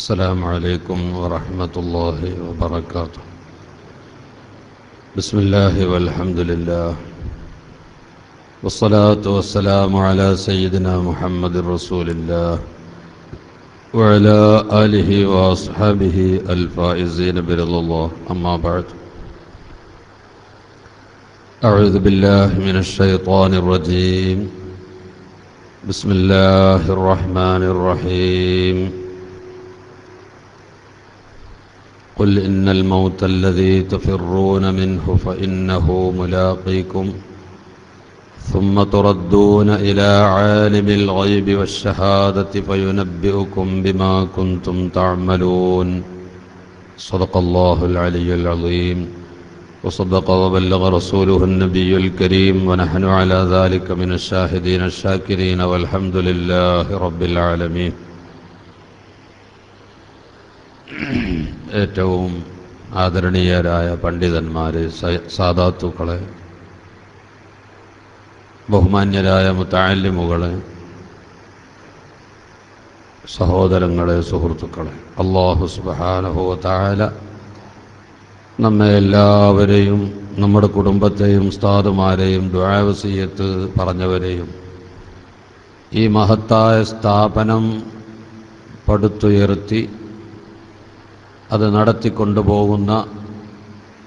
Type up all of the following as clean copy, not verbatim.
السلام عليكم ورحمة الله وبركاته. بسم الله والحمد لله والصلاة والسلام على سيدنا محمد رسول الله وعلى آله وأصحابه الفائزين برضا الله. أما بعد، أعوذ بالله من الشيطان الرجيم. بسم الله الرحمن الرحيم. قل إن الموت الذي تفرون منه فإنه ملاقيكم ثم تردون إلى عالم الغيب والشهادة فينبئكم بما كنتم تعملون. صدق الله العلي العظيم وصدق وبلغ رسوله النبي الكريم ونحن على ذلك من الشاهدين الشاكرين والحمد لله رب العالمين. ഏറ്റവും ആദരണീയരായ പണ്ഡിതന്മാരെ, സാദാത്തുക്കളെ, ബഹുമാന്യരായ മുതഅല്ലിമുകളെ, സഹോദരങ്ങളെ, സുഹൃത്തുക്കളെ, അല്ലാഹു സുബ്ഹാനഹു വ തആല നമ്മെ എല്ലാവരെയും നമ്മുടെ കുടുംബത്തെയും ഉസ്താദുമാരെയും ദുആ വസിയത്ത് പറഞ്ഞവരെയും ഈ മഹത്തായ സ്ഥാപനം പടുത്തുയർത്തി അത് നടത്തിക്കൊണ്ടുപോകുന്ന,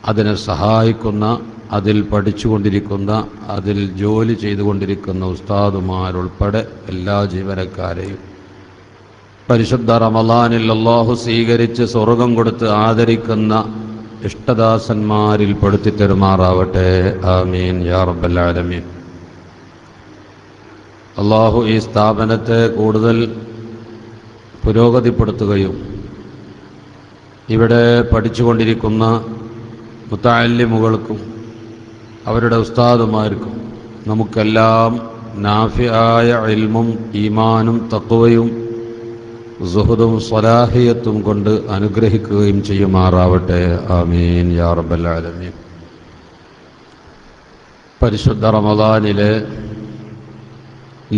അതിനെ സഹായിക്കുന്ന, അതിൽ പഠിച്ചുകൊണ്ടിരിക്കുന്ന, അതിൽ ജോലി ചെയ്തുകൊണ്ടിരിക്കുന്ന ഉസ്താദുമാരുൾപ്പെടെ എല്ലാ ജീവനക്കാരെയും പരിശുദ്ധ റമളാനിൽ അല്ലാഹു സ്വീകരിച്ച് സ്വർഗം കൊടുത്ത് ആദരിക്കുന്ന ഇഷ്ടദാസന്മാരിൽ പെടുത്തി തരുമാറാവട്ടെ. ആമീൻ യാ റബ്ബൽ ആലമീൻ. അല്ലാഹു ഈ സ്ഥാപനത്തെ കൂടുതൽ പുരോഗതിപ്പെടുത്തുകയും ഇവിടെ പഠിച്ചുകൊണ്ടിരിക്കുന്ന മുതഅല്ലിമുകൾക്കും അവരുടെ ഉസ്താദുമാർക്കും നമുക്കെല്ലാം നാഫിആയ ഇൽമും ഈമാനും തഖ്വയും സുഹദും സ്വലാഹിയത്തും കൊണ്ട് അനുഗ്രഹിക്കുകയും ചെയ്യുമാറാവട്ടെ. ആമീൻ യാ റബ്ബൽ ആലമീൻ. പരിശുദ്ധ റമളാനിലെ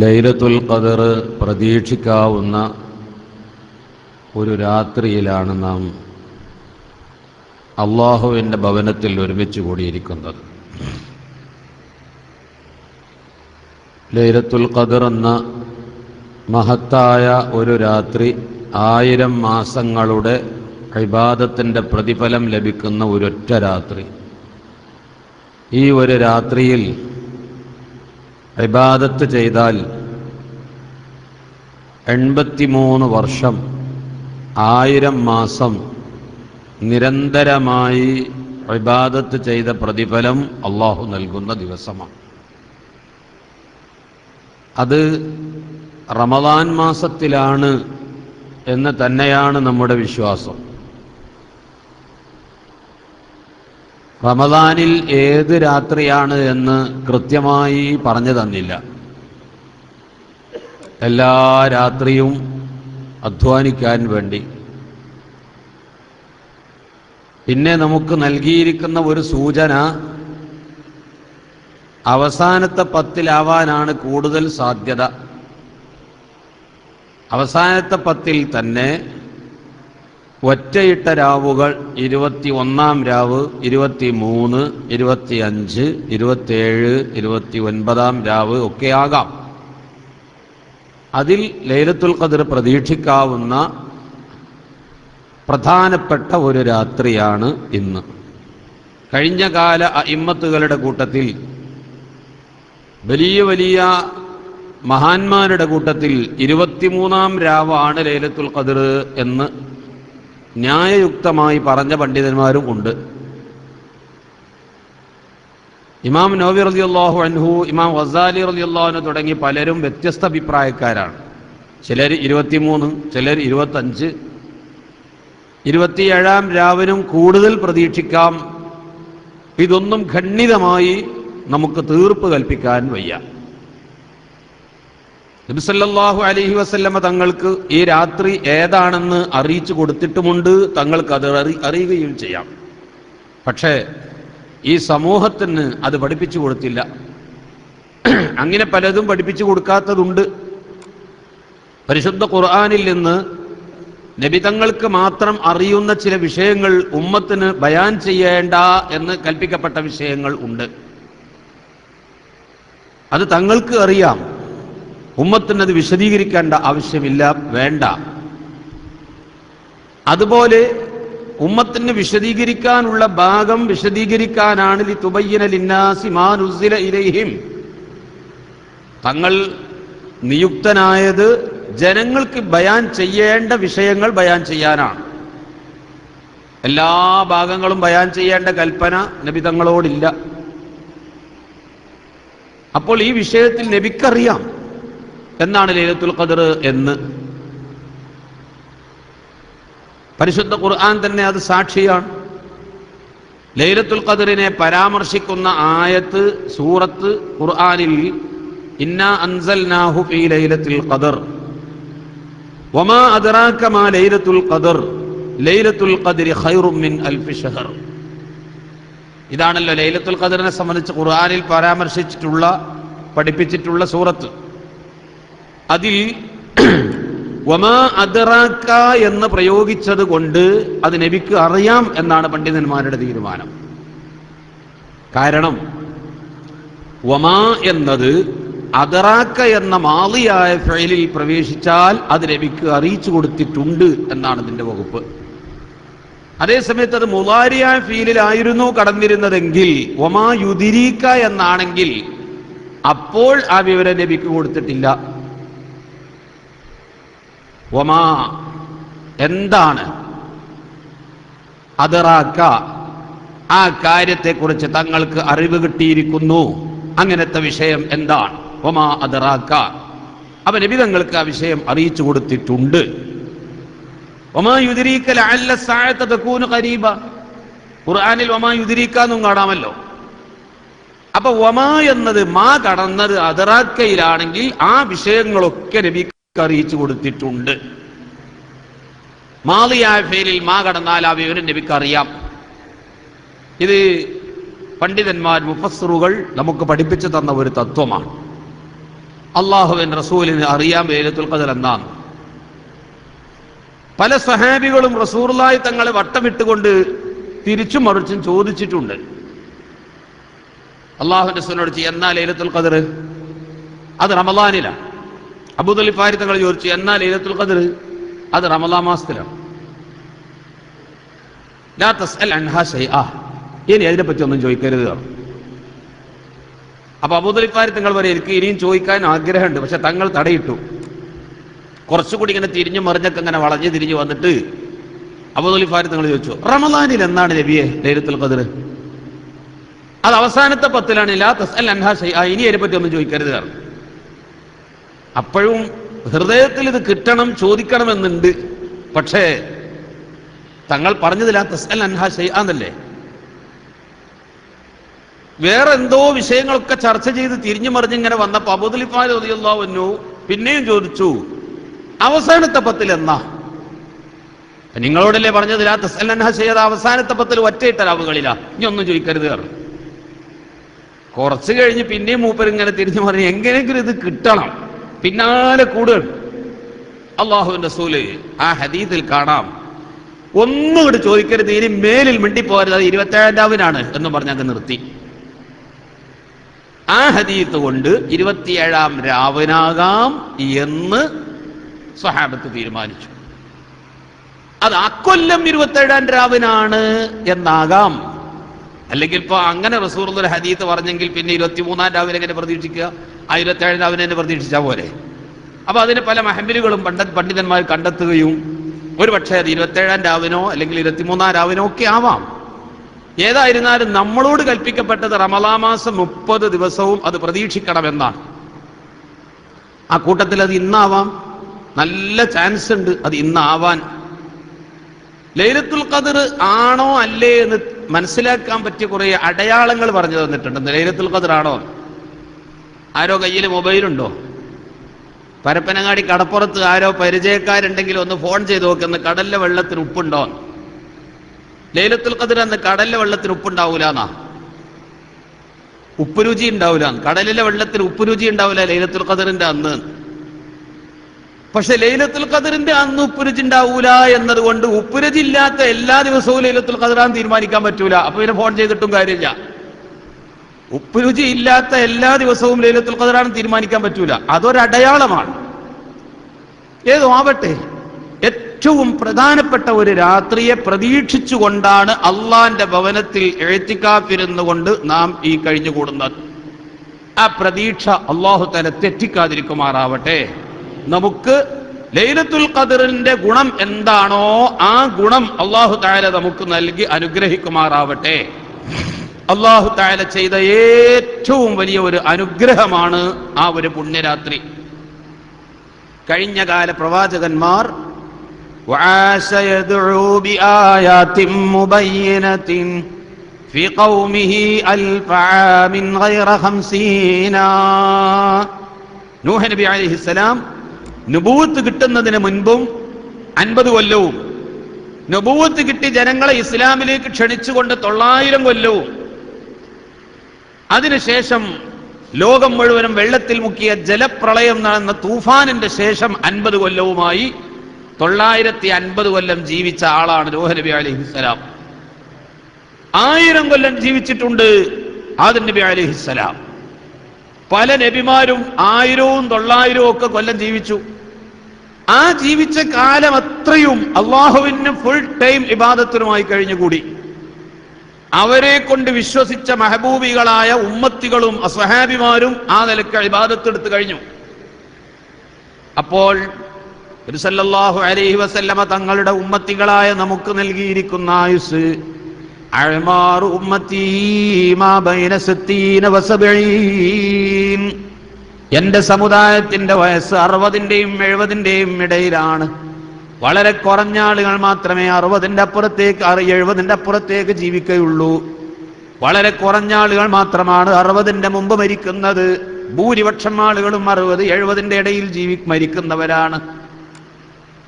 ലൈലത്തുൽ ഖദർ പ്രതീക്ഷിക്കാവുന്ന ഒരു രാത്രിയിലാണ് നാം അള്ളാഹുവിൻ്റെ ഭവനത്തിൽ ഒരുമിച്ച് കൂടിയിരിക്കുന്നത്. ലൈലത്തുൽ ഖദർ എന്ന മഹത്തായ ഒരു രാത്രി 1000 മാസങ്ങളുടെ ഇബാദത്തിൻ്റെ പ്രതിഫലം ലഭിക്കുന്ന ഒരൊറ്റ രാത്രി. ഈ ഒരു രാത്രിയിൽ ഇബാദത്ത് ചെയ്താൽ 83 വർഷം 1000 മാസം നിരന്തരമായി ഇബാദത്ത് ചെയ്ത പ്രതിഫലം അള്ളാഹു നൽകുന്ന ദിവസമാണ്. അത് റമളാൻ മാസത്തിലാണ് എന്ന് തന്നെയാണ് നമ്മുടെ വിശ്വാസം. റമളാനിൽ ഏത് രാത്രിയാണ് എന്ന് കൃത്യമായി പറഞ്ഞു തന്നില്ല. എല്ലാ രാത്രിയും അധ്വാനിക്കാൻ വേണ്ടി പിന്നെ നമുക്ക് നൽകിയിരിക്കുന്ന ഒരു സൂചന അവസാനത്തെ 10 കൂടുതൽ സാധ്യത. അവസാനത്തെ 10 തന്നെ ഒറ്റയിട്ട രാവുകൾ 21-ാം രാവ്, 23, 25, 27, 29-ാം രാവ് ഒക്കെ ആകാം. അതിൽ ലൈലത്തുൽ ഖദർ പ്രതീക്ഷിക്കാവുന്ന പ്രധാനപ്പെട്ട ഒരു രാത്രിയാണ് ഇന്ന്. കഴിഞ്ഞ കാല അഇമ്മത്തുകളുടെ കൂട്ടത്തിൽ, വലിയ വലിയ മഹാന്മാരുടെ കൂട്ടത്തിൽ 23-ാം രാവാണ് ലൈലത്തുൽ ഖദർ എന്ന് ന്യായയുക്തമായി പറഞ്ഞ പണ്ഡിതന്മാരും ഉണ്ട്. ഇമാം നവവി റളിയല്ലാഹു അൻഹു, ഇമാം ഗസാലി റളിയല്ലാഹു അൻഹു തുടങ്ങി പലരും വ്യത്യസ്ത അഭിപ്രായക്കാരാണ്. ചിലർ 23, ചിലർ 25, 27-ാം രാവിനും കൂടുതൽ പ്രതീക്ഷിക്കാം. ഇതൊന്നും ഖണ്ഡിതമായി നമുക്ക് തീർപ്പ് കൽപ്പിക്കാൻ വയ്യ. നബി സല്ലല്ലാഹു അലൈഹി വസല്ലമ തങ്ങൾക്ക് ഈ രാത്രി ഏതാണെന്ന് അറിയിച്ചു കൊടുത്തിട്ടുമുണ്ട്. തങ്ങൾക്ക് അത് അറിയുകയും ചെയ്യാം. പക്ഷേ ഈ സമൂഹത്തിന് അത് പഠിപ്പിച്ചു കൊടുത്തില്ല. അങ്ങനെ പലതും പഠിപ്പിച്ചു കൊടുക്കാത്തതുണ്ട്. പരിശുദ്ധ ഖുർആനിൽ നിന്ന് നബി തങ്ങൾക്ക് മാത്രം അറിയുന്ന ചില വിഷയങ്ങൾ ഉമ്മത്തിന് ബയാൻ ചെയ്യേണ്ട എന്ന് കൽപ്പിക്കപ്പെട്ട വിഷയങ്ങൾ ഉണ്ട്. അത് തങ്ങൾക്ക് അറിയാം, ഉമ്മത്തിനത് വിശദീകരിക്കേണ്ട ആവശ്യമില്ല, വേണ്ട. അതുപോലെ ഉമ്മത്തിന് വിശദീകരിക്കാനുള്ള ഭാഗം വിശദീകരിക്കാനാണ് ലിതുബയ്യിന ലിന്നാസി മാ നുസ്സില ഇലൈഹിം. തങ്ങൾ നിയുക്തനായത് ജനങ്ങൾക്ക് ബയാൻ ചെയ്യേണ്ട വിഷയങ്ങൾ ബയാൻ ചെയ്യാനാണ്. എല്ലാ ഭാഗങ്ങളും ബയാൻ ചെയ്യേണ്ട കൽപ്പന നബി തങ്ങളോടില്ല. അപ്പോൾ ഈ വിഷയത്തിൽ നബിക്കറിയാം എന്നാണ് ലൈലത്തുൽ ഖദ്ർ എന്ന്. പരിശുദ്ധ ഖുർആൻ തന്നെ അത് സാക്ഷിയാണ്. ലൈലത്തുൽ ഖദ്റിനെ പരാമർശിക്കുന്ന ആയത്ത് സൂറത്ത് ഖുർആനിൽ ഇന്നാ അൻസൽനാഹു ഫീ ലൈലത്തുൽ ഖദ്ർ വമാ അദ്റാക മാ ലൈലത്തുൽ ഖദ്ർ ലൈലത്തുൽ ഖദ്രി ഖൈറും മിൻ അൽഫി ശഹർ. ഇതാണല്ലോ ലൈലത്തുൽ ഖദ്റിനെ സംബന്ധിച്ച് ഖുർആനിൽ പരാമർശിച്ചിട്ടുള്ള പഠിപ്പിച്ചിട്ടുള്ള സൂറത്ത്. അതിൽ വമാ അദ്റാക എന്ന് പ്രയോഗിച്ചത് കൊണ്ട് അത് നബിക്ക് അറിയാം എന്നാണ് പണ്ഡിതന്മാരുടെ തീരുമാനം. കാരണം വമാ എന്നത് അദ്റാക എന്ന മാളിയായ ഫഇലിൽ പ്രവേശിച്ചാൽ അത് നബിക്ക് അറിയിച്ചു കൊടുത്തിട്ടുണ്ട് എന്നാണ് ഇതിന്റെ വകുപ്പ്. അതേസമയത്ത് അത് മുളാരിയായ ഫീലിലായിരുന്നു കടന്നിരുന്നതെങ്കിൽ വമാ യുദിരീക എന്നാണെങ്കിൽ അപ്പോൾ ആ വിവരം നബിക്ക് കൊടുത്തിട്ടില്ല. വമാ എന്താണ് അദ്റാക, ആ കാര്യത്തെക്കുറിച്ച് തങ്ങൾക്ക് അറിവ് കിട്ടിയിരിക്കുന്നു, അങ്ങനത്തെ വിഷയം എന്താണ്? വമാ അദ്റാക, അപ്പൊ നബി തങ്ങൾക്ക് ആ വിഷയം അറിയിച്ചു കൊടുത്തിട്ടുണ്ട്. വമാ യുദ്രീക ലഅല്ല സഅത തകൂനു ഖരീബ, ഖുർആനിൽ വമാ യുദ്രീക എന്നും കാണാമല്ലോ. അപ്പൊ വമാ എന്നത് മാ കടന്നത് അദ്റാക്കയിലാണെങ്കിൽ ആ വിഷയങ്ങളൊക്കെ നബിക്ക് അറിയിച്ചു കൊടുത്തിട്ടുണ്ട്. മാളിയായ ഫേലിൽ മാ കടന്നാൽ ആ വിവരം നബിക്ക് അറിയാം. ഇത് പണ്ഡിതന്മാർ മുഫസ്സിറുകൾ നമുക്ക് പഠിപ്പിച്ചു തന്ന ഒരു തത്വമാണ്. അല്ലാഹുവിന്റെ റസൂലിന് അറിയാം ലൈലത്തുൽ ഖദ്ർ എന്നാണ്. പല സഹാബികളും റസൂലുള്ളാഹി തങ്ങളെ വട്ടമിട്ടുകൊണ്ട് തിരിച്ചും മറിച്ചും ചോദിച്ചിട്ടുണ്ട്. അല്ലാഹുവിന്റെ റസൂലിനോട് എന്നാ ലൈലത്തുൽ ഖദ്ർ? അത് റമളാനിലാണ്. അബൂദർ ഗിഫാരി തങ്ങൾ ചോദിച്ചു എന്നാ ലൈലത്തുൽ ഖദ്ർ? അത് റമളാൻ മാസത്തിലാണ്. ലാ തസ്അൽ അൻഹാ ശൈആ, ഇനി അതിനെപ്പറ്റി ഒന്നും ചോദിക്കരുത്. അപ്പൊ അബൂദർ ഗിഫാരി തങ്ങൾ പറയും എനിക്ക് ഇനിയും ചോദിക്കാൻ ആഗ്രഹമുണ്ട്, പക്ഷെ തങ്ങൾ തടയിട്ടു. കുറച്ചുകൂടി ഇങ്ങനെ തിരിഞ്ഞു മറിഞ്ഞൊക്കെ ഇങ്ങനെ വളഞ്ഞു തിരിഞ്ഞു വന്നിട്ട് അബൂദർ ഗിഫാരി തങ്ങൾ ചോദിച്ചു റമളാനിൽ എന്നാണ് നബിയെ ലൈലത്തുൽ ഖദ്ർ? അത് അവസാനത്തെ പത്തിലാണ്. ലാ തസ്അൽ അൻഹാ ശൈആ, ഇനി അതിനെപ്പറ്റി ഒന്നും ചോദിക്കരുത്. അപ്പോഴും ഹൃദയത്തിൽ ഇത് കിട്ടണം, ചോദിക്കണമെന്നുണ്ട്. പക്ഷേ തങ്ങൾ പറഞ്ഞത് ലാ തസ്അൽ അൻഹാ ശൈആ എന്നല്ലേ. വേറെ എന്തോ വിഷയങ്ങളൊക്കെ ചർച്ച ചെയ്ത് തിരിഞ്ഞു മറിഞ്ഞിങ്ങനെ വന്നപ്പോ അബൂദർ ഗിഫാരി റളിയല്ലാഹു അൻഹു പിന്നെയും ചോദിച്ചു അവസാനത്തെ പത്തിൽ എന്നാ? നിങ്ങളോടല്ലേ പറഞ്ഞത് ലാ തസ്അൽ അൻഹാ ശൈആ, അവസാനത്തെ പത്തിൽ ഒറ്റയിട്ട രാവുകളിലാ, ഇനി ഒന്നും ചോദിക്കരുത്. കുറച്ച് കഴിഞ്ഞ് പിന്നെയും മൂപ്പർ ഇങ്ങനെ തിരിഞ്ഞു പറഞ്ഞു എങ്ങനെയെങ്കിലും ഇത് കിട്ടണം, പിന്നാലെ കൂടുകയാണ്. അല്ലാഹുവിന്റെ റസൂല് ആ ഹദീസിൽ കാണാം ഒന്നും കൂടി ചോദിക്കരുത്, ഇനി മേലിൽ മിണ്ടിപ്പോരുത്, അത് 27-ാം രാവിനാണ് എന്നും പറഞ്ഞ് അങ്ങ് നിർത്തി. ആ ഹദീസ് കൊണ്ട് 27-ാം രാവിനാകാം എന്ന് സ്വഹാബത്ത് തീരുമാനിച്ചു. അത് അക്കൊല്ലം 27-ാം രാവിനാണ് എന്നാകാം. അല്ലെങ്കിൽ ഇപ്പൊ അങ്ങനെ റസൂലുള്ളാഹി ഹദീസ് പറഞ്ഞെങ്കിൽ പിന്നെ 23-ാം രാവിനെ എങ്ങനെ പ്രതീക്ഷിക്കുക? ആ 27-ാം രാവിനെ തന്നെ പ്രതീക്ഷിച്ചാൽ പോലെ. അപ്പൊ അതിന് പല മഹമ്മിലുകളും പണ്ഡിതന്മാർ കണ്ടെത്തുകയും ഒരു പക്ഷേ അത് 27-ാം രാവിനോ അല്ലെങ്കിൽ 23-ാം രാവിനോ ഒക്കെ ആവാം. ഏതായിരുന്നാലും നമ്മളോട് കൽപ്പിക്കപ്പെട്ടത് റമളാൻ മാസം 30 ദിവസവും അത് പ്രതീക്ഷിക്കണമെന്നാണ്. ആ കൂട്ടത്തിൽ അത് ഇന്നാവാം, നല്ല ചാൻസ് ഉണ്ട് അത് ഇന്നാവാൻ. ലൈലത്തുൽ ഖദ്ർ ആണോ അല്ലേ എന്ന് മനസ്സിലാക്കാൻ പറ്റിയ കുറെ അടയാളങ്ങൾ പറഞ്ഞു തന്നിട്ടുണ്ട്. ലൈലത്തുൽ ഖദ്ർ ആണോ? ആരോ കയ്യിൽ മൊബൈലുണ്ടോ? പരപ്പനങ്ങാടി കടപ്പുറത്ത് ആരോ പരിചയക്കാരുണ്ടെങ്കിൽ ഒന്ന് ഫോൺ ചെയ്ത് നോക്കുന്ന കടലിലെ വെള്ളത്തിന് ഉപ്പുണ്ടോ? ലൈലത്തുൽ ഖദ്ർ അന്ന് കടലിലെ വെള്ളത്തിന് ഉപ്പുണ്ടാവൂലെന്നാ, ഉപ്പ് രുചി ഉണ്ടാവൂല. കടലിലെ വെള്ളത്തിന് ഉപ്പ് രുചി ഉണ്ടാവില്ല ലൈലത്തുൽ ഖദ്റിന്റെ അന്ന്. പക്ഷെ ലൈലത്തുൽ ഖദറിന്റെ അന്ന് ഉപ്പുരുചി ഉണ്ടാവൂല എന്നതുകൊണ്ട് ഉപ്പുരുചി ഇല്ലാത്ത എല്ലാ ദിവസവും ലൈലത്തുൽ ഖദറാന്ന് തീരുമാനിക്കാൻ പറ്റൂല. അപ്പൊ പിന്നെ ഫോൺ ചെയ്തിട്ടും കാര്യമില്ല. ഉപ്പുരുചി ഇല്ലാത്ത എല്ലാ ദിവസവും ലൈലത്തുൽ ഖദറാണെന്ന് തീരുമാനിക്കാൻ പറ്റൂല. അതൊരടയാളമാണ്. ഏതോ ആവട്ടെ, ഏറ്റവും പ്രധാനപ്പെട്ട ഒരു രാത്രിയെ പ്രതീക്ഷിച്ചുകൊണ്ടാണ് അള്ളാന്റെ ഭവനത്തിൽ ഇഅ്തികാഫിരുന്നുകൊണ്ട് നാം ഈ കഴിഞ്ഞുകൂടുന്നത്. ആ പ്രതീക്ഷ അല്ലാഹു തആല തെറ്റിക്കാതിരിക്കുമാറാവട്ടെ. നമുക്ക് ലൈലത്തുൽ ഖദറിന്റെ ഗുണം എന്താണോ ആ ഗുണം അല്ലാഹു തആല നമുക്ക് നൽകി അനുഗ്രഹിക്കുമാറാവട്ടെ. അല്ലാഹു തആല ചെയ്ത ഏറ്റവും വലിയ ഒരു അനുഗ്രഹമാണ് ആ ഒരു പുണ്യരാത്രി. കഴിഞ്ഞ കാല പ്രവാചകന്മാർ وعاش يدعو بآيات مبينة في قومه ألف عام غير 50. നൂഹ് നബി അലൈഹിസ്സലാം നുബൂവത്ത് കിട്ടുന്നതിന് മുൻപും 50 കൊല്ലവും, നുബൂവത്ത് കിട്ടി ജനങ്ങളെ ഇസ്ലാമിലേക്ക് ക്ഷണിച്ചുകൊണ്ട് 900 കൊല്ലവും, അതിനുശേഷം ലോകം മുഴുവനും വെള്ളത്തിൽ മുക്കിയ ജലപ്രളയം നടന്ന തൂഫാനിന്റെ ശേഷം 50 കൊല്ലവുമായി 950 കൊല്ലം ജീവിച്ച ആളാണ് നൂഹ് നബി അലൈഹിസ്സലാം. 1000 കൊല്ലം ജീവിച്ചിട്ടുണ്ട് ആദം നബി അലൈഹിസ്സലാം. പല നബിമാരും 1000ഉം 900ഉം ഒക്കെ കൊല്ലം ജീവിച്ചു. ആ ജീവിച്ച കാലം അത്രയും അള്ളാഹുവിന് ഫുൾ ടൈം ഇബാദത്തിനുമായി കഴിഞ്ഞുകൂടി. അവരെ കൊണ്ട് വിശ്വസിച്ച മഹബൂബികളായ ഉമ്മത്തികളും അസ്വഹാബിമാരും ആ നിലക്ക് ഇബാദത്തെടുത്ത് കഴിഞ്ഞു. അപ്പോൾ നബി സല്ലല്ലാഹു അലൈഹി വസല്ലമ തങ്ങളുടെ ഉമ്മത്തികളായ നമുക്ക് നൽകിയിരിക്കുന്ന ആയുസ് അഅ്മാറു ഉമ്മത്തി മാ ബൈന 60 വ 70. എന്റെ സമുദായത്തിന്റെ വയസ്സ് 60ന്റെയും 70ന്റെയും ഇടയിലാണ്. വളരെ കുറഞ്ഞ ആളുകൾ മാത്രമേ 60ന്റെ അപ്പുറത്തേക്ക് 70ന്റെ അപ്പുറത്തേക്ക് ജീവിക്കുകയുള്ളൂ. വളരെ കുറഞ്ഞ ആളുകൾ മാത്രമാണ് 60ന്റെ മുമ്പ് മരിക്കുന്നത്. ഭൂരിപക്ഷം ആളുകളും 60, 70ന്റെ ഇടയിൽ മരിക്കുന്നവരാണ്.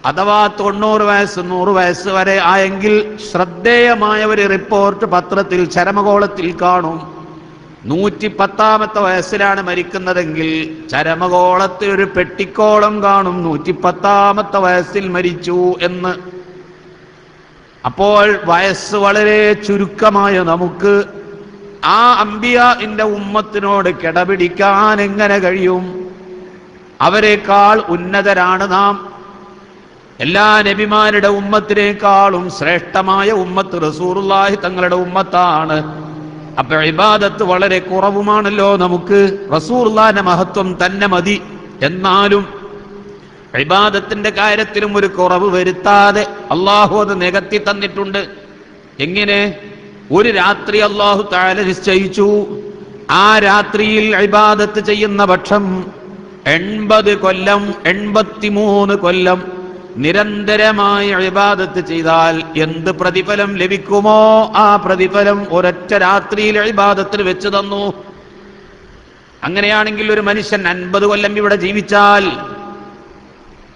അഥവാ 90 വയസ്സ് 100 വയസ്സ് വരെ ആയെങ്കിൽ ശ്രദ്ധേയമായ ഒരു റിപ്പോർട്ട് പത്രത്തിൽ ചരമകോളത്തിൽ കാണും. 110ാമത്തെ വയസ്സിലാണ് മരിക്കുന്നതെങ്കിൽ ചരമകോളത്തിൽ ഒരു പെട്ടിക്കോളം കാണും 110ാമത്തെ വയസ്സിൽ മരിച്ചു എന്ന്. അപ്പോൾ വയസ്സ് വളരെ ചുരുക്കമായ നമുക്ക് ആ അംബിയാഇന്റെ ഉമ്മത്തിനോട് കിടപിടിക്കാൻ എങ്ങനെ കഴിയും? അവരെക്കാൾ ഉന്നതരാണ് നാം. എല്ലാ നബിമാരുടെ ഉമ്മത്തിനേക്കാളും ശ്രേഷ്ഠമായ ഉമ്മത്ത് റസൂലുള്ളാഹി തങ്ങളുടെ ഉമ്മത്താണ്. അപ്പൊ ഇബാദത്ത് വളരെ കുറവുമാണല്ലോ നമുക്ക്. റസൂലുള്ളാഹിന്റെ മഹത്വം തന്നെ മതി. എന്നാലും ഇബാദത്തിന്റെ കാര്യത്തിലും ഒരു കുറവ് വരുത്താതെ അള്ളാഹു അത് നികത്തി തന്നിട്ടുണ്ട്. എങ്ങനെ? ഒരു രാത്രി അള്ളാഹു തആല നിശ്ചയിച്ചു. ആ രാത്രിയിൽ ഇബാദത്ത് ചെയ്യുന്ന പക്ഷം 80 കൊല്ലം 83 കൊല്ലം നിരന്തരമായി ഇബാദത്ത് ചെയ്താൽ എന്ത് പ്രതിഫലം ലഭിക്കുമോ ആ പ്രതിഫലം ഒരൊറ്റ രാത്രിയിൽ ഇബാദത്തിൽ വെച്ച് തന്നു. അങ്ങനെയാണെങ്കിൽ ഒരു മനുഷ്യൻ 50 കൊല്ലം ഇവിടെ ജീവിച്ചാൽ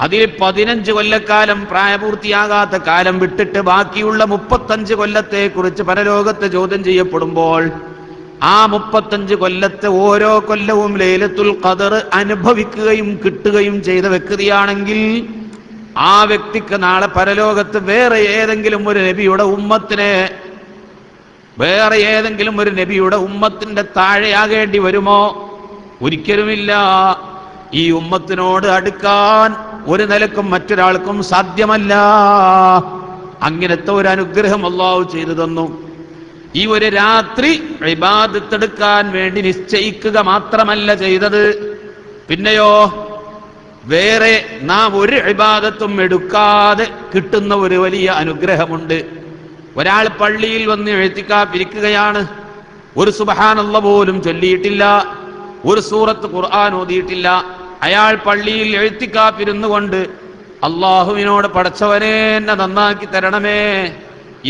അതിൽ 15 കൊല്ലക്കാലം പ്രായപൂർത്തിയാകാത്ത കാലം വിട്ടിട്ട് ബാക്കിയുള്ള 35 കൊല്ലത്തെ കുറിച്ച് പരലോകത്ത് ചോദ്യം ചെയ്യപ്പെടുമ്പോൾ ആ 35 കൊല്ലത്തെ ഓരോ കൊല്ലവും ലൈലത്തുൽ ഖദർ അനുഭവിക്കുകയും കിട്ടുകയും ചെയ്ത വ്യക്തിയാണെങ്കിൽ ആ വ്യക്തിക്ക് നാളെ പരലോകത്ത് വേറെ ഏതെങ്കിലും ഒരു നബിയുടെ ഉമ്മത്തിന്റെ താഴെയാകേണ്ടി വരുമോ? ഒരിക്കലുമില്ല. ഈ ഉമ്മത്തിനോട് അടുക്കാൻ ഒരു നിലക്കും മറ്റൊരാൾക്കും സാധ്യമല്ല. അങ്ങനത്തെ ഒരു അനുഗ്രഹം അല്ലാഹു ചെയ്തു തന്നു. ഈ ഒരു രാത്രി ഇബാദത്തെടുക്കാൻ വേണ്ടി നിശ്ചയിക്കുക മാത്രമല്ല ചെയ്തത്, പിന്നെയോ വേറെ നാം ഒരു ഇബാദത്തും എടുക്കാതെ കിട്ടുന്ന ഒരു വലിയ അനുഗ്രഹമുണ്ട്. ഒരാൾ പള്ളിയിൽ വന്ന് ഇഅ്തികാഫിരിക്കുകയാണ്, ഒരു സുബ്ഹാനല്ലാഹ് പോലും ചൊല്ലിയിട്ടില്ല, ഒരു സൂറത്ത് ഖുർആൻ ഓതിയിട്ടില്ല. അയാൾ പള്ളിയിൽ ഇഅ്തികാഫിരുന്നു കൊണ്ട് അള്ളാഹുവിനോട് പടച്ചവനെ എന്നെ നന്നാക്കി തരണമേ,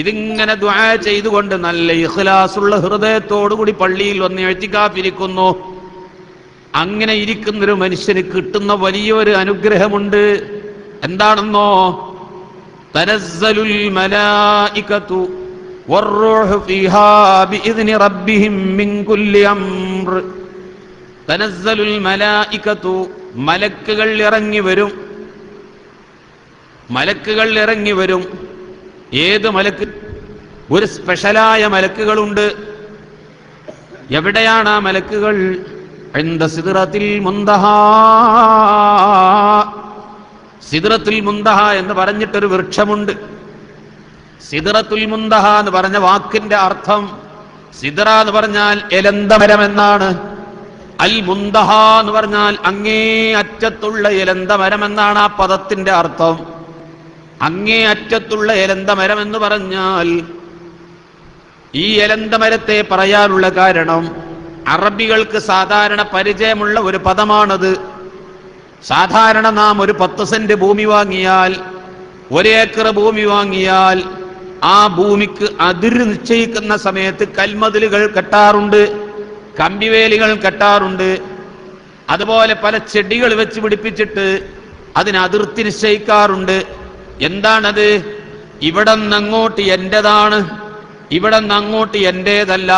ഇതിങ്ങനെ ദുആ ചെയ്തുകൊണ്ട് നല്ല ഇഖ്ലാസുള്ള ഹൃദയത്തോടുകൂടി പള്ളിയിൽ വന്ന് ഇഅ്തികാഫിരിക്കുന്നു. അങ്ങനെ ഇരിക്കുന്നൊരു മനുഷ്യന് കിട്ടുന്ന വലിയൊരു അനുഗ്രഹമുണ്ട്. എന്താണെന്നോ? തനസ്സലുൽ മലായികതു വറൂഹു ഫീഹാ ബിഇദ്നി റബ്ബിഹിം മിൻ കുല്ലി അംർ. തനസ്സലുൽ മലായികതു, മലക്കുകൾ ഇറങ്ങി വരും. മലക്കുകൾ ഇറങ്ങി വരും. ഏത് മലക്ക്? ഒരു സ്പെഷ്യലായ മലക്കുകളുണ്ട്. എവിടെയാണ് ആ മലക്കുകൾ? ഇൻദ സിദ്റത്തിൽ മുൻതഹ. സിദ്റത്തുൽ മുൻതഹ എന്ന് പറഞ്ഞിട്ടൊരു വൃക്ഷമുണ്ട്. സിദ്റത്തുൽ മുൻതഹ എന്ന് പറഞ്ഞ വാക്കിന്റെ അർത്ഥം, സിദ്റ എന്ന് പറഞ്ഞാൽ എലന്തമരം എന്നാണ്. അൽ മുൻതഹ എന്ന് പറഞ്ഞാൽ അങ്ങേ അറ്റത്തുള്ള എലന്തമരം എന്നാണ് ആ പദത്തിന്റെ അർത്ഥം. അങ്ങേ അറ്റത്തുള്ള എലന്തമരം എന്ന് പറഞ്ഞാൽ, ഈ എലന്തമരത്തെ പറയാനുള്ള കാരണം അറബികൾക്ക് സാധാരണ പരിചയമുള്ള ഒരു പദമാണത്. സാധാരണ നാം ഒരു 10 സെന്റ് ഭൂമി വാങ്ങിയാൽ, 1 ഏക്കർ ഭൂമി വാങ്ങിയാൽ, ആ ഭൂമിക്ക് അതിര് നിശ്ചയിക്കുന്ന സമയത്ത് കൽമതിലുകൾ കെട്ടാറുണ്ട്, കമ്പിവേലികൾ കെട്ടാറുണ്ട്. അതുപോലെ പല ചെടികൾ വെച്ച് പിടിപ്പിച്ചിട്ട് അതിന് അതിർത്തി നിശ്ചയിക്കാറുണ്ട്. എന്താണത്? ഇവിടെ നിന്നങ്ങോട്ട് എന്റേതാണ്, ഇവിടെ നിന്നങ്ങോട്ട് എന്റേതല്ല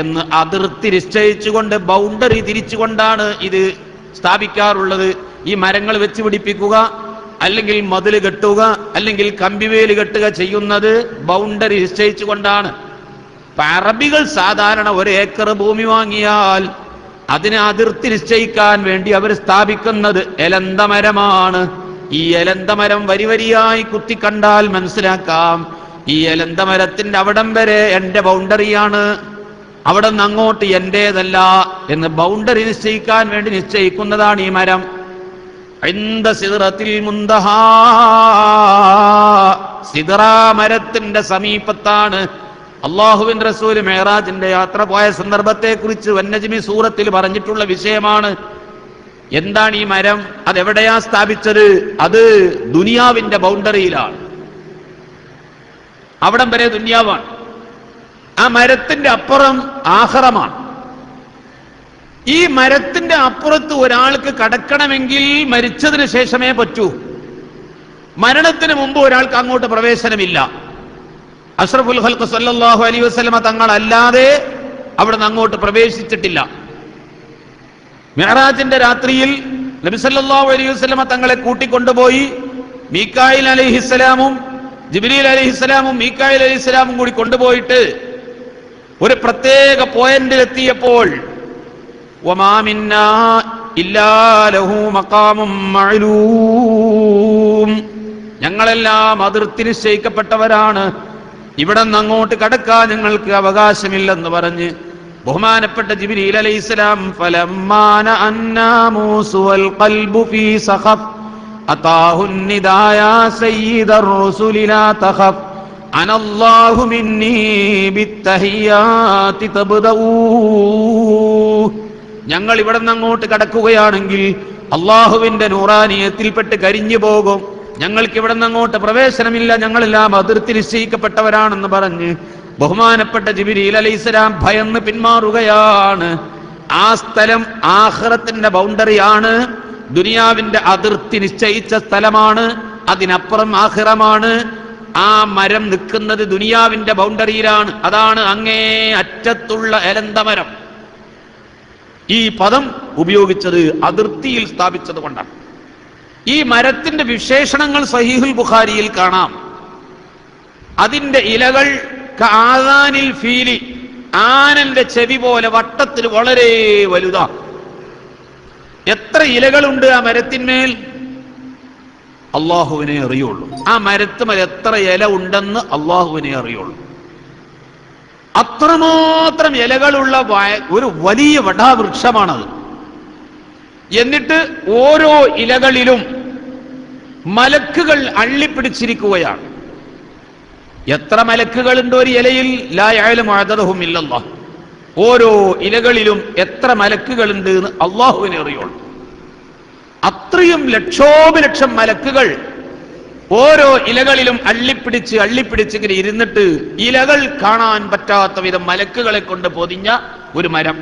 എന്ന് അതിർത്തി നിശ്ചയിച്ചുകൊണ്ട്, ബൗണ്ടറി തിരിച്ചുകൊണ്ടാണ് ഇത് സ്ഥാപിക്കാറുള്ളത്. ഈ മരങ്ങൾ വെച്ച് പിടിപ്പിക്കുക, അല്ലെങ്കിൽ മതിൽ കെട്ടുക, അല്ലെങ്കിൽ കമ്പിവേലി കെട്ടുക ചെയ്യുന്നത് ബൗണ്ടറി നിശ്ചയിച്ചുകൊണ്ടാണ്. അറബികൾ സാധാരണ 1 ഏക്കർ ഭൂമി വാങ്ങിയാൽ അതിന് അതിർത്തി നിശ്ചയിക്കാൻ വേണ്ടി അവർ സ്ഥാപിക്കുന്നത് എലന്തമരമാണ്. ഈ എലന്തമരം വരി വരിയായി കുത്തിക്കണ്ടാൽ മനസ്സിലാക്കാം, ഈ എലന്തമരത്തിന്റെ അവിടം വരെ എന്റെ ബൗണ്ടറിയാണ്, അവിടെ നിന്ന് അങ്ങോട്ട് എന്റേതല്ല എന്ന് ബൗണ്ടറി നിശ്ചയിക്കാൻ വേണ്ടി നിശ്ചയിക്കുന്നതാണ് ഈ മരം. ഇൻദ സിദ്റത്തിൽ മുൻതഹ. സിദ്റ മരത്തിന്റെ സമീപത്താണ്. അല്ലാഹുവിന്റെ റസൂൽ മിഅ്റാജിന്റെ യാത്ര പോയ സന്ദർഭത്തെ കുറിച്ച് വന്നജ്മി സൂറത്തിൽ പറഞ്ഞിട്ടുള്ള വിഷയമാണ്. എന്താണ് ഈ മരം? അതെവിടെയാ സ്ഥാപിച്ചത്? അത് ദുനിയാവിന്റെ ബൗണ്ടറിയിലാണ്. അവിടം വരെ ദുനിയാവാണ്. ആ മരത്തിന്റെ അപ്പുറം ആഖിറമാണ്. ഈ മരത്തിന്റെ അപ്പുറത്ത് ഒരാൾക്ക് കടക്കണമെങ്കിൽ മരിച്ചതിന് ശേഷമേ പറ്റൂ. മരണത്തിന് മുമ്പ് ഒരാൾക്ക് അങ്ങോട്ട് പ്രവേശനമില്ല. അഷ്റഫുൽ ഖൽഖ് സല്ലല്ലാഹു അലൈഹി വസല്ലമ തങ്ങളല്ലാതെ അവിടെ നിന്ന് അങ്ങോട്ട് പ്രവേശിച്ചിട്ടില്ല. മിഅ്റാജിന്റെ രാത്രിയിൽ നബി സല്ലല്ലാഹു അലൈഹി വസല്ലമ തങ്ങളെ കൂട്ടിക്കൊണ്ടുപോയി മീകായിൽ അലൈഹിസ്സലാമും ജിബ്രീൽ അലൈഹിസ്സലാമും മീകായിൽ അലൈഹിസ്സലാമും കൂടി കൊണ്ടുപോയിട്ട് ഒരു പ്രത്യേക പോയിന്റിലെത്തിയപ്പോൾ വമാ മിന്നാ ഇല്ലാ ലഹു മഖാമും മഅലൂം, ഞങ്ങളെല്ലാം അതിർത്തി നിശ്ചയിക്കപ്പെട്ടവരാണ്, ഇവിടെ നിന്ന് അങ്ങോട്ട് കടക്കാൻ ഞങ്ങൾക്ക് അവകാശമില്ലെന്ന് പറഞ്ഞ് ബഹുമാനപ്പെട്ട ജിബ്രീൽ അലൈഹിസ്സലാം ഫലമ്മാന അന്നാമൂസു വൽ ഖൽബു ഫീ സഖഫ് അതാഹു നിദായ സയ്യിദർ റസൂലി ലാ തഖഫ് അനല്ലാഹു മിന്നീ ബിത്തഹിയാതി തബ്ദഊ. ഞങ്ങൾ ഇവിടെ നിന്ന് അങ്ങോട്ട് കടക്കുകയാണെങ്കിൽ അള്ളാഹുവിന്റെ നൂറാനിയത്തിൽപ്പെട്ട് കരിഞ്ഞു പോകും, ഞങ്ങൾക്ക് ഇവിടെ നിന്ന് അങ്ങോട്ട് പ്രവേശനമില്ല, ഞങ്ങളെല്ലാം അതിർത്തി നിശ്ചയിക്കപ്പെട്ടവരാണെന്ന് പറഞ്ഞ് ബഹുമാനപ്പെട്ട ജിബ്രീൽ അലൈഹിസ്സലാം ഭയന്ന് പിന്മാറുകയാണ്. ആ സ്ഥലം ആഖിറത്തിന്റെ ബൗണ്ടറിയാണ്, ദുനിയാവിന്റെ അതിർത്തി നിശ്ചയിച്ച സ്ഥലമാണ്, അതിനപ്പുറം ആഖിറമാണ്. ആ മരം നിൽക്കുന്നത് ദുനിയാവിന്റെ ബൗണ്ടറിയിലാണ്. അതാണ് അങ്ങേ അറ്റത്തുള്ള എലന്തമരം. ഈ പദം ഉപയോഗിച്ചത് അതിർത്തിയിൽ സ്ഥാപിച്ചത് കൊണ്ടാണ്. ഈ മരത്തിന്റെ വിശേഷണങ്ങൾ സഹീഹുൽ ബുഖാരിയിൽ കാണാം. അതിന്റെ ഇലകൾ കാദാനിൽ ഫീലി, ആനന്റെ ചെവി പോലെ വട്ടത്തിൽ വളരെ വലുതാ. എത്ര ഇലകളുണ്ട് ആ മരത്തിന്മേൽ? അള്ളാഹുവിനെ അറിയുള്ളൂ. ആ മരത്തുമേൽ എത്ര ഇല ഉണ്ടെന്ന് അള്ളാഹുവിനെ അറിയുള്ളൂ. അത്രമാത്രം ഇലകളുള്ള ഒരു വലിയ വടാവൃക്ഷമാണത്. എന്നിട്ട് ഓരോ ഇലകളിലും മലക്കുകൾ അള്ളിപ്പിടിച്ചിരിക്കുകയാണ്. എത്ര മലക്കുകളുണ്ട് ഒരു ഇലയിൽ? ലാ യഅലമു അദദഹും ഇല്ലല്ലാഹ്. ഓരോ ഇലകളിലും എത്ര മലക്കുകളുണ്ട് എന്ന് അള്ളാഹുവിനെ അറിയുള്ളൂ. അത്രയും ലക്ഷോപലക്ഷം മലക്കുകൾ ഓരോ ഇലകളിലും അള്ളിപ്പിടിച്ച് ഇങ്ങനെ ഇരുന്നിട്ട് ഇലകൾ കാണാൻ പറ്റാത്ത വിധം മലക്കുകളെ കൊണ്ട് പൊതിഞ്ഞ ഒരു മരം.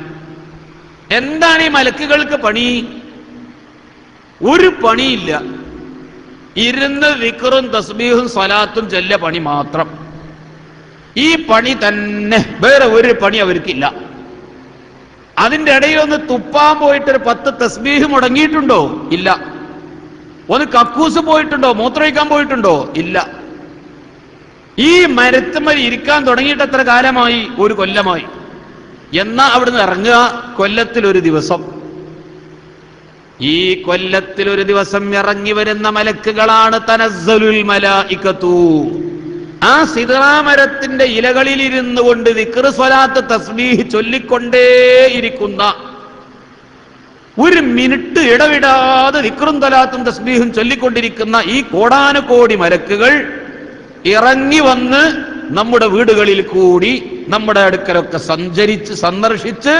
എന്താണ് ഈ മലക്കുകൾക്ക് പണി? ഒരു പണിയില്ല. ഇരുന്ന് വിക്റും തസ്ബീഹും സ്വലാത്തും ചെല്ല പണി മാത്രം. ഈ പണി തന്നെ, വേറെ ഒരു പണി അവർക്കില്ല. അതിന്റെ ഇടയിൽ ഒന്ന് തുപ്പാൻ പോയിട്ട് ഒരു 10 തസ്ബീഹ് മുടങ്ങിയിട്ടുണ്ടോ? ഇല്ല. ഒന്ന് കക്കൂസ് പോയിട്ടുണ്ടോ, മൂത്രമൊഴിക്കാൻ പോയിട്ടുണ്ടോ? ഇല്ല. ഈ മരത്തുമ്മൽ ഇരിക്കാൻ തുടങ്ങിയിട്ട് എത്ര കാലമായി? 1 കൊല്ലമായി. എന്നാ അവിടുന്ന് ഇറങ്ങുക കൊല്ലത്തിലൊരു ദിവസം. ഈ കൊല്ലത്തിലൊരു ദിവസം ഇറങ്ങി വരുന്ന മലക്കുകളാണ് തനസ്സലുൽ മലായികത്തു. ആ സിദ്റാ മരത്തിന്റെ ഇലകളിൽ ഇരുന്നു കൊണ്ട് ദിക്റ്, സ്വലാത്ത്, തസ്ബീഹ് ചൊല്ലിക്കൊണ്ടേയിരിക്കുന്ന, 1 മിനിറ്റ് ഇടവിടാതെ ദിക്റും സ്വലാത്തും തസ്ബീഹും ചൊല്ലിക്കൊണ്ടിരിക്കുന്ന ഈ കോടാനുകോടി മലക്കുകൾ ഇറങ്ങി വന്ന് നമ്മുടെ വീടുകളിൽ കൂടി നമ്മുടെ അടുക്കലൊക്കെ സന്ദർശിച്ച്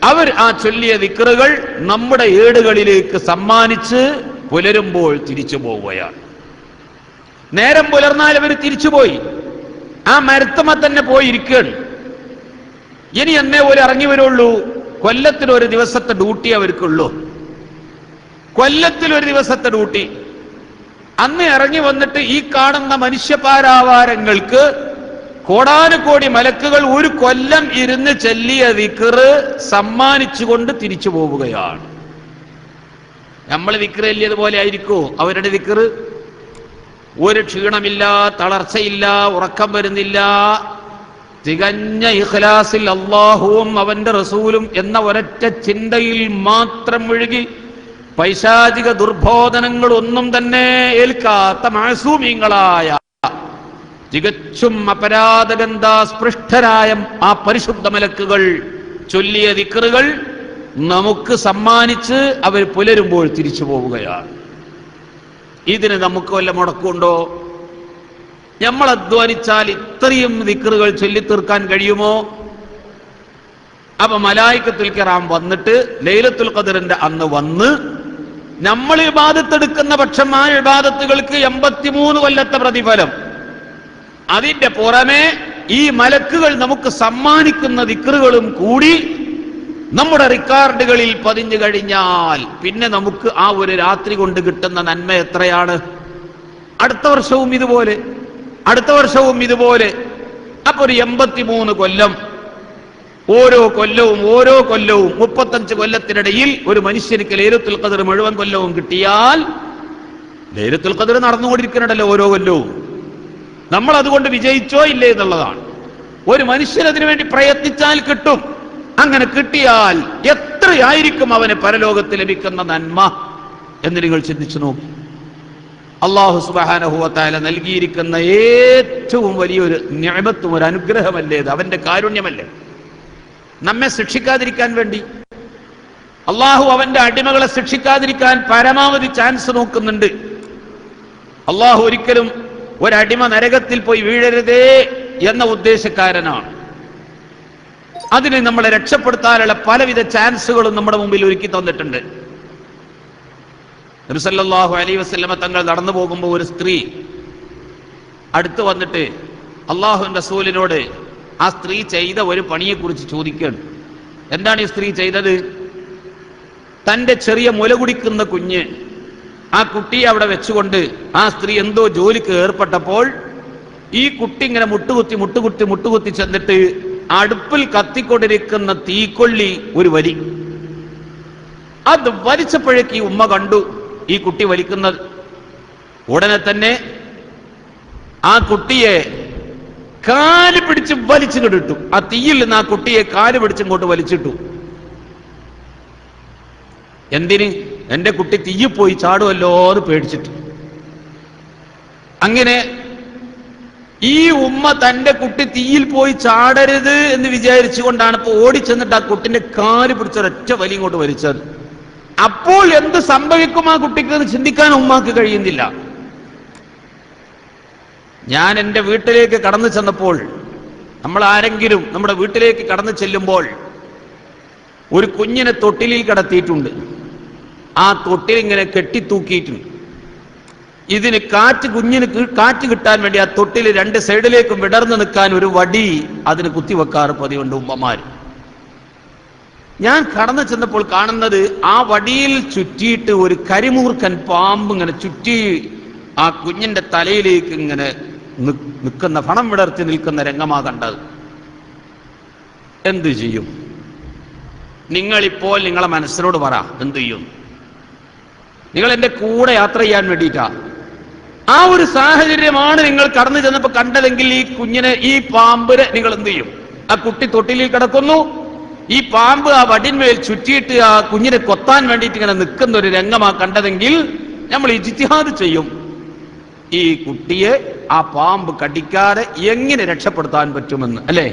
അവർ ആ ചൊല്ലിയ ദിക്റുകൾ നമ്മുടെ ഏടുകളിലേക്ക് സമ്മാനിച്ച് പുലരുമ്പോൾ തിരിച്ചു പോവുകയാണ്. നേരം പുലർന്നാൽ അവർ തിരിച്ചുപോയി ആ മരത്തുമ്മ തന്നെ പോയിരിക്കുകയാണ്. ഇനി എന്നേ പോലെ ഇറങ്ങി വരുള്ളൂ. കൊല്ലത്തിലൊരു ദിവസത്തെ ഡ്യൂട്ടി അവർക്കുള്ളൂ. കൊല്ലത്തിലൊരു ദിവസത്തെ ഡ്യൂട്ടി. അന്ന് ഇറങ്ങി വന്നിട്ട് ഈ കാണുന്ന മനുഷ്യപാരാവാരങ്ങൾക്ക് കോടാനുകോടി മലക്കുകൾ 1 കൊല്ലം ഇരുന്ന് ചൊല്ലിയ ദിക്റ് സമ്മാനിച്ചുകൊണ്ട് തിരിച്ചു പോവുകയാണ്. നമ്മൾ ദിക്റ് ചൊല്ലിയതുപോലെ ആയിരിക്കോ അവരുടെ ദിക്റ്? ഒരു ക്ഷീണമില്ല, തളർച്ചയില്ല, ഉറക്കം വരുന്നില്ല. തികഞ്ഞ ഇഖ്ലാസിൽ അല്ലാഹുവും അവന്റെ റസൂലും എന്ന ഒരൊറ്റ ചിന്തയിൽ മാത്രം മുഴുകി പൈശാചിക ദുർബോധനങ്ങളൊന്നും തന്നെ ഏൽക്കാത്ത മാസൂമീങ്ങളായ, തികച്ചും അപരാധഗന്ധാസ്പൃഷ്ടരായ ആ പരിശുദ്ധ മലക്കുകൾ ചൊല്ലിയ ദിക്റുകൾ നമുക്ക് സമ്മാനിച്ച് അവർ പുലരുമ്പോൾ തിരിച്ചു പോവുകയാണ്. ഇതിന് നമുക്ക് വല്ല മുടക്കമുണ്ടോ? നമ്മൾ അധ്വാനിച്ചാൽ ഇത്രയും ദിക്റുകൾ ചൊല്ലിത്തീർക്കാൻ കഴിയുമോ? അപ്പൊ മലായികത്തുൽ കിറാം വന്നിട്ട് ലൈലത്തുൽ ഖദ്റിന്റെ അന്ന് വന്ന് നമ്മൾ ഇബാദത്തെടുക്കുന്ന പക്ഷം ആ ഇബാദത്തുകൾക്ക് 83 കൊല്ലത്തെ പ്രതിഫലം, അതിന്റെ പുറമെ ഈ മലക്കുകൾ നമുക്ക് സമ്മാനിക്കുന്ന ദിക്റുകളും കൂടി നമ്മുടെ റിക്കാർഡുകളിൽ പതിഞ്ഞു കഴിഞ്ഞാൽ പിന്നെ നമുക്ക് ആ ഒരു രാത്രി കൊണ്ട് കിട്ടുന്ന നന്മ എത്രയാണ്? അടുത്ത വർഷവും ഇതുപോലെ, അടുത്ത വർഷവും ഇതുപോലെ. അപ്പൊ ഒരു 83 കൊല്ലം, ഓരോ കൊല്ലവും 35 കൊല്ലത്തിനിടയിൽ ഒരു മനുഷ്യർക്ക് ലൈലത്തുൽ ഖദ്ർ മുഴുവൻ കൊല്ലവും കിട്ടിയാൽ, ലൈലത്തുൽ ഖദ്ർ നടന്നുകൊണ്ടിരിക്കുന്നുണ്ടല്ലോ ഓരോ കൊല്ലവും, നമ്മൾ അതുകൊണ്ട് വിജയിച്ചോ ഇല്ലേ എന്നുള്ളതാണ്. ഒരു മനുഷ്യൻ അതിനു വേണ്ടി പ്രയത്നിച്ചാൽ കിട്ടും. അങ്ങനെ കിട്ടിയാൽ എത്രയായിരിക്കും അവന് പരലോകത്ത് ലഭിക്കുന്ന നന്മ എന്ന് നിങ്ങൾ ചിന്തിച്ചു നോക്കി. അല്ലാഹു സുബ്ഹാനഹു വ തആല നൽകിയിരിക്കുന്ന ഏറ്റവും വലിയൊരു നിഅമത്തും ഒരു അനുഗ്രഹമല്ലേ ഇത്? അവന്റെ കാരുണ്യമല്ലേ? നമ്മെ ശിക്ഷിക്കാതിരിക്കാൻ വേണ്ടി അള്ളാഹു അവന്റെ അടിമകളെ ശിക്ഷിക്കാതിരിക്കാൻ പരമാവധി ചാൻസ് നോക്കുന്നുണ്ട്. അള്ളാഹു ഒരിക്കലും ഒരടിമ നരകത്തിൽ പോയി വീഴരുതേ എന്ന ഉദ്ദേശക്കാരനാണ്. അതിനെ നമ്മളെ രക്ഷപ്പെടുത്താനുള്ള പലവിധ ചാൻസുകളും നമ്മുടെ മുമ്പിൽ ഒരുക്കി തന്നിട്ടുണ്ട്. നബി സല്ലല്ലാഹു അലൈഹി വസല്ലമ തങ്ങൾ നടന്നു പോകുമ്പോൾ ഒരു സ്ത്രീ അടുത്ത് വന്നിട്ട് അള്ളാഹുവിന്റെ റസൂലിനോട് ആ സ്ത്രീ ചെയ്ത ഒരു പണിയെക്കുറിച്ച് ചോദിക്കുകയാണ്. എന്താണ് ഈ സ്ത്രീ ചെയ്തത്? തന്റെ ചെറിയ മുല കുടിക്കുന്ന കുഞ്ഞ്, ആ കുട്ടിയെ അവിടെ വെച്ചുകൊണ്ട് ആ സ്ത്രീ എന്തോ ജോലിക്ക് ഏർപ്പെട്ടപ്പോൾ ഈ കുട്ടി ഇങ്ങനെ മുട്ടുകുത്തി ചെന്നിട്ട് അടുപ്പിൽ കത്തിക്കൊണ്ടിരിക്കുന്ന തീക്കൊള്ളി ഒരു വലി, അത് വലിച്ചപ്പോഴേക്ക് ഈ ഉമ്മ കണ്ടു ഈ കുട്ടി വലിക്കുന്നത്. ഉടനെ തന്നെ ആ കുട്ടിയെ കാല് പിടിച്ച് വലിച്ചിട്ടു. ആ തീയിൽ നിന്ന് ആ കുട്ടിയെ കാല് പിടിച്ചിങ്ങോട്ട് വലിച്ചിട്ടു. എന്തിന്? എന്റെ കുട്ടി തീയിൽ പോയി ചാടുമല്ലോ എന്ന് പേടിച്ചിട്ട്. അങ്ങനെ ഈ ഉമ്മ തന്റെ കുട്ടി തീയിൽ പോയി ചാടരുത് എന്ന് വിചാരിച്ചുകൊണ്ടാണ് ഇപ്പൊ ഓടിച്ചെന്നിട്ട് ആ കുട്ടിന്റെ കാല് പിടിച്ചൊരൊറ്റ വലി ഇങ്ങോട്ട് വലിച്ചത്. അപ്പോൾ എന്ത് സംഭവിക്കും ആ കുട്ടിക്ക് എന്ന് ചിന്തിക്കാൻ ഉമ്മാക്ക് കഴിയുന്നില്ല. ഞാൻ എൻ്റെ വീട്ടിലേക്ക് കടന്നു ചെന്നപ്പോൾ, നമ്മൾ ആരെങ്കിലും നമ്മുടെ വീട്ടിലേക്ക് കടന്നു ചെല്ലുമ്പോൾ ഒരു കുഞ്ഞിനെ തൊട്ടിലിൽ കിടത്തിയിട്ടുണ്ട്. ആ തൊട്ടിൽ ഇങ്ങനെ കെട്ടിത്തൂക്കിയിട്ടുണ്ട്. ഇതിന് കുഞ്ഞിന് കാറ്റ് കിട്ടാൻ വേണ്ടി ആ തൊട്ടിൽ 2 സൈഡിലേക്കും വിടർന്നു നിൽക്കാൻ ഒരു വടി അതിന് കുത്തിവെക്കാറ് പതിവുണ്ട് ഉമ്മമാര്. ഞാൻ കടന്നു ചെന്നപ്പോൾ കാണുന്നത് ആ വടിയിൽ ചുറ്റിയിട്ട് ഒരു കരിമൂർക്കൻ പാമ്പ് ഇങ്ങനെ ചുറ്റി ആ കുഞ്ഞിന്റെ തലയിലേക്ക് ഇങ്ങനെ നിൽക്കുന്ന, ഫണം വിടർത്തി നിൽക്കുന്ന രംഗമാ കണ്ടത്. എന്തു ചെയ്യും? നിങ്ങളിപ്പോൾ നിങ്ങളെ മനസ്സിനോട് പറ, എന്തു ചെയ്യും? നിങ്ങൾ എന്റെ കൂടെ യാത്ര ചെയ്യാൻ വേണ്ടിയിട്ടാ. ആ ഒരു സാഹചര്യമാണ് നിങ്ങൾ കടന്നു ചെന്നപ്പോ കണ്ടതെങ്കിൽ ഈ കുഞ്ഞിനെ, ഈ പാമ്പിനെ നിങ്ങൾ എന്ത് ചെയ്യും? ആ കുട്ടി തൊട്ടിലിൽ കിടക്കുന്നു, ഈ പാമ്പ് ആ വടിന്മേൽ ചുറ്റിയിട്ട് ആ കുഞ്ഞിനെ കൊത്താൻ വേണ്ടിയിട്ട് ഇങ്ങനെ നിൽക്കുന്ന ഒരു രംഗമാ കണ്ടതെങ്കിൽ നമ്മൾ ഇജ്തിഹാദ് ചെയ്യും, ഈ കുട്ടിയെ ആ പാമ്പ് കടിക്കാതെ എങ്ങനെ രക്ഷപ്പെടുത്താൻ പറ്റുമെന്ന്, അല്ലേ?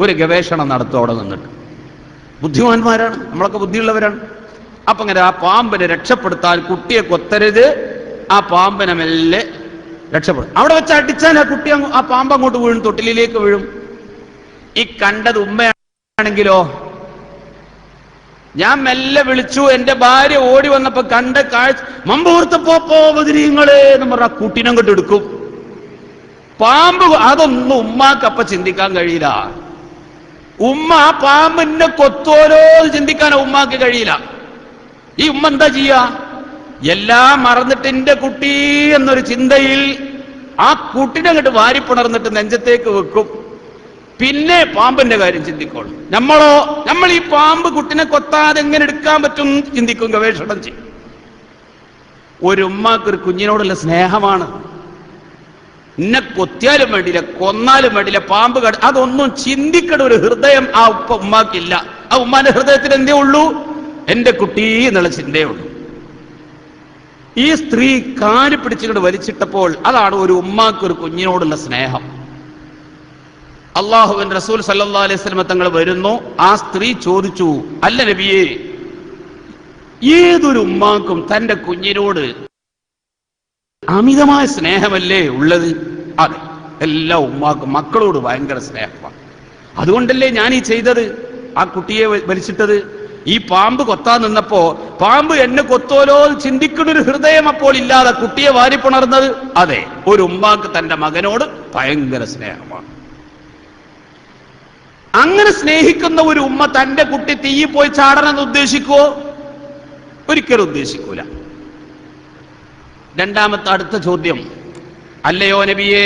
ഒരു ഗവേഷണം നടത്തും അവിടെ നിന്നിട്ട്. ബുദ്ധിമാന്മാരാണ്, നമ്മളൊക്കെ ബുദ്ധിയുള്ളവരാണ്. അപ്പൊ അങ്ങനെ ആ പാമ്പിനെ രക്ഷപ്പെടുത്താൻ, കുട്ടിയെ കൊത്തരുത്, ആ പാമ്പിനെ മെല്ലെ രക്ഷപ്പെടും. അവിടെ വെച്ച് അടിച്ചാൽ ആ കുട്ടി, ആ പാമ്പ് അങ്ങോട്ട് വീഴും, തൊട്ടിലേക്ക് വീഴും. ഈ കണ്ടത് ഉമ്മയാണെങ്കിലോ, ഞാൻ മെല്ലെ വിളിച്ചു, എന്റെ ഭാര്യ ഓടി വന്നപ്പോ കണ്ട കാഴ്ച, മമ്പൂർത്തപ്പോ ബദിരീങ്ങളെ എന്ന് പറഞ്ഞ ആ കുട്ടീനെ കൊണ്ട് എടുക്കും. പാമ്പ് അതൊന്നും ഉമ്മാക്കപ്പ ചിന്തിക്കാൻ കഴിയില്ല. ഉമ്മ ആ പാമ്പിനെ കൊത്തോരോ ചിന്തിക്കാനോ ഉമ്മാക്ക് കഴിയില്ല. ഈ ഉമ്മ എന്താ ചെയ്യാ? എല്ലാം മറന്നിട്ട് എന്റെ കുട്ടി എന്നൊരു ചിന്തയിൽ ആ കുട്ടിനെ അങ്ങോട്ട് വാരിപ്പുണർന്നിട്ട് നെഞ്ചത്തേക്ക് വെക്കും. പിന്നെ പാമ്പിന്റെ കാര്യം ചിന്തിക്കോളും. നമ്മളോ, നമ്മൾ ഈ പാമ്പ് കുട്ടിനെ കൊത്താതെ എങ്ങനെ എടുക്കാൻ പറ്റും ചിന്തിക്കും, ഗവേഷണം ചെയ്യും. ഒരു ഉമ്മാക്ക് ഒരു കുഞ്ഞിനോടുള്ള സ്നേഹമാണ്. എന്നെ കൊത്തിയാലും വേണ്ടില്ല, കൊന്നാലും വേണ്ടില്ല, പാമ്പ് അതൊന്നും ചിന്തിക്കണ ഒരു ഹൃദയം ആ ഉമ്മാക്കില്ല. ആ ഉമ്മാന്റെ ഹൃദയത്തിൽ എന്തേ ഉള്ളൂ? എന്റെ കുട്ടി എന്നുള്ള ചിന്തയേ ഉള്ളൂ. ഈ സ്ത്രീ കാല് പിടിച്ചുകൊണ്ട് വലിച്ചിട്ടപ്പോൾ അതാണ് ഒരു ഉമ്മാക്ക് ഒരു കുഞ്ഞിനോടുള്ള സ്നേഹം. അള്ളാഹുവിന്റെ റസൂൽ സല്ലല്ലാഹു അലൈഹി വസല്ലം തങ്ങൾ വരുന്നു. ആ സ്ത്രീ ചോദിച്ചു, അല്ല നബിയേ, ഏതൊരു ഉമ്മാക്കും തന്റെ കുഞ്ഞിനോട് അമിതമായ സ്നേഹമല്ലേ ഉള്ളത്? അതെ, എല്ലാ ഉമ്മാക്കും മക്കളോട് ഭയങ്കര സ്നേഹമാണ്. അതുകൊണ്ടല്ലേ ഞാൻ ഈ ചെയ്തത്, ആ കുട്ടിയെ വലിച്ചിട്ടത്. ഈ പാമ്പ് കൊത്താൻ നിന്നപ്പോ പാമ്പ് എന്നെ കൊത്തോലോ ചിന്തിക്കുന്നൊരു ഹൃദയം അപ്പോൾ ഇല്ലാതെ കുട്ടിയെ വാരിപ്പുണർന്നത്. അതെ, ഒരു ഉമ്മാക്ക് തന്റെ മകനോട് ഭയങ്കര സ്നേഹമാണ്. അങ്ങനെ സ്നേഹിക്കുന്ന ഒരു ഉമ്മ തന്റെ കുട്ടി തീയിൽ പോയി ചാടണമെന്ന് ഉദ്ദേശിക്കുവോ? ഒരിക്കലും ഉദ്ദേശിക്കൂല. രണ്ടാമത്തെ അടുത്ത ചോദ്യം, അല്ലയോ നബിയേ,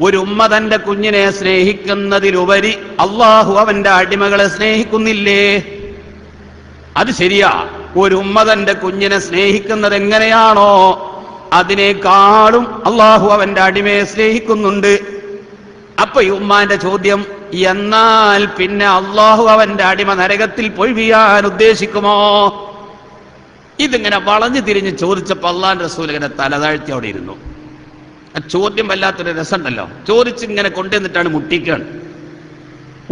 ഒരു ഉമ്മ തന്റെ കുഞ്ഞിനെ സ്നേഹിക്കുന്നതിലുപരി അള്ളാഹു അവന്റെ അടിമകളെ സ്നേഹിക്കുന്നില്ലേ? അത് ശരിയാ. ഒരു ഉമ്മ തന്റെ കുഞ്ഞിനെ സ്നേഹിക്കുന്നത് എങ്ങനെയാണോ അതിനേക്കാളും അള്ളാഹു അവന്റെ അടിമയെ സ്നേഹിക്കുന്നുണ്ട്. അപ്പൊ ഈ ഉമ്മാന്റെ ചോദ്യം, എന്നാൽ പിന്നെ അള്ളാഹു അവന്റെ അടിമ നരകത്തിൽ പോയി വീഴാൻ ഉദ്ദേശിക്കുമോ? ഇതിങ്ങനെ വളഞ്ഞു തിരിഞ്ഞ് ചോദിച്ചപ്പോ അള്ളാന്റെ റസൂൽ ഇങ്ങനെ തലതാഴ്ത്തി അവിടെ ഇരുന്നു. ആ ചോദ്യം വല്ലാത്തൊരു രസമുണ്ടല്ലോ. ചോദിച്ചിങ്ങനെ കൊണ്ടുവന്നിട്ടാണ് മുട്ടിക്കാണ്.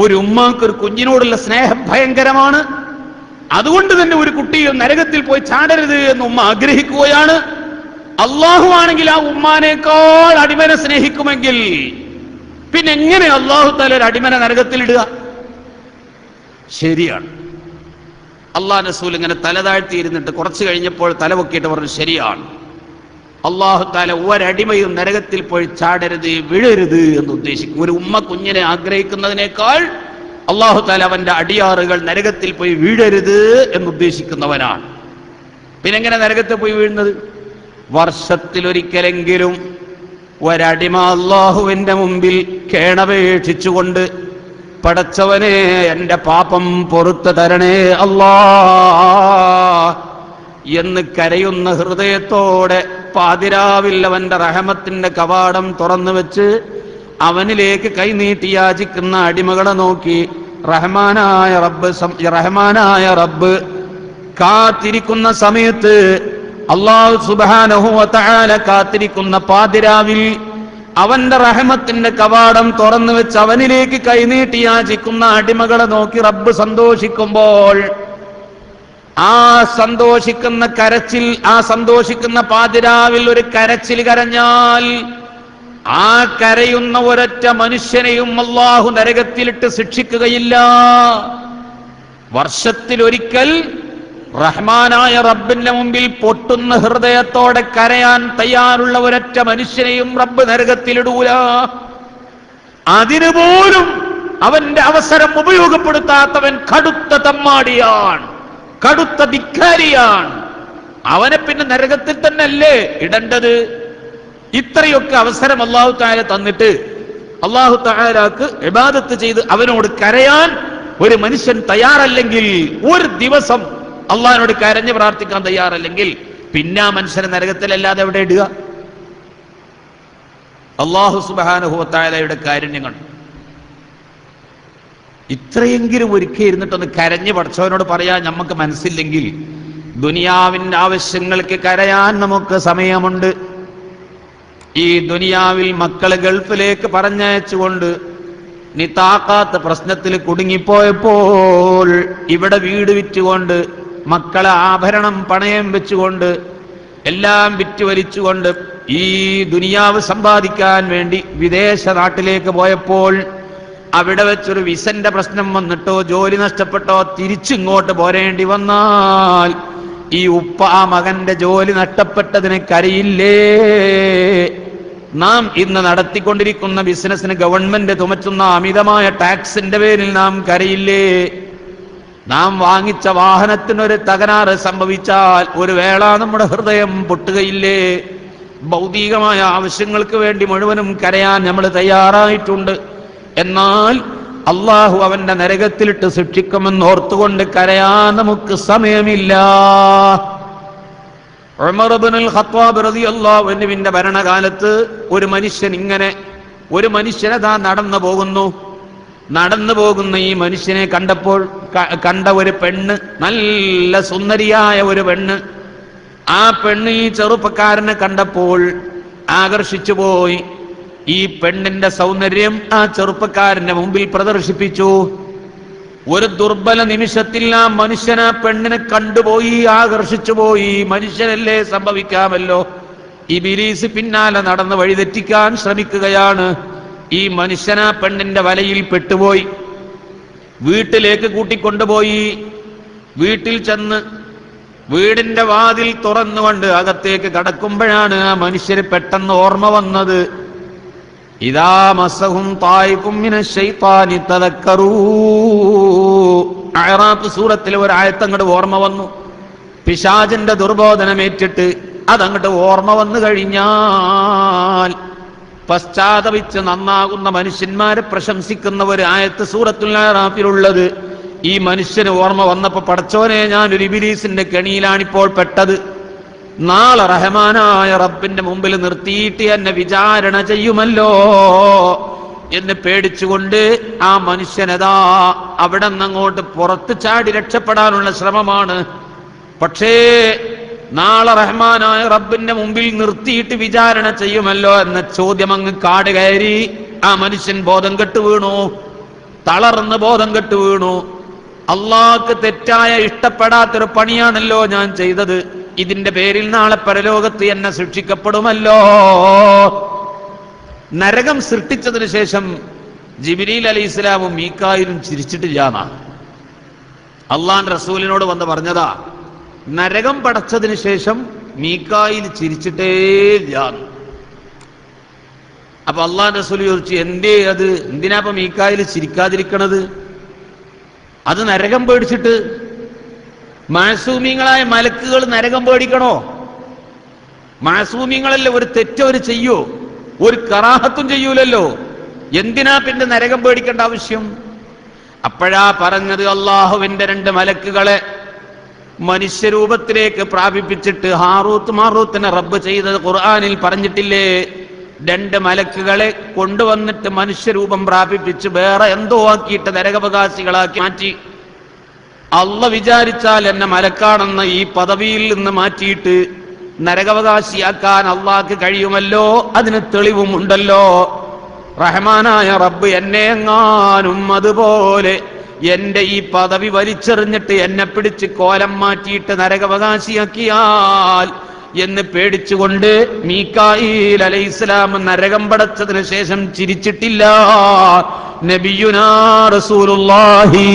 ഒരു ഉമ്മാക്ക് ഒരു കുഞ്ഞിനോടുള്ള സ്നേഹം ഭയങ്കരമാണ്. അതുകൊണ്ട് തന്നെ ഒരു കുട്ടിയും നരകത്തിൽ പോയി ചാടരുത് എന്ന് ഉമ്മ ആഗ്രഹിക്കുകയാണ്. അള്ളാഹു ആണെങ്കിൽ ആ ഉമ്മാനേക്കാൾ അടിമനെ സ്നേഹിക്കുമെങ്കിൽ പിന്നെ എങ്ങനെ അള്ളാഹു തആല ഒരു അടിമനെ നരകത്തിൽ ഇടുക? ശരിയാണ്. അള്ളാഹു റസൂൽ ഇങ്ങനെ തല താഴ്ത്തി ഇരുന്നിട്ട് കുറച്ച് കഴിഞ്ഞപ്പോൾ തല പൊക്കിയിട്ട് പറഞ്ഞു, ശരിയാണ്, അള്ളാഹു തആല ഒരടിമയും നരകത്തിൽ പോയി ചാടരുത്, വീഴരുത് എന്ന് ഉദ്ദേശിക്കും. ഒരു ഉമ്മ കുഞ്ഞിനെ ആഗ്രഹിക്കുന്നതിനേക്കാൾ അള്ളാഹു തആല അവന്റെ അടിയാറുകൾ നരകത്തിൽ പോയി വീഴരുത് എന്ന് ഉദ്ദേശിക്കുന്നവനാണ്. പിന്നെ എങ്ങനെ നരകത്തിൽ പോയി വീഴുന്നത്? വർഷത്തിലൊരിക്കലെങ്കിലും ഒരടിമ അള്ളാഹുവിന്റെ മുമ്പിൽ കേണപേക്ഷിച്ചുകൊണ്ട്, പടച്ചവനെ എന്റെ പാപം പൊറുത്തു തരണേ അല്ലാ എന്ന് കരയുന്ന ഹൃദയത്തോടെ പാതിരാവിൽ അവന്റെ റഹമത്തിന്റെ കവാടം തുറന്നു വെച്ച് അവനിലേക്ക് കൈനീട്ടി യാചിക്കുന്ന അടിമകളെ നോക്കി റഹ്മാനായ റബ്ബ് കാത്തിരിക്കുന്ന സമയത്ത്, അല്ലാഹു സുബ്ഹാനഹു വ തആല കാത്തിരിക്കുന്ന പാതിരാവിൽ അവന്റെ റഹമത്തിന്റെ കവാടം തുറന്നു വെച്ച് അവനിലേക്ക് കൈനീട്ടി യാചിക്കുന്ന അടിമകളെ നോക്കി റബ്ബ് സന്തോഷിക്കുമ്പോൾ, ആ സന്തോഷിക്കുന്ന കരച്ചിൽ, ആ സന്തോഷിക്കുന്ന പാതിരാവിൽ ഒരു കരച്ചിൽ കരഞ്ഞാൽ ആ കരയുന്ന ഒരൊറ്റ മനുഷ്യനെയും അല്ലാഹു നരകത്തിലിട്ട് ശിക്ഷിക്കുകയില്ല. വർഷത്തിലൊരിക്കൽ റഹ്മാനായ റബ്ബിന്റെ മുമ്പിൽ പൊട്ടുന്ന ഹൃദയത്തോടെ കരയാൻ തയ്യാറുള്ള ഒരൊറ്റ മനുഷ്യനെയും റബ്ബ് നരകത്തിലിടൂല. അതിനുപോലും അവന്റെ അവസരം ഉപയോഗപ്പെടുത്താത്തവൻ കടുത്ത തമ്മാടിയാണ്, കടുത്ത ധിക്കാരിയാണ്. അവനെ പിന്നെ നരകത്തിൽ തന്നെയല്ലേ ഇടേണ്ടത്? ഇത്രയൊക്കെ അവസരം അല്ലാഹു തആല തന്നിട്ട് അല്ലാഹു തആലാക്ക് ഇബാദത്ത് ചെയ്ത് അവനോട് കരയാൻ ഒരു മനുഷ്യൻ തയ്യാറല്ലെങ്കിൽ, ഒരു ദിവസം അള്ളാഹിനോട് കരഞ്ഞ് പ്രാർത്ഥിക്കാൻ തയ്യാറല്ലെങ്കിൽ പിന്നെ ആ മനുഷ്യനെ നരകത്തിലല്ലാതെ എവിടെ ഇടുക? അല്ലാഹു സുബ്ഹാനഹു വ തആലയുടെ കാരുണ്യങ്ങൾ ഇത്രയെങ്കിലും ഒരിക്കൽ ഇരുന്നിട്ടൊന്ന് കരഞ്ഞ് പടച്ചവനോട് പറയാൻ നമുക്ക് മനസ്സില്ലെങ്കിൽ ദുനിയാവിന്റെ ആവശ്യങ്ങൾക്ക് കരയാൻ നമുക്ക് സമയമുണ്ട്. ഈ ദുനിയാവിൽ മക്കളെ ഗൾഫിലേക്ക് പറഞ്ഞയച്ചുകൊണ്ട് നിതാഖാത്ത് പ്രശ്നത്തിൽ കുടുങ്ങിപ്പോയപ്പോൾ ഇവിടെ വീട് വിറ്റുകൊണ്ട് മക്കളെ ആഭരണം പണയം വെച്ചുകൊണ്ട് എല്ലാം വിറ്റ് വലിച്ചുകൊണ്ട് ഈ ദുനിയാവ് സമ്പാദിക്കാൻ വേണ്ടി വിദേശ നാട്ടിലേക്ക് പോയപ്പോൾ അവിടെ വെച്ചൊരു വിസന്റെ പ്രശ്നം വന്നിട്ടോ ജോലി നഷ്ടപ്പെട്ടോ തിരിച്ചിങ്ങോട്ട് പോരേണ്ടി വന്നാൽ ഈ ഉപ്പ ആ മകന്റെ ജോലി നഷ്ടപ്പെട്ടതിന് കരയില്ലേ? നാം ഇന്ന് നടത്തിക്കൊണ്ടിരിക്കുന്ന ബിസിനസ്സിന് ഗവൺമെന്റ് ചുമത്തുന്ന അമിതമായ ടാക്സിന്റെ പേരിൽ നാം കരയില്ലേ? നാം വാങ്ങിച്ച വാഹനത്തിനൊരു തകരാറ് സംഭവിച്ചാൽ ഒരു വേള നമ്മുടെ ഹൃദയം പൊട്ടുകയില്ലേ? ഭൗതികമായ ആവശ്യങ്ങൾക്ക് വേണ്ടി മുഴുവനും കരയാൻ നമ്മൾ തയ്യാറായിട്ടുണ്ട്. എന്നാൽ അള്ളാഹു അവന്റെ നരകത്തിലിട്ട് ശിക്ഷിക്കുമെന്ന് ഓർത്തുകൊണ്ട് കരയാൻ നമുക്ക് സമയമില്ല. ഉമർ ഇബ്നുൽ ഖത്താബ് റളിയല്ലാഹു അൻഹുവിന്റെ ഭരണകാലത്ത് ഒരു മനുഷ്യനതാ നടന്നു പോകുന്ന ഈ മനുഷ്യനെ കണ്ടപ്പോൾ കണ്ട ഒരു പെണ്ണ്, നല്ല സുന്ദരിയായ ഒരു പെണ്ണ്. ആ പെണ്ണ് ഈ ചെറുപ്പക്കാരനെ കണ്ടപ്പോൾ ആകർഷിച്ചു പോയി. ഈ പെണ്ണിന്റെ സൗന്ദര്യം ആ ചെറുപ്പക്കാരന്റെ മുമ്പിൽ പ്രദർശിപ്പിച്ചു. ഒരു ദുർബല നിമിഷത്തിൽ ആ മനുഷ്യൻ ആ പെണ്ണിനെ കണ്ടുപോയി, ആകർഷിച്ചു പോയി. മനുഷ്യനല്ലേ, സംഭവിക്കാമല്ലോ. ഇബ്ലീസ് പിന്നാലെ നടന്ന് വഴിതെറ്റിക്കാൻ ശ്രമിക്കുകയാണ്. ഈ മനുഷ്യൻ ആ പെണ്ണിന്റെ വലയിൽ പെട്ടുപോയി. വീട്ടിലേക്ക് കൂട്ടിക്കൊണ്ടുപോയി. വീട്ടിൽ ചെന്ന് വീടിന്റെ വാതിൽ തുറന്നുകൊണ്ട് അകത്തേക്ക് കടക്കുമ്പോഴാണ് ആ മനുഷ്യന് പെട്ടെന്ന് ഓർമ്മ വന്നത്. ഇദാ മസഹും തായിഫും മിനശ് ശൈത്താനി തദക്കറൂ. അഅറാഫ് സൂറത്തിലെ ഒരു ആയത്ത് അങ്ങോട്ട് ഓർമ്മ വന്നു. പിശാചിന്റെ ദുർബോധനമേറ്റിട്ട് അതങ്ങോട്ട് ഓർമ്മ വന്നു കഴിഞ്ഞാൽ പശ്ചാത്തപിച്ച് നന്നാകുന്ന മനുഷ്യന്മാരെ പ്രശംസിക്കുന്ന ഒരു ആയത്ത് സൂറത്തുൽ അഅറാഫിലുള്ളത്. ഈ മനുഷ്യന് ഓർമ്മ വന്നപ്പോ, പടച്ചോനെ, ഞാനൊരു ഇബ്ലീസിന്റെ കെണിയിലാണിപ്പോൾ പെട്ടത്. നാളെ റഹ്മാനായ റബ്ബിന്റെ മുമ്പിൽ നിർത്തിയിട്ട് എന്നെ വിചാരണ ചെയ്യുമല്ലോ എന്ന് പേടിച്ചുകൊണ്ട് ആ മനുഷ്യനതാ അവിടെ നിന്നങ്ങോട്ട് പുറത്ത് ചാടി രക്ഷപ്പെടാനുള്ള ശ്രമമാണ്. പക്ഷേ നാളെ റഹ്മാനായ റബ്ബിന്റെ മുമ്പിൽ നിർത്തിയിട്ട് വിചാരണ ചെയ്യുമല്ലോ എന്ന ചോദ്യം അങ്ങ് കാട് കയറി. ആ മനുഷ്യൻ ബോധം കെട്ടു വീണു, തളർന്ന് ബോധം കെട്ടു വീണു. അള്ളാഹ്ക്ക് തെറ്റായ ഇഷ്ടപ്പെടാത്തൊരു പണിയാണല്ലോ ഞാൻ ചെയ്തത്. ഇതിന്റെ പേരിൽ നാളെ പരലോകത്ത് എന്നെ ശിക്ഷിക്കപ്പെടുമല്ലോ. നരകം സൃഷ്ടിച്ചതിന് ശേഷം ജിബ്രീൽ അലൈഹിസ്സലാമും മീകായിലും ചിരിച്ചിട്ടില്ല എന്നാണ് അള്ളാഹുവിന്റെ റസൂലിനോട് വന്ന് പറഞ്ഞതാ. നരകം പടച്ചതിന് ശേഷം മീകായിൽ ചിരിച്ചിട്ടേ ഇല്ല. അപ്പൊ അള്ളാഹുവിന്റെ റസൂൽ ചോദിച്ചു, എന്തിനാ മീകായിൽ ചിരിക്കാതിരിക്കണത്? അത് നരകം പേടിച്ചിട്ട്. മാസൂമിങ്ങളായ മലക്കുകൾ നരകം പേടിക്കണോ? മാസൂമിങ്ങളല്ലേ, ഒരു തെറ്റവര് ചെയ്യോ? ഒരു കറാഹത്തും ചെയ്യൂലല്ലോ. എന്തിനാ പിന്നെ നരകം പേടിക്കേണ്ട ആവശ്യം? അപ്പോഴാ പറഞ്ഞത്, അള്ളാഹുവിന്റെ 2 മലക്കുകളെ മനുഷ്യരൂപത്തിലേക്ക് പ്രാപിപ്പിച്ചിട്ട് ഹാറൂത്ത് മാറൂത്തിനെ റബ്ബ് ചെയ്തത് ഖുർആനിൽ പറഞ്ഞിട്ടില്ലേ? 2 മലക്കുകളെ കൊണ്ടുവന്നിട്ട് മനുഷ്യരൂപം പ്രാപിപ്പിച്ച് വേറെ എന്തോ ആക്കിയിട്ട് നരകാവകാശികളാക്കി മാറ്റി. അള്ള വിചാരിച്ചാൽ എന്നെ മലക്കാണെന്ന ഈ പദവിയിൽ നിന്ന് മാറ്റിയിട്ട് നരകാവകാശിയാക്കാൻ അള്ളാഹ്ക്ക് കഴിയുമല്ലോ. അതിന് തെളിവുമുണ്ടല്ലോ. റഹ്മാനായ റബ്ബ് എന്നെ എങ്ങാനും അതുപോലെ എന്റെ ഈ പദവി വലിച്ചെറിഞ്ഞിട്ട് എന്നെ പിടിച്ച് കോലം മാറ്റിയിട്ട് നരകാവകാശിയാക്കിയാൽ എന്ന് പേടിച്ചുകൊണ്ട് മീകായിൽ അലൈഹിസ്സലാം നരകം പടച്ചതിന് ശേഷം ചിരിച്ചിട്ടില്ല. നബിയുനാ റസൂലുള്ളാഹി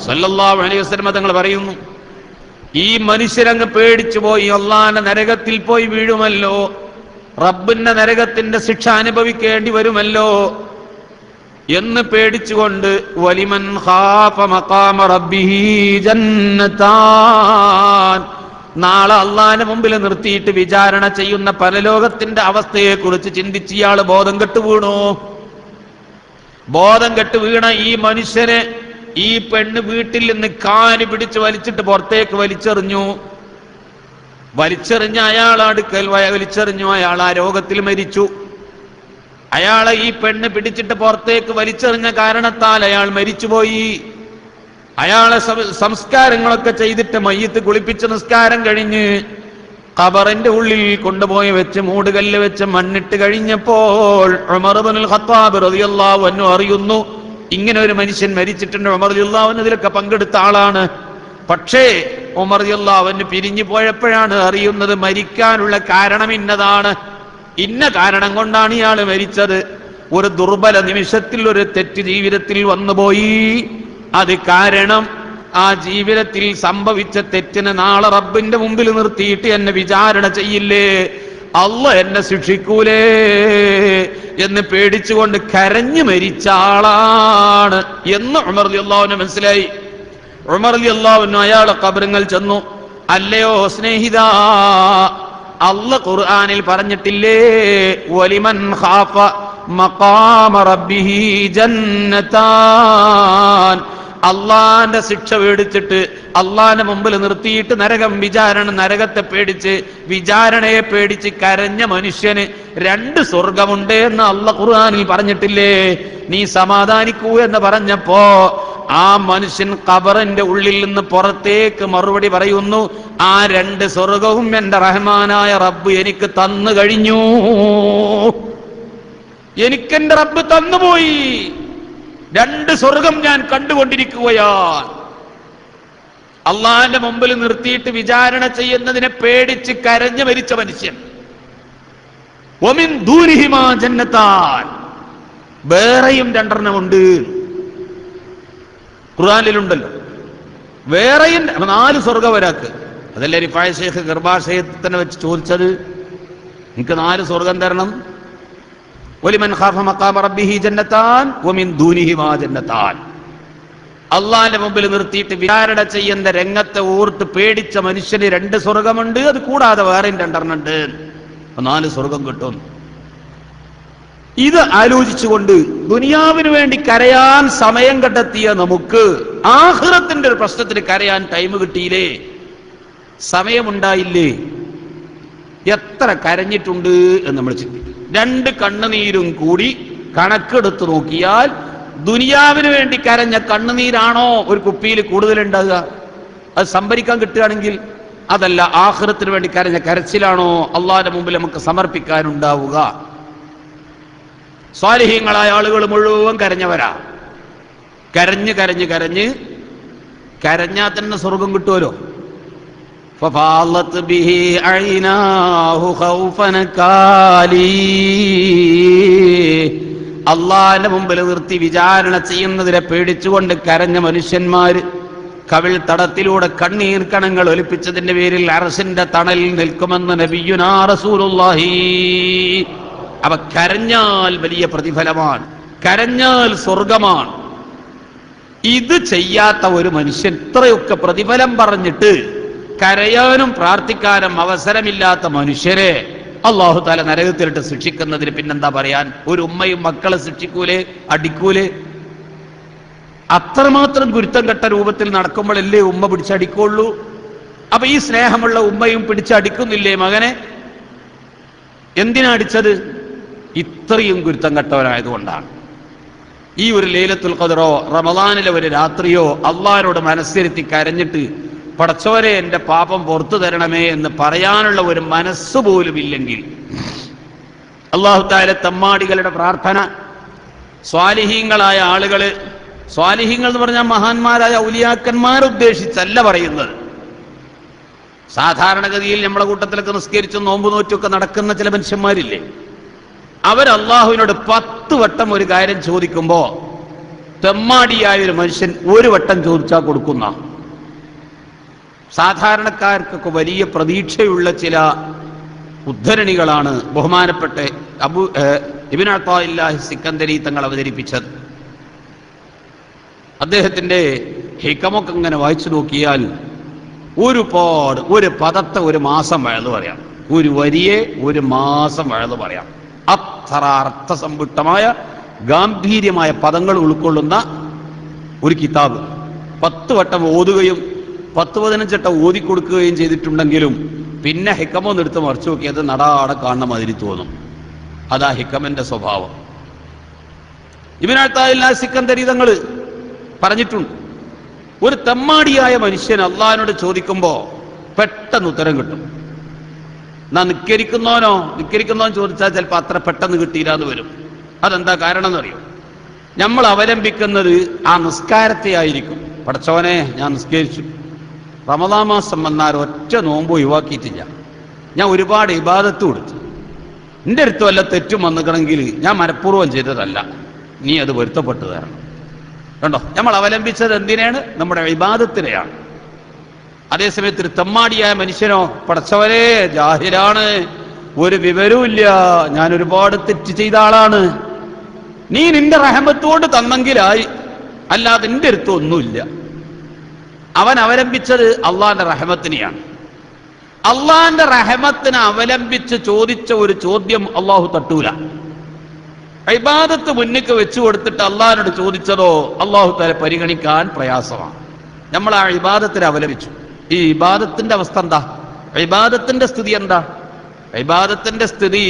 സല്ലല്ലാഹു അലൈഹി വസല്ലം തങ്ങൾ പറയുന്നു, ഈ മനുഷ്യരങ്ങ് പേടിച്ചു പോയി, അള്ളാന്റെ നരകത്തിൽ പോയി വീഴുമല്ലോ, റബ്ബിന്റെ നരകത്തിന്റെ ശിക്ഷ അനുഭവിക്കേണ്ടി വരുമല്ലോ എന്ന് പേടിച്ചുകൊണ്ട് വലിമൻ ഖാഫ മഖാമ റബ്ബിഹി ജന്നതാൻ, നാളെ അള്ളാന്റെ മുമ്പിൽ നിർത്തിയിട്ട് വിചാരണ ചെയ്യുന്ന പരലോകത്തിന്റെ അവസ്ഥയെ കുറിച്ച് ചിന്തിച്ച് ഇയാള് ബോധം കെട്ടു വീണു. ബോധം കെട്ടു വീണ ഈ മനുഷ്യനെ ഈ പെണ്ണ് വീട്ടിൽ നിന്ന് കാല് പിടിച്ച് വലിച്ചിട്ട് പുറത്തേക്ക് വലിച്ചെറിഞ്ഞു. വലിച്ചെറിഞ്ഞ അയാൾ അടുക്കൽ വലിച്ചെറിഞ്ഞു. അയാൾ ആ രോഗത്തിൽ മരിച്ചു. അയാളെ ഈ പെണ്ണ് പിടിച്ചിട്ട് പുറത്തേക്ക് വലിച്ചെറിഞ്ഞ കാരണത്താൽ അയാൾ മരിച്ചുപോയി. അയാളെ സംസ്കാരങ്ങളൊക്കെ ചെയ്തിട്ട് മയ്യത്ത് കുളിപ്പിച്ച് നിസ്കാരം കഴിഞ്ഞ് ഖബറിന്റെ ഉള്ളിൽ കൊണ്ടുപോയി വെച്ച് മൂടുകല്ല് വെച്ച് മണ്ണിട്ട് കഴിഞ്ഞപ്പോൾ ഉമർ ഇബ്നുൽ ഖത്താബ് റളിയല്ലാഹു അൻഹു അറിയുന്നു, ഇങ്ങനെ ഒരു മനുഷ്യൻ മരിച്ചിട്ടുണ്ട്. ഉമർ റളിയല്ലാഹു അൻഹു ഇതിലൊക്കെ പങ്കെടുത്ത ആളാണ്. പക്ഷേ ഉമർ റളിയല്ലാഹു അൻഹു പിരിഞ്ഞു പോയപ്പോഴാണ് അറിയുന്നത് മരിക്കാനുള്ള കാരണം ഇന്നതാണ്, ഇന്ന കാരണം കൊണ്ടാണ് ഇയാൾ മരിച്ചത്. ഒരു ദുർബല നിമിഷത്തിൽ ഒരു തെറ്റ് ജീവിതത്തിൽ വന്നുപോയി. അത് കാരണം ആ ജീവിതത്തിൽ സംഭവിച്ച തെറ്റിന് നാളെ റബ്ബിന്റെ മുമ്പിൽ നിർത്തിയിട്ട് എന്നെ വിചാരണ ചെയ്യില്ലേ, അല്ലാഹ് എന്നെ ശിക്ഷിക്കൂലേ എന്ന് പേടിച്ചുകൊണ്ട് കരഞ്ഞു മരിച്ച ആളാണ് എന്ന് ഉമർ റളിയല്ലാഹു അൻഹു മനസ്സിലായി. ഉമർ റളിയല്ലാഹു അൻഹു അയാളെ ഖബറിൽ ചെന്നു. അല്ലയോ സ്നേഹിതാ, അല്ലാഹ് ഖുർആനിൽ പറഞ്ഞിട്ടില്ലേ, വലിമൻ ഖാഫ മഖാമ റബ്ബിഹി ജന്നതാൻ, അള്ളാന്റെ ശിക്ഷ പേടിച്ചിട്ട് അള്ളാന്റെ മുമ്പിൽ നിർത്തിയിട്ട് നരകം നരകത്തെ പേടിച്ച് വിചാരണയെ പേടിച്ച് കരഞ്ഞ മനുഷ്യന് 2 സ്വർഗമുണ്ട് എന്ന് അല്ലാഹ് ഖുർആനിൽ പറഞ്ഞിട്ടില്ലേ? നീ സമാധാനിക്കൂ എന്ന് പറഞ്ഞപ്പോ ആ മനുഷ്യൻ ഖബറിന്റെ ഉള്ളിൽ നിന്ന് പുറത്തേക്ക് മറുപടി പറയുന്നു, ആ 2 സ്വർഗവും എന്റെ റഹ്മാനായ റബ്ബ് എനിക്ക് തന്നു കഴിഞ്ഞു, എനിക്കെന്റെ റബ്ബ് തന്നുപോയി. 2 സ്വർഗം ഞാൻ കണ്ടുകൊണ്ടിരിക്കുകയാണ്. അള്ളാന്റെ മുമ്പിൽ നിർത്തിയിട്ട് വിചാരണ ചെയ്യുന്നതിനെ പേടിച്ച് കരഞ്ഞു മരിച്ച മനുഷ്യൻ. വമിൻ ദൂരിഹിമാ ജന്നതാൻ, വേറെയും 2 ഉണ്ട്. ഖുർആനിലുണ്ടല്ലോ, വേറെയും 4 സ്വർഗം ഒരാൾക്ക്. അതല്ലേ റിഫായ ശൈഖ് ഗർഭാശയത്തിനെ വെച്ച് ചോദിച്ചത്, എനിക്ക് 4 സ്വർഗം തരണം. വലിമൻ ഖാഫ മഖാമ റബ്ബിഹി ജന്നതാൻ വമിൻ ദൂനിഹിമാ ജന്നതാൻ. അള്ളാന്റെ മുമ്പിൽ നിർത്തിയിട്ട് വിചാരണ ചെയ്യുന്ന രംഗത്തെ ഓർത്ത് പേടിച്ച മനുഷ്യന് 2 സ്വർഗമുണ്ട്. അത് കൂടാതെ വേറെയും 2 ഉണ്ട്. 4 സ്വർഗം കിട്ടും. ഇത് ആലോചിച്ചുകൊണ്ട് ദുനിയാവിന് വേണ്ടി കരയാൻ സമയം കണ്ടെത്തിയ നമുക്ക് ആഖിറത്തിന്റെ ഒരു പ്രശ്നത്തിന് കരയാൻ ടൈം കിട്ടിയില്ലേ, സമയമുണ്ടായില്ലേ? എത്ര കരഞ്ഞിട്ടുണ്ട് എന്ന് നമ്മൾ ചിന്തിക്കും. 2 കണ്ണുനീരും കൂടി കണക്കെടുത്ത് നോക്കിയാൽ ദുനിയാവിന് വേണ്ടി കരഞ്ഞ കണ്ണുനീരാണോ ഒരു കുപ്പിയിൽ കൂടുതൽ ഉണ്ടാകുക? അത് സംഭരിക്കാൻ കിട്ടുകയാണെങ്കിൽ അതല്ല. ആഖിറത്തിന് വേണ്ടി കരഞ്ഞ കരച്ചിലാണോ അള്ളാഹിന്റെ മുമ്പിൽ നമുക്ക് സമർപ്പിക്കാനുണ്ടാവുക? സ്വാലിഹീങ്ങളായ ആളുകൾ മുഴുവൻ കരഞ്ഞവരാ. കരഞ്ഞ് കരഞ്ഞ് കരഞ്ഞ് കരഞ്ഞാൽ തന്നെ സ്വർഗം കിട്ടുമല്ലോ. ففاضت به عيناه خوفا كالي, അള്ളാഹിന്റെ മുമ്പിൽ നിർത്തി വിചാരണ ചെയ്യുന്നതിനെ പേടിച്ചുകൊണ്ട് കരഞ്ഞ മനുഷ്യന്മാര് കവിൾ തടത്തിലൂടെ കണ്ണീർ കണങ്ങൾ ഒലിപ്പിച്ചതിന്റെ പേരിൽ അർശിന്റെ തണലിൽ നിൽക്കുമെന്ന് നബിയുനാ റസൂലുള്ളാഹി. അവ കരഞ്ഞാൽ വലിയ പ്രതിഫലമാണ്, കരഞ്ഞാൽ സ്വർഗമാണ്. ഇത് ചെയ്യാത്ത ഒരു മനുഷ്യൻ ഇത്രയൊക്കെ പ്രതിഫലം പറഞ്ഞിട്ട് കരയാനും പ്രാർത്ഥിക്കാനും അവസരമില്ലാത്ത മനുഷ്യരെ അല്ലാഹു തആല നരകത്തിലിട്ട് ശിക്ഷിക്കുന്നതിന് പിന്നെന്താ പറയാൻ? ഒരു ഉമ്മയും മക്കളെ ശിക്ഷിക്കൂലേ, അടിക്കൂലേ? അത്രമാത്രം ഗുരുത്തം കെട്ട രൂപത്തിൽ നടക്കുമ്പോഴല്ലേ ഉമ്മ പിടിച്ചടിക്കുള്ളൂ. അപ്പൊ ഈ സ്നേഹമുള്ള ഉമ്മയും പിടിച്ചടിക്കുന്നില്ലേ മകനെ? എന്തിനാ അടിച്ചത്? ഇത്രയും ഗുരുത്തം കെട്ടവരായതുകൊണ്ടാണ്. ഈ ഒരു ലൈലത്തുൽ ഖദ്റോ റമളാനിലെ ഒരു രാത്രിയോ അള്ളാഹിനോട് മനസ്സിരുത്തി കരഞ്ഞിട്ട് പടച്ചോരെ എന്റെ പാപം പുറത്തു തരണമേ എന്ന് പറയാനുള്ള ഒരു മനസ്സുപോലും ഇല്ലെങ്കിൽ അല്ലാഹു തആല തമ്മാടികളുടെ പ്രാർത്ഥന, സ്വാലിഹീങ്ങളായ ആളുകള്, സ്വാലിഹീങ്ങൾ എന്ന് പറഞ്ഞാൽ മഹാന്മാരായ ഔലിയാക്കന്മാരെ ഉദ്ദേശിച്ചല്ല പറയുന്നത്. സാധാരണഗതിയിൽ നമ്മളെ കൂട്ടത്തിലൊക്കെ നിസ്കരിച്ചും നോമ്പ് നോറ്റൊക്കെ നടക്കുന്ന ചില മനുഷ്യന്മാരില്ലേ, അവർ അള്ളാഹുവിനോട് 10 വട്ടം ഒരു കാര്യം ചോദിക്കുമ്പോ തെമ്മാടിയായ ഒരു മനുഷ്യൻ 1 വട്ടം ചോദിച്ചാൽ കൊടുക്കുന്ന, സാധാരണക്കാർക്കൊക്കെ വലിയ പ്രതീക്ഷയുള്ള ചില ഉദ്ധരണികളാണ് ബഹുമാനപ്പെട്ട ഇബ്നു അത്താഇല്ലാഹി സിക്കന്ദരി തങ്ങൾ അവതരിപ്പിച്ചത്. അദ്ദേഹത്തിന്റെ ഹികമൊക്കെ ഇങ്ങനെ വായിച്ചു നോക്കിയാൽ ഒരുപാട്, ഒരു പദത്തെ 1 മാസം വഴുതു പറയാം, ഒരു വരിയെ 1 മാസം വഴുതു പറയാം. അത്ര അർത്ഥസമ്പുഷ്ടമായ ഗാംഭീര്യമായ പദങ്ങൾ ഉൾക്കൊള്ളുന്ന ഒരു കിതാബ് 10 വട്ടം ഓതുകയും 10-15 വട്ടം ഓതിക്കൊടുക്കുകയും ചെയ്തിട്ടുണ്ടെങ്കിലും പിന്നെ ഹിക്കമൊന്നും എടുത്ത് മറിച്ചു നോക്കിയത് നടാടെ കാണുന്ന മാതിരി തോന്നും. അതാ ഹിക്കമിന്റെ സ്വഭാവം. ഇബ്നു അത്താഇല്ല സിക്കന്ദരി തങ്ങൾ പറഞ്ഞിട്ടുണ്ട്, ഒരു തെമ്മാടിയായ മനുഷ്യൻ അള്ളാഹിനോട് ചോദിക്കുമ്പോ പെട്ടെന്ന് ഉത്തരം കിട്ടും. എന്നാ നിക്കരിക്കുന്നോൻ ചോദിച്ചാൽ ചിലപ്പോൾ അത്ര പെട്ടെന്ന് കിട്ടിയില്ലാന്ന് വരും. അതെന്താ കാരണം എന്നറിയോ? നമ്മൾ അവലംബിക്കുന്നത് ആ നിസ്കാരത്തെ ആയിരിക്കും. പടച്ചോനെ, ഞാൻ നിസ്കരിച്ചു, റമദാൻ മാസം വന്നാൽ ഒറ്റ നോമ്പ് ഒഴിവാക്കിയിട്ടില്ല, ഞാൻ ഒരുപാട് ഇബാദത്ത് കൊടുത്തു, എൻ്റെ അടുത്ത് വല്ല തെറ്റും വന്നിക്കണമെങ്കിൽ ഞാൻ മനഃപൂർവ്വം ചെയ്തതല്ല, നീ അത് പൊരുത്തപ്പെട്ടു തരണം. കണ്ടോ, നമ്മൾ അവലംബിച്ചത് എന്തിനാണ്? നമ്മുടെ ഇബാദത്തിനെയാണ്. അതേസമയത്ത് ഒരു തെമ്മാടിയായ മനുഷ്യനോ, പടച്ചവനെ ജാഹിലാണ്, ഒരു വിവരവും ഇല്ല, ഞാൻ ഒരുപാട് തെറ്റ് ചെയ്ത ആളാണ്, നീ നിന്റെ റഹ്മത്തോട് തന്നെങ്കിലായി, അല്ലാതെ നിന്റെ അടുത്ത് ഒന്നുമില്ല. അവൻ അവലംബിച്ചത് അള്ളാന്റെ റഹ്മത്തിനെയാണ്. അള്ളാന്റെ റഹ്മത്തിനെ അവലംബിച്ച് ചോദിച്ച ഒരു ചോദ്യം അള്ളാഹു തട്ടൂല. ഇബാദത്ത് മുന്നിക്ക് വെച്ചു കൊടുത്തിട്ട് അള്ളാഹിനോട് ചോദിച്ചതോ അള്ളാഹു തആല പരിഗണിക്കാൻ പ്രയാസമാണ്. നമ്മൾ ആ ഇബാദത്തിനെ അവലംബിച്ചു. ഈ ഇബാദത്തിന്റെ അവസ്ഥ എന്താ? ഇബാദത്തിന്റെ സ്ഥിതി എന്താ? ഇബാദത്തിന്റെ സ്ഥിതി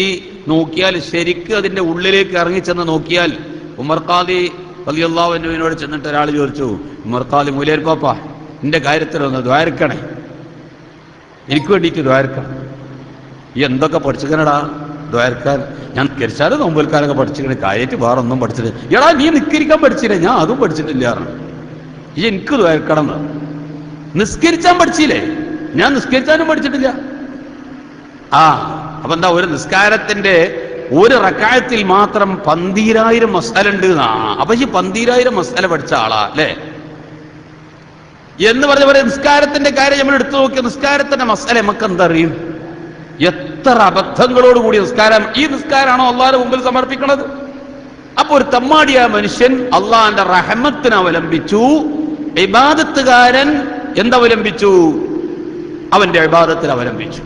നോക്കിയാൽ, ശരിക്കും അതിന്റെ ഉള്ളിലേക്ക് ഇറങ്ങിച്ചെന്ന് നോക്കിയാൽ, ഉമർ ഖാദി റളിയല്ലാഹു അൻഹുവിനോട് ചെന്നിട്ട് ഒരാൾ ചോദിച്ചു, ഉമർ ഖാദി മൂലേർ പാപ്പ, എന്റെ കാര്യത്തിലൊന്ന് ദ്വാരക്കണേ, എനിക്ക് വേണ്ടിയിട്ട് ദ്വാരക്കണം. ഈ എന്തൊക്കെ പഠിച്ചിക്കണടാ ദ്വാരക്കാൻ? ഞാൻ നിസ്കരിച്ചാലും നോമ്പൽക്കാരൊക്കെ പഠിച്ചിക്കണേ, കാര്യമായിട്ട് വേറെ ഒന്നും പഠിച്ചിട്ട്. എടാ, നീ നിസ്കരിക്കാൻ പഠിച്ചില്ലേ? ഞാൻ അതും പഠിച്ചിട്ടില്ല. ഈ എനിക്ക് ദ്വാരക്കണം എന്ന്. നിസ്കരിച്ചാൻ പഠിച്ചില്ലേ? ഞാൻ നിസ്കരിച്ചാനും പഠിച്ചിട്ടില്ല. അപ്പൊ എന്താ, ഒരു നിസ്കാരത്തിന്റെ ഒരു റക്അത്തിൽ മാത്രം 12000 മസ്അല ഉണ്ട് എന്നാ. അപ്പൊ ഈ 12000 മസ്അല പഠിച്ച ആളാ അല്ലേ എന്ന് പറഞ്ഞ പോലെ നിസ്കാരത്തിന്റെ കാര്യം നമ്മൾ എടുത്തു നോക്കിയ നിസ്കാരത്തിന്റെ മസ്അല നമുക്ക് എന്താ അറിയും? എത്ര അബദ്ധങ്ങളോടുകൂടി നിസ്കാരം. ഈ നിസ്കാരമാണോ അള്ളാഹുവിന്റെ മുമ്പിൽ സമർപ്പിക്കുന്നത്? അപ്പൊ ഒരു തെമ്മാടിയായ മനുഷ്യൻ അള്ളാഹിന്റെ റഹ്മത്തിനെ അവലംബിച്ചു. ഇബാദത്തുകാരൻ എന്തവലംബിച്ചു? അവന്റെ ഇബാദത്തിനെ അവലംബിച്ചു.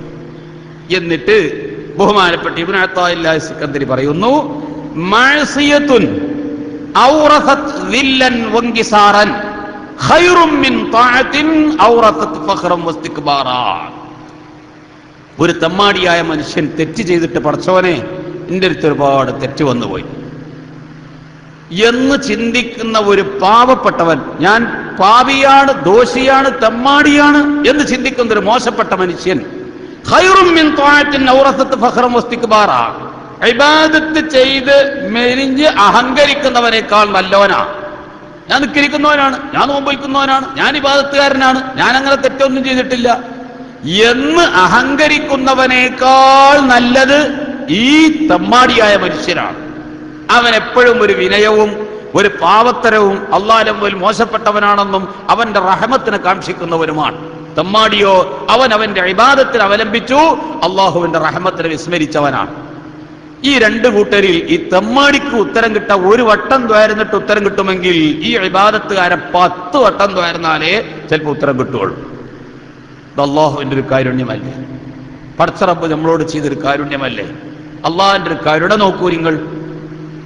എന്നിട്ട് ബഹുമാനപ്പെട്ട ഇബ്നു അത്താഇല്ല സിക്കന്ദരി പറയുന്നു, മഅസിയത്തുൻ ഔറസത് ദില്ലൻ വൻകിസാറൻ ഖൈറും മിൻ തഅത്തിൻ ഔറസത് ഫഖറൻ വസ്തിക്ബാറാ. ഒരു തെമ്മാടിയായ മനുഷ്യൻ തെറ്റ് ചെയ്തിട്ട്, പടച്ചവനെ എൻ്റെ അടുത്ത് ഒരുപാട് തെറ്റ് വന്നുപോയി എന്ന് ചിന്തിക്കുന്ന ഒരു പാവപ്പെട്ടവൻ, ഞാൻ പാപിയാണ്, ദോഷിയാണ്, തെമ്മാടിയാണ് എന്ന് ചിന്തിക്കുന്ന ഒരു മോശപ്പെട്ട മനുഷ്യൻ, ഖൈറും മിൻ തഅത്തിൻ ഔറസത് ഫഖറൻ വസ്തിക്ബാറാ, ഇബാദത്ത് ചെയ്ത് മെലിഞ്ഞ് അഹങ്കരിക്കുന്നവനേക്കാൾ നല്ലവനാ. ഞാൻ നിസ്കരിക്കുന്നവനാണ്, ഞാൻ നോമ്പൊൽക്കുന്നവനാണ്, ഞാൻ ഇബാദത്തുകാരനാണ്, ഞാൻ അങ്ങനെ തെറ്റൊന്നും ചെയ്തിട്ടില്ല എന്ന് അഹങ്കരിക്കുന്നവനേക്കാൾ നല്ലത് ഈ തെമ്മാടിയായ മനുഷ്യനാണ്. അവൻ എപ്പോഴും ഒരു വിനയവും ഒരു പാവത്തരവും അല്ലാഹുവിന്റെ മുമ്പിൽ മോശപ്പെട്ടവനാണെന്നും അവന്റെ റഹ്മത്തിനെ കാക്ഷിക്കുന്നവനുമാണ്. തെമ്മാടിയോ, അവൻ അവന്റെ ഇബാദത്തിൽ അവലംബിച്ചു, അള്ളാഹുവിന്റെ റഹ്മത്തിനെ വിസ്മരിച്ചവനാണ്. ഈ രണ്ട് കൂട്ടരിൽ ഈ തെമ്മാടിക്ക് ഉത്തരം കിട്ടാൻ ഒരു വട്ടം ദ്വാരുന്നിട്ട് ഉത്തരം കിട്ടുമെങ്കിൽ ഈ ഇബാദത്തുകാരൻ 10 വട്ടം ദ്വാരുന്നാലേ ചിലപ്പോൾ ഉത്തരം കിട്ടുകയുള്ളൂ. ഇത് അള്ളാഹുവിന്റെ ഒരു കാരുണ്യമല്ലേ? പടച്ച റബ്ബ് നമ്മളോട് ചെയ്തൊരു കാരുണ്യമല്ലേ? അള്ളാഹിന്റെ ഒരു കരുണ നോക്കൂ നിങ്ങൾ.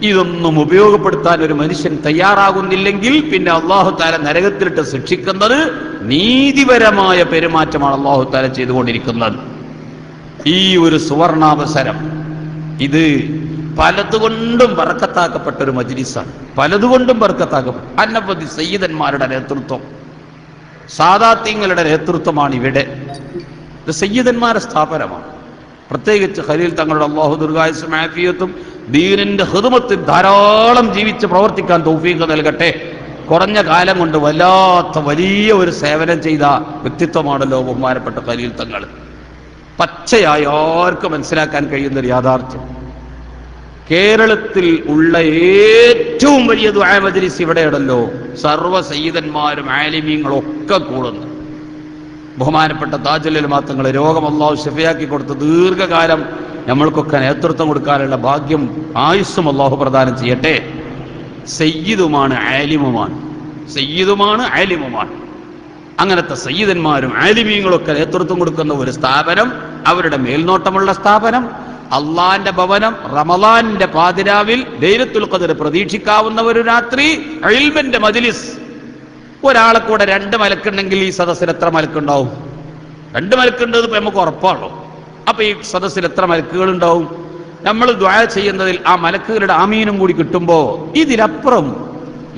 ഇതൊന്നും ഉപയോഗപ്പെടുത്താൻ ഒരു മനുഷ്യൻ തയ്യാറാകുന്നില്ലെങ്കിൽ പിന്നെ അള്ളാഹു തആല നരകത്തിലിട്ട് ശിക്ഷിക്കുന്നത് നീതിപരമായ പെരുമാറ്റമാണ് അള്ളാഹു തആല ചെയ്തുകൊണ്ടിരിക്കുന്നത്. ഈ ഒരു സുവർണാവസരം, ഇത് പലതുകൊണ്ടും ബർക്കത്താക്കപ്പെട്ട ഒരു മജ്ലിസാണ്. പലതുകൊണ്ടും ബർക്കത്താക്കപ്പെട്ട അനവധി സയ്യിദന്മാരുടെ നേതൃത്വം, സാദാത്യങ്ങളുടെ നേതൃത്വമാണ് ഇവിടെ. ഇത് സയ്യിദന്മാരുടെ സ്ഥാപനമാണ്. പ്രത്യേകിച്ച് ഖലീൽ തങ്ങളുടെ അല്ലാഹു ദീർഘായുസ്സും ആഫിയത്തും ദീനിന്റെ ഖിദ്മത്തിൽ ധാരാളം ജീവിച്ച് പ്രവർത്തിക്കാൻ തൗഫീഖ് നൽകട്ടെ. കുറഞ്ഞ കാലം കൊണ്ട് വല്ലാത്ത വലിയ ഒരു സേവനം ചെയ്ത വ്യക്തിത്വമാണല്ലോ ബഹുമാനപ്പെട്ട ഖലീൽ തങ്ങൾ. പച്ചയായി ആർക്കും മനസ്സിലാക്കാൻ കഴിയുന്നൊരു യാഥാർത്ഥ്യം, കേരളത്തിൽ ഉള്ള ഏറ്റവും വലിയ ദുആ മജ്ലിസ് ഇവിടെയാണല്ലോ. സർവ്വ സയ്യിദന്മാരും ആലിമീങ്ങളും ഒക്കെ കൂടുന്നു. ബഹുമാനപ്പെട്ട താജുൽ ഉലമാ തങ്ങൾ രോഗം അല്ലാഹു ശിഫയാക്കി കൊടുത്ത് ദീർഘകാലം നമ്മൾക്കൊക്കെ നേതൃത്വം കൊടുക്കാനുള്ള ഭാഗ്യം ആയുസ്സും അല്ലാഹു പ്രദാനം ചെയ്യട്ടെ. സയ്യിദുമാണ് ആലിമുമാണ്, സയ്യിദുമാണ് ആലിമുമാണ്. അങ്ങനത്തെ സയ്യിദന്മാരും ആലിമീങ്ങളൊക്കെ നേതൃത്വം കൊടുക്കുന്ന ഒരു സ്ഥാപനം, അവരുടെ മേൽനോട്ടമുള്ള സ്ഥാപനം, അള്ളാന്റെ ഭവനം, റമളാന്റെ പാതിരാവിൽ ലൈലത്തുൽ ഖദ്ർ പ്രതീക്ഷിക്കാവുന്ന ഒരു രാത്രി, ഇൽമിന്റെ മജ്ലിസ്. ഒരാളെ കൂടെ 2 മലക്കുണ്ടെങ്കിൽ ഈ സദസ്സിൽ എത്ര മലക്കുണ്ടാവും? 2 മലക്കുണ്ട് ഇപ്പൊ നമുക്ക് ഉറപ്പാണല്ലോ. അപ്പൊ ഈ സദസ്സിൽ എത്ര മലക്കുകൾ ഉണ്ടാവും? നമ്മൾ ദുആ ചെയ്യുന്നതിൽ ആ മലക്കുകളുടെ ആമീനും കൂടി കിട്ടുമ്പോ ഇതിലപ്പുറം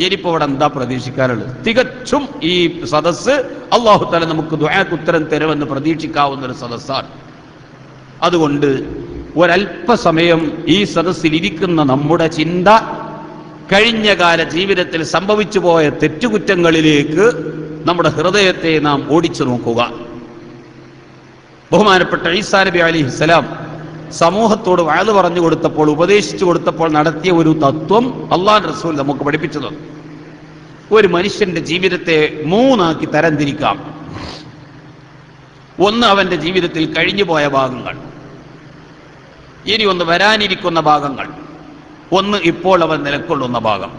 ഇനിയിപ്പോ ഇവിടെ എന്താ പ്രതീക്ഷിക്കാനുള്ളത്? തികച്ചും ഈ സദസ്സ് അല്ലാഹു തആല നമുക്ക് ദുആക്ക് ഉത്തരം തരുമെന്ന് പ്രതീക്ഷിക്കാവുന്ന ഒരു സദസ്സാണ്. അതുകൊണ്ട് ഒരല്പസമയം ഈ സദസ്സിൽ ഇരിക്കുന്ന നമ്മുടെ ചിന്ത കഴിഞ്ഞകാല ജീവിതത്തിൽ സംഭവിച്ചു പോയ തെറ്റുകുറ്റങ്ങളിലേക്ക് നമ്മുടെ ഹൃദയത്തെ നാം ഓടിച്ചു നോക്കുക. ബഹുമാനപ്പെട്ട ഈസാ നബി അലൈഹിസ്സലാം സമൂഹത്തോട് വഅദ് പറഞ്ഞു കൊടുത്തപ്പോൾ, ഉപദേശിച്ചു കൊടുത്തപ്പോൾ നടത്തിയ ഒരു തത്വം അല്ലാഹുവിന്റെ റസൂൽ നമുക്ക് പഠിപ്പിച്ചു തന്നു. ഒരു മനുഷ്യന്റെ ജീവിതത്തെ 3 ആക്കി തരംതിരിക്കാം. ഒന്ന് അവന്റെ ജീവിതത്തിൽ കഴിഞ്ഞുപോയ ഭാഗങ്ങൾ, ഇനി ഒന്ന് വരാനിരിക്കുന്ന ഭാഗങ്ങൾ, ഒന്ന് ഇപ്പോൾ അവൻ നിലകൊള്ളുന്ന ഭാഗം.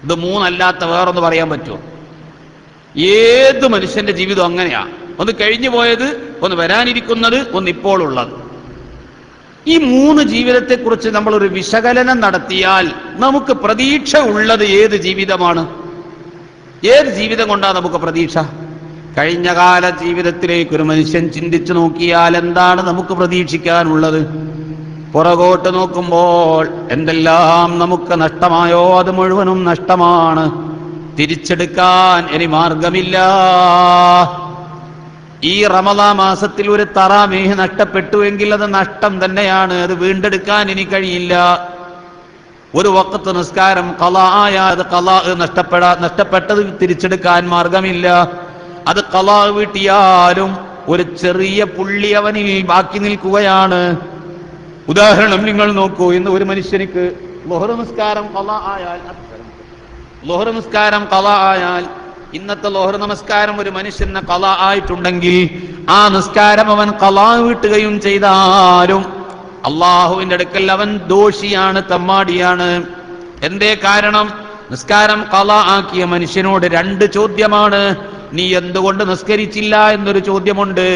ഇത് 3 അല്ലാത്ത വേറൊന്ന് പറയാൻ പറ്റുമോ? ഏത് മനുഷ്യന്റെ ജീവിതം അങ്ങനെയാ. ഒന്ന് കഴിഞ്ഞു പോയത്, ഒന്ന് വരാനിരിക്കുന്നത്, ഒന്ന് ഇപ്പോൾ ഉള്ളത്. ഈ 3 ജീവിതത്തെക്കുറിച്ച് നമ്മളൊരു വിശകലനം നടത്തിയാൽ നമുക്ക് പ്രതീക്ഷ ഉള്ളത് ഏത് ജീവിതമാണ്? ഏത് ജീവിതം കൊണ്ടാണ് നമുക്ക് പ്രതീക്ഷ? കഴിഞ്ഞകാല ജീവിതത്തിലേക്ക് ഒരു മനുഷ്യൻ ചിന്തിച്ചു നോക്കിയാൽ എന്താണ് നമുക്ക് പ്രതീക്ഷിക്കാനുള്ളത്? പുറകോട്ട് നോക്കുമ്പോൾ എന്തെല്ലാം നമുക്ക് നഷ്ടമായോ അത് മുഴുവനും നഷ്ടമാണ്. തിരിച്ചെടുക്കാൻ ഇനി മാർഗമില്ല. ഈ റമദാൻ മാസത്തിൽ ഒരു തറാവീഹ് നഷ്ടപ്പെട്ടുവെങ്കിൽ അത് നഷ്ടം തന്നെയാണ്. അത് വീണ്ടെടുക്കാൻ ഇനി കഴിയില്ല. ഒരു വഖത്ത് നിസ്കാരം ഖളാ ആയാൽ അത് ഖളാ നഷ്ടപ്പെട്ടത് തിരിച്ചെടുക്കാൻ മാർഗമില്ല. അത് ഖളാ വീട്ടിയാലും ഒരു ചെറിയ പുള്ളി അവനിൽ ബാക്കി നിൽക്കുകയാണ്. ഉദാഹരണം നിങ്ങൾ നോക്കൂ. ഇന്ന് ഒരു മനുഷ്യനിക്ക് ളുഹർ നിസ്കാരം ഖളാ ആയാൽ ഇന്നത്തെ ളുഹർ നമസ്കാരം ഒരു മനുഷ്യന് ഖളാ ആയിട്ടുണ്ടെങ്കിൽ ആ നിസ്കാരം അവൻ ഖളാ വീട്ടുകയും ചെയ്താലും അള്ളാഹുവിന്റെ അടുക്കൽ അവൻ ദോഷിയാണ്, തമ്മാടിയാണ്. എന്തേ കാരണം? നിസ്കാരം ഖളാ ആക്കിയ മനുഷ്യനോട് 2 ചോദ്യമാണ്. നീ എന്തുകൊണ്ട് നിസ്കരിച്ചില്ല എന്നൊരു ചോദ്യമുണ്ട്.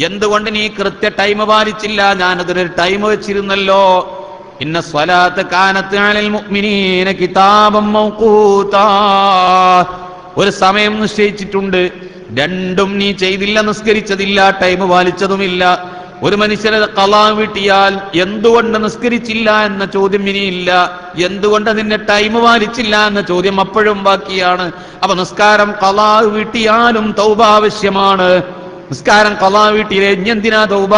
എന്തുകൊണ്ട് നീ കൃത്യ ടൈം പാലിച്ചില്ല? ഞാനതിനൊരു ടൈം വെച്ചിരുന്നല്ലോ. ഇന്ന സ്വലാത്ത് കാനത്ത് അലൽ മുഅ്മിനീന കിതാബൻ മൗഖൂതാ. ഒരു സമയം നിശ്ചയിച്ചിട്ടുണ്ട്. 2ഉം നീ ചെയ്തില്ല, നിസ്കരിച്ചതില്ല, ടൈം പാലിച്ചതുമില്ല. ഒരു മനുഷ്യനെ ഖളാ വീട്ടിയാൽ എന്തുകൊണ്ട് നിസ്കരിച്ചില്ല എന്ന ചോദ്യം ഇനിയില്ല. എന്തുകൊണ്ട് അതിന്റെ ടൈം പാലിച്ചില്ല എന്ന ചോദ്യം അപ്പോഴും ബാക്കിയാണ്. അപ്പൊ നിസ്കാരം ഖളാ വീട്ടിയാലും തൗബ ആവശ്യമാണ്. നിസ്കാരം ഖളാ വീട്ടിയിലെ എന്തിനാ തൗബ?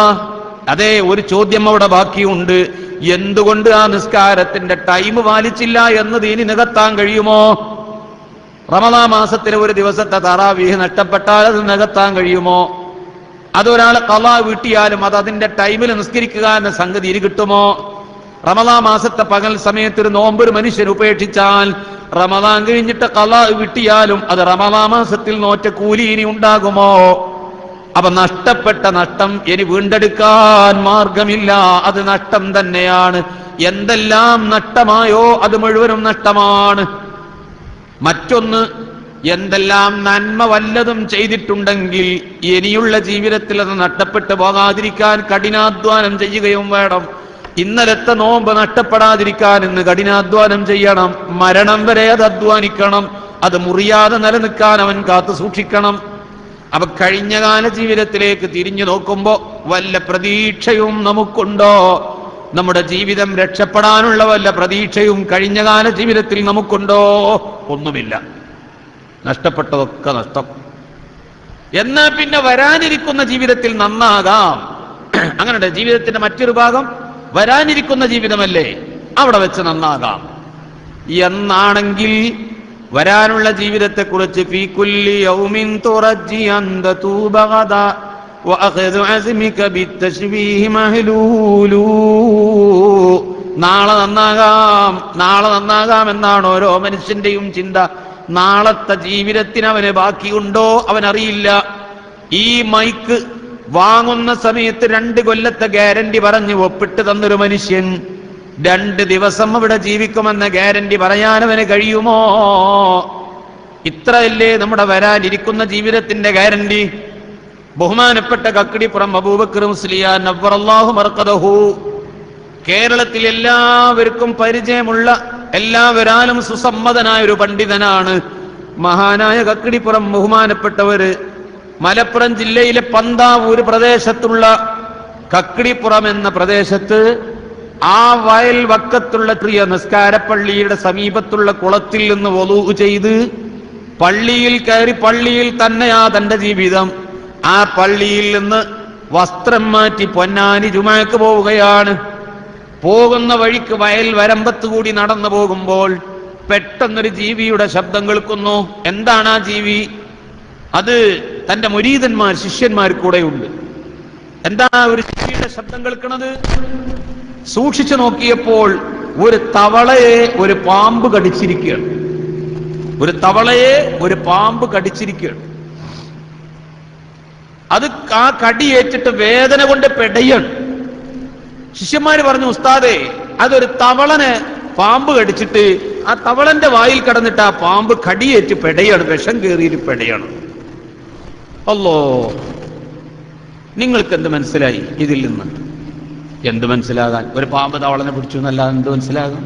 അതേ, ഒരു ചോദ്യം അവിടെ ബാക്കിയുണ്ട്. എന്തുകൊണ്ട് ആ നിസ്കാരത്തിന്റെ ടൈം പാലിച്ചില്ല എന്നത് ഇനി നികത്താൻ കഴിയുമോ? റമദാൻ മാസത്തിലെ ഒരു ദിവസത്തെ തറാവീഹ് നഷ്ടപ്പെട്ടാൽ അത് നികത്താൻ കഴിയുമോ? അതൊരാൾ ഖളാ വീട്ടിയാലും അത് അതിന്റെ ടൈമിൽ നിസ്കരിക്കുക എന്ന സംഗതി ഇനി കിട്ടുമോ? റമദാൻ മാസത്തെ പകൽ സമയത്ത് ഒരു നോമ്പ് ഒരു മനുഷ്യൻ ഉപേക്ഷിച്ചാൽ റമദാൻ കഴിഞ്ഞിട്ട് ഖളാ വീട്ടിയാലും അത് റമദാൻ മാസത്തിൽ നോറ്റ കൂലി ഇനി ഉണ്ടാകുമോ? അപ്പൊ നഷ്ടപ്പെട്ട നഷ്ടം ഇനി വീണ്ടെടുക്കാൻ മാർഗമില്ല. അത് നഷ്ടം തന്നെയാണ്. എന്തെല്ലാം നഷ്ടമായോ അത് മുഴുവനും നഷ്ടമാണ്. മറ്റൊന്ന്, എന്തെല്ലാം നന്മ വല്ലതും ചെയ്തിട്ടുണ്ടെങ്കിൽ ഇനിയുള്ള ജീവിതത്തിൽ അത് നഷ്ടപ്പെട്ടു പോകാതിരിക്കാൻ കഠിനാധ്വാനം ചെയ്യുകയും വേണം. ഇന്നലത്തെ നോമ്പ് നഷ്ടപ്പെടാതിരിക്കാൻ ഇന്ന് കഠിനാധ്വാനം ചെയ്യണം. മരണം വരെ അത് അധ്വാനിക്കണം. അത് മുറിയാതെ നിലനിൽക്കാൻ അവൻ കാത്തു സൂക്ഷിക്കണം. അപ്പൊ കഴിഞ്ഞകാല ജീവിതത്തിലേക്ക് തിരിഞ്ഞു നോക്കുമ്പോ വല്ല പ്രതീക്ഷയും നമുക്കുണ്ടോ? നമ്മുടെ ജീവിതം രക്ഷപ്പെടാനുള്ള വല്ല പ്രതീക്ഷയും കഴിഞ്ഞകാല ജീവിതത്തിൽ നമുക്കുണ്ടോ? ഒന്നുമില്ല. നഷ്ടപ്പെട്ടതൊക്കെ നഷ്ടം. എന്നാ പിന്നെ വരാനിരിക്കുന്ന ജീവിതത്തിൽ നന്നാകാം. അങ്ങനെ ജീവിതത്തിന്റെ മറ്റൊരു ഭാഗം വരാനിരിക്കുന്ന ജീവിതമല്ലേ, അവിടെ വെച്ച് നന്നാകാം എന്നാണെങ്കിൽ വരാനുള്ള ജീവിതത്തെക്കുറിച്ച് ഫീ കുല്ലി യൗമിൻ തുറജ്ജി അൻത തൂബഗദ വഅഖദു അസ്മിക ബിത്തശ്ബീഹി മഹ്ലൂലു. നാളെ നന്നാകാം എന്നാണ് ഓരോ മനുഷ്യന്റെയും ചിന്ത. നാളത്തെ ജീവിതത്തിന് അവന് ബാക്കിയുണ്ടോ അവനറിയില്ല. ഈ മൈക്ക് വാങ്ങുന്ന സമയത്ത് 2 കൊല്ലത്തെ ഗ്യാരണ്ടി പറഞ്ഞ് ഒപ്പിട്ട് തന്നൊരു മനുഷ്യൻ 2 ദിവസം അവിടെ ജീവിക്കുമെന്ന ഗ്യാരണ്ടി പറയാൻ അവന് കഴിയുമോ? ഇത്രയല്ലേ നമ്മുടെ വരാനിരിക്കുന്ന ജീവിതത്തിന്റെ ഗ്യാരണ്ടി. ബഹുമാനപ്പെട്ട കക്കിടിപ്പുറം അബൂബക്കർ മുസ്ലിയാർ നവ്വറല്ലാഹു മർഖദഹു, കേരളത്തിൽ എല്ലാവർക്കും പരിചയമുള്ള, എല്ലാവരാലും സുസമ്മതനായ ഒരു പണ്ഡിതനാണ് മഹാനായ കക്കിടിപ്പുറം ബഹുമാനപ്പെട്ടവര്. മലപ്പുറം ജില്ലയിലെ പന്താവൂർ പ്രദേശത്തുള്ള കക്കിടിപ്പുറം എന്ന പ്രദേശത്ത് ആ വയൽ വക്കത്തുള്ള പ്രിയ നിസ്കാരപ്പള്ളിയുടെ സമീപത്തുള്ള കുളത്തിൽ നിന്ന് വുളൂ ചെയ്ത് പള്ളിയിൽ കയറി പള്ളിയിൽ തന്നെയാ തന്റെ ജീവിതം. ആ പള്ളിയിൽ നിന്ന് വസ്ത്രം മാറ്റി പൊന്നാനി ജുമഅക്ക് പോവുകയാണ്. പോകുന്ന വഴിക്ക് വയൽ വരമ്പത്ത് കൂടി നടന്നു പോകുമ്പോൾ പെട്ടെന്നൊരു ജീവിയുടെ ശബ്ദം കേൾക്കുന്നു. എന്താണ് ആ ജീവി? അത് തന്റെ മുരീദന്മാർ ശിഷ്യന്മാർ കൂടെയുണ്ട്. എന്താ ഒരു ജീവിയുടെ ശബ്ദം കേൾക്കുന്നത്? സൂക്ഷിച്ചു നോക്കിയപ്പോൾ ഒരു തവളയെ ഒരു പാമ്പ് കടിച്ചിരിക്കുകയാണ്. ഒരു തവളയെ ഒരു പാമ്പ് കടിച്ചിരിക്കുകയാണ്. അത് ആ കടിയേറ്റിട്ട് വേദന കൊണ്ട് പെടയാണ്. ശിഷ്യന്മാര് പറഞ്ഞു, ഉസ്താദേ, അതൊരു തവളനെ പാമ്പ് കടിച്ചിട്ട് ആ തവളന്റെ വായിൽ കടന്നിട്ട് ആ പാമ്പ് കടിയേറ്റ് പെടയാണ്, വിഷം കയറിയിട്ട് പെടയാണ്. അല്ലോ, നിങ്ങൾക്ക് എന്ത് മനസ്സിലായി ഇതിൽ നിന്ന്? എന്ത് മനസ്സിലാകാൻ? ഒരു പാമ്പ് തവളനെ പിടിച്ചു എന്നല്ലാതെ എന്ത് മനസ്സിലാകാൻ?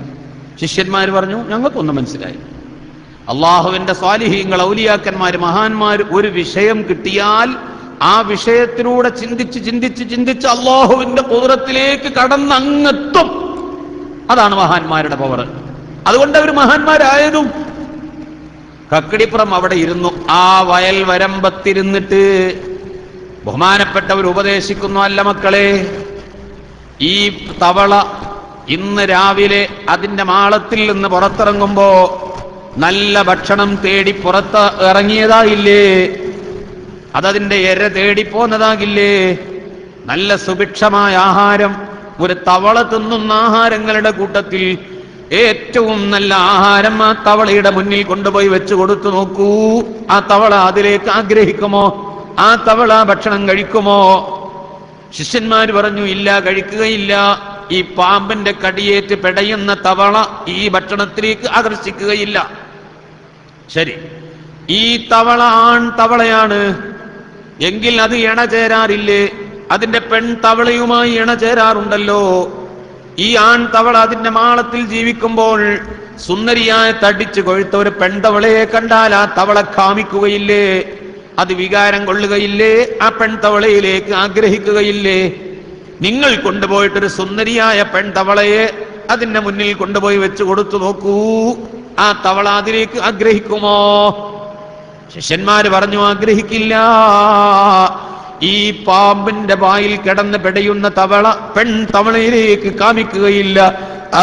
ശിഷ്യന്മാർ പറഞ്ഞു, ഞങ്ങൾക്കൊന്നും മനസ്സിലായി. അള്ളാഹുവിന്റെ സ്വാലിഹീങ്ങൾ, ഔലിയാക്കന്മാര്, മഹാന്മാർ ഒരു വിഷയം കിട്ടിയാൽ ആ വിഷയത്തിലൂടെ ചിന്തിച്ച് ചിന്തിച്ച് ചിന്തിച്ച് അള്ളാഹുവിന്റെ ഖുദ്റത്തിലേക്ക് കടന്നങ്ങെത്തും. അതാണ് മഹാന്മാരുടെ പവർ. അതുകൊണ്ട് അവർ മഹാന്മാരായതും. കക്കിടിപ്പുറം അവിടെ ഇരുന്നു. ആ വയൽ വരമ്പത്തിരുന്നിട്ട് ബഹുമാനപ്പെട്ടവർ ഉപദേശിക്കുന്നു, അല്ല മക്കളെ, ഈ തവള ഇന്ന് രാവിലെ അതിന്റെ മാളത്തിൽ നിന്ന് പുറത്തിറങ്ങുമ്പോ നല്ല ഭക്ഷണം തേടി പുറത്ത് ഇറങ്ങിയതായില്ലേ? അതതിന്റെ ഇര തേടിപ്പോന്നതാകില്ലേ? നല്ല സുഭിക്ഷമായ ആഹാരം, ഒരു തവള തിന്നുന്ന ആഹാരങ്ങളുടെ കൂട്ടത്തിൽ ഏറ്റവും നല്ല ആഹാരം ആ തവളയുടെ മുന്നിൽ കൊണ്ടുപോയി വെച്ച് കൊടുത്തു നോക്കൂ. ആ തവള അതിലേക്ക് ആഗ്രഹിക്കുമോ? ആ തവള ഭക്ഷണം കഴിക്കുമോ? ശിഷ്യന്മാര് പറഞ്ഞു, ഇല്ല, കഴിക്കുകയില്ല. ഈ പാമ്പിന്റെ കടിയേറ്റ് പെടയുന്ന തവള ഈ ഭക്ഷണത്തിലേക്ക് ആകർഷിക്കുകയില്ല. ശരി, ഈ തവള ആൺ തവളയാണ് എങ്കിൽ അത് ഇണ ചേരാറില്ലേ? അതിന്റെ പെൺ തവളയുമായി ഇണ ചേരാറുണ്ടല്ലോ. ഈ ആൺ തവള അതിന്റെ മാളത്തിൽ ജീവിക്കുമ്പോൾ സുന്ദരിയായ തടിച്ചു കൊഴുത്ത ഒരു പെൺതവളയെ കണ്ടാൽ ആ തവള കാമിക്കുകയില്ലേ? അത് വികാരം കൊള്ളുകയില്ലേ? ആ പെൺതവളയിലേക്ക് ആഗ്രഹിക്കുകയില്ലേ? നിങ്ങൾ കൊണ്ടുപോയിട്ടൊരു സുന്ദരിയായ പെൺതവളയെ അതിന്റെ മുന്നിൽ കൊണ്ടുപോയി വെച്ച് കൊടുത്തു നോക്കൂ, ആ തവള അതിലേക്ക് ആഗ്രഹിക്കുമോ? ശിഷ്യന്മാര് പറഞ്ഞു, ആഗ്രഹിക്കില്ല. ഈ പാമ്പിന്റെ വായിൽ കിടന്ന് പെടയുന്ന തവള പെൺതവളയിലേക്ക് കാമിക്കുകയില്ല,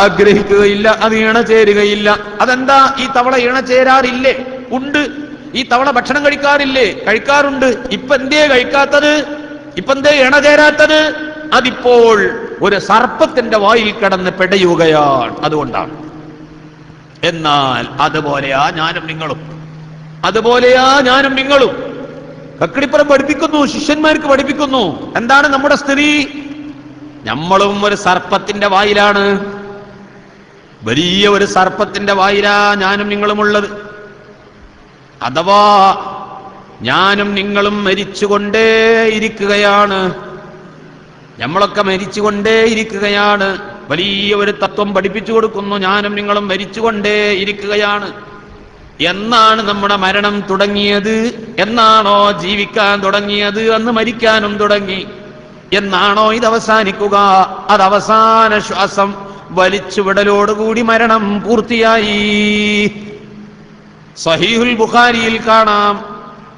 ആഗ്രഹിക്കുകയില്ല, അത് ഇണചേരുകയില്ല. അതെന്താ? ഈ തവള ഇണചേരാറില്ലേ? ഉണ്ട്. ഈ തവള ഭക്ഷണം കഴിക്കാറില്ലേ? കഴിക്കാറുണ്ട്. ഇപ്പൊ എന്തേ കഴിക്കാത്തത്? ഇപ്പൊ എന്തേ ഇണചേരാത്തത്? അതിപ്പോൾ ഒരു സർപ്പത്തിന്റെ വായിൽ കിടന്ന് പെടയുകയാണ്, അതുകൊണ്ടാണ്. എന്നാൽ അതുപോലെയാ ഞാനും നിങ്ങളും, അതുപോലെയാ ഞാനും നിങ്ങളും. കക്കിടിപ്പുറം പഠിപ്പിക്കുന്നു, ശിഷ്യന്മാർക്ക് പഠിപ്പിക്കുന്നു. എന്താണ് നമ്മുടെ സ്ഥിതി? നമ്മളും ഒരു സർപ്പത്തിന്റെ വായിലാണ്. വലിയ ഒരു സർപ്പത്തിന്റെ വായിലാ ഞാനും നിങ്ങളും ഉള്ളത്. അഥവാ ഞാനും നിങ്ങളും മരിച്ചുകൊണ്ടേയിരിക്കുകയാണ്. നമ്മളൊക്കെ മരിച്ചുകൊണ്ടേയിരിക്കുകയാണ്. വലിയ ഒരു തത്വം പഠിപ്പിച്ചു കൊടുക്കുന്നു, ഞാനും നിങ്ങളും മരിച്ചുകൊണ്ടേയിരിക്കുകയാണ്. എന്നാണ് നമ്മുടെ മരണം തുടങ്ങിയത്? എന്നാണോ ജീവിക്കാൻ തുടങ്ങിയത്? അന്ന് മരിക്കാനും തുടങ്ങി. എന്നാണോ ഇത് അവസാനിക്കുക? അത് അവസാന ശ്വാസം വലിച്ചുവിടലോടുകൂടി മരണം പൂർത്തിയായി. സഹീഹുൽ ബുഖാരിയിൽ കാണാം,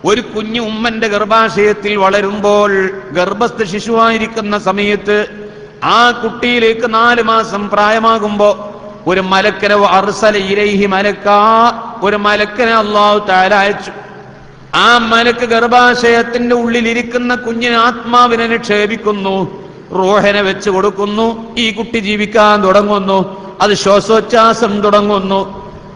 ഒരു കുഞ്ഞു ഉമ്മന്റെ ഗർഭാശയത്തിൽ വളരുമ്പോൾ, ഗർഭസ്ഥ ശിശുവായിരിക്കുന്ന സമയത്ത് ആ കുട്ടിയിലേക്ക് 4 മാസം പ്രായമാകുമ്പോ ഒരു മലക്കനെ അർസല ഇലൈഹി മലക്കാ, ഒരു മലക്കനെ അല്ലാഹു തആല അയച്ചു. ആ മലക്ക് ഗർഭാശയത്തിന്റെ ഉള്ളിലിരിക്കുന്ന കുഞ്ഞിന് ആത്മാവിനെ നിക്ഷേപിക്കുന്നു, റൂഹിനെ വെച്ച് കൊടുക്കുന്നു. ഈ കുട്ടി ജീവിക്കാൻ തുടങ്ങുന്നു, അത് ശ്വാസോച്ഛ്വാസം തുടങ്ങുന്നു.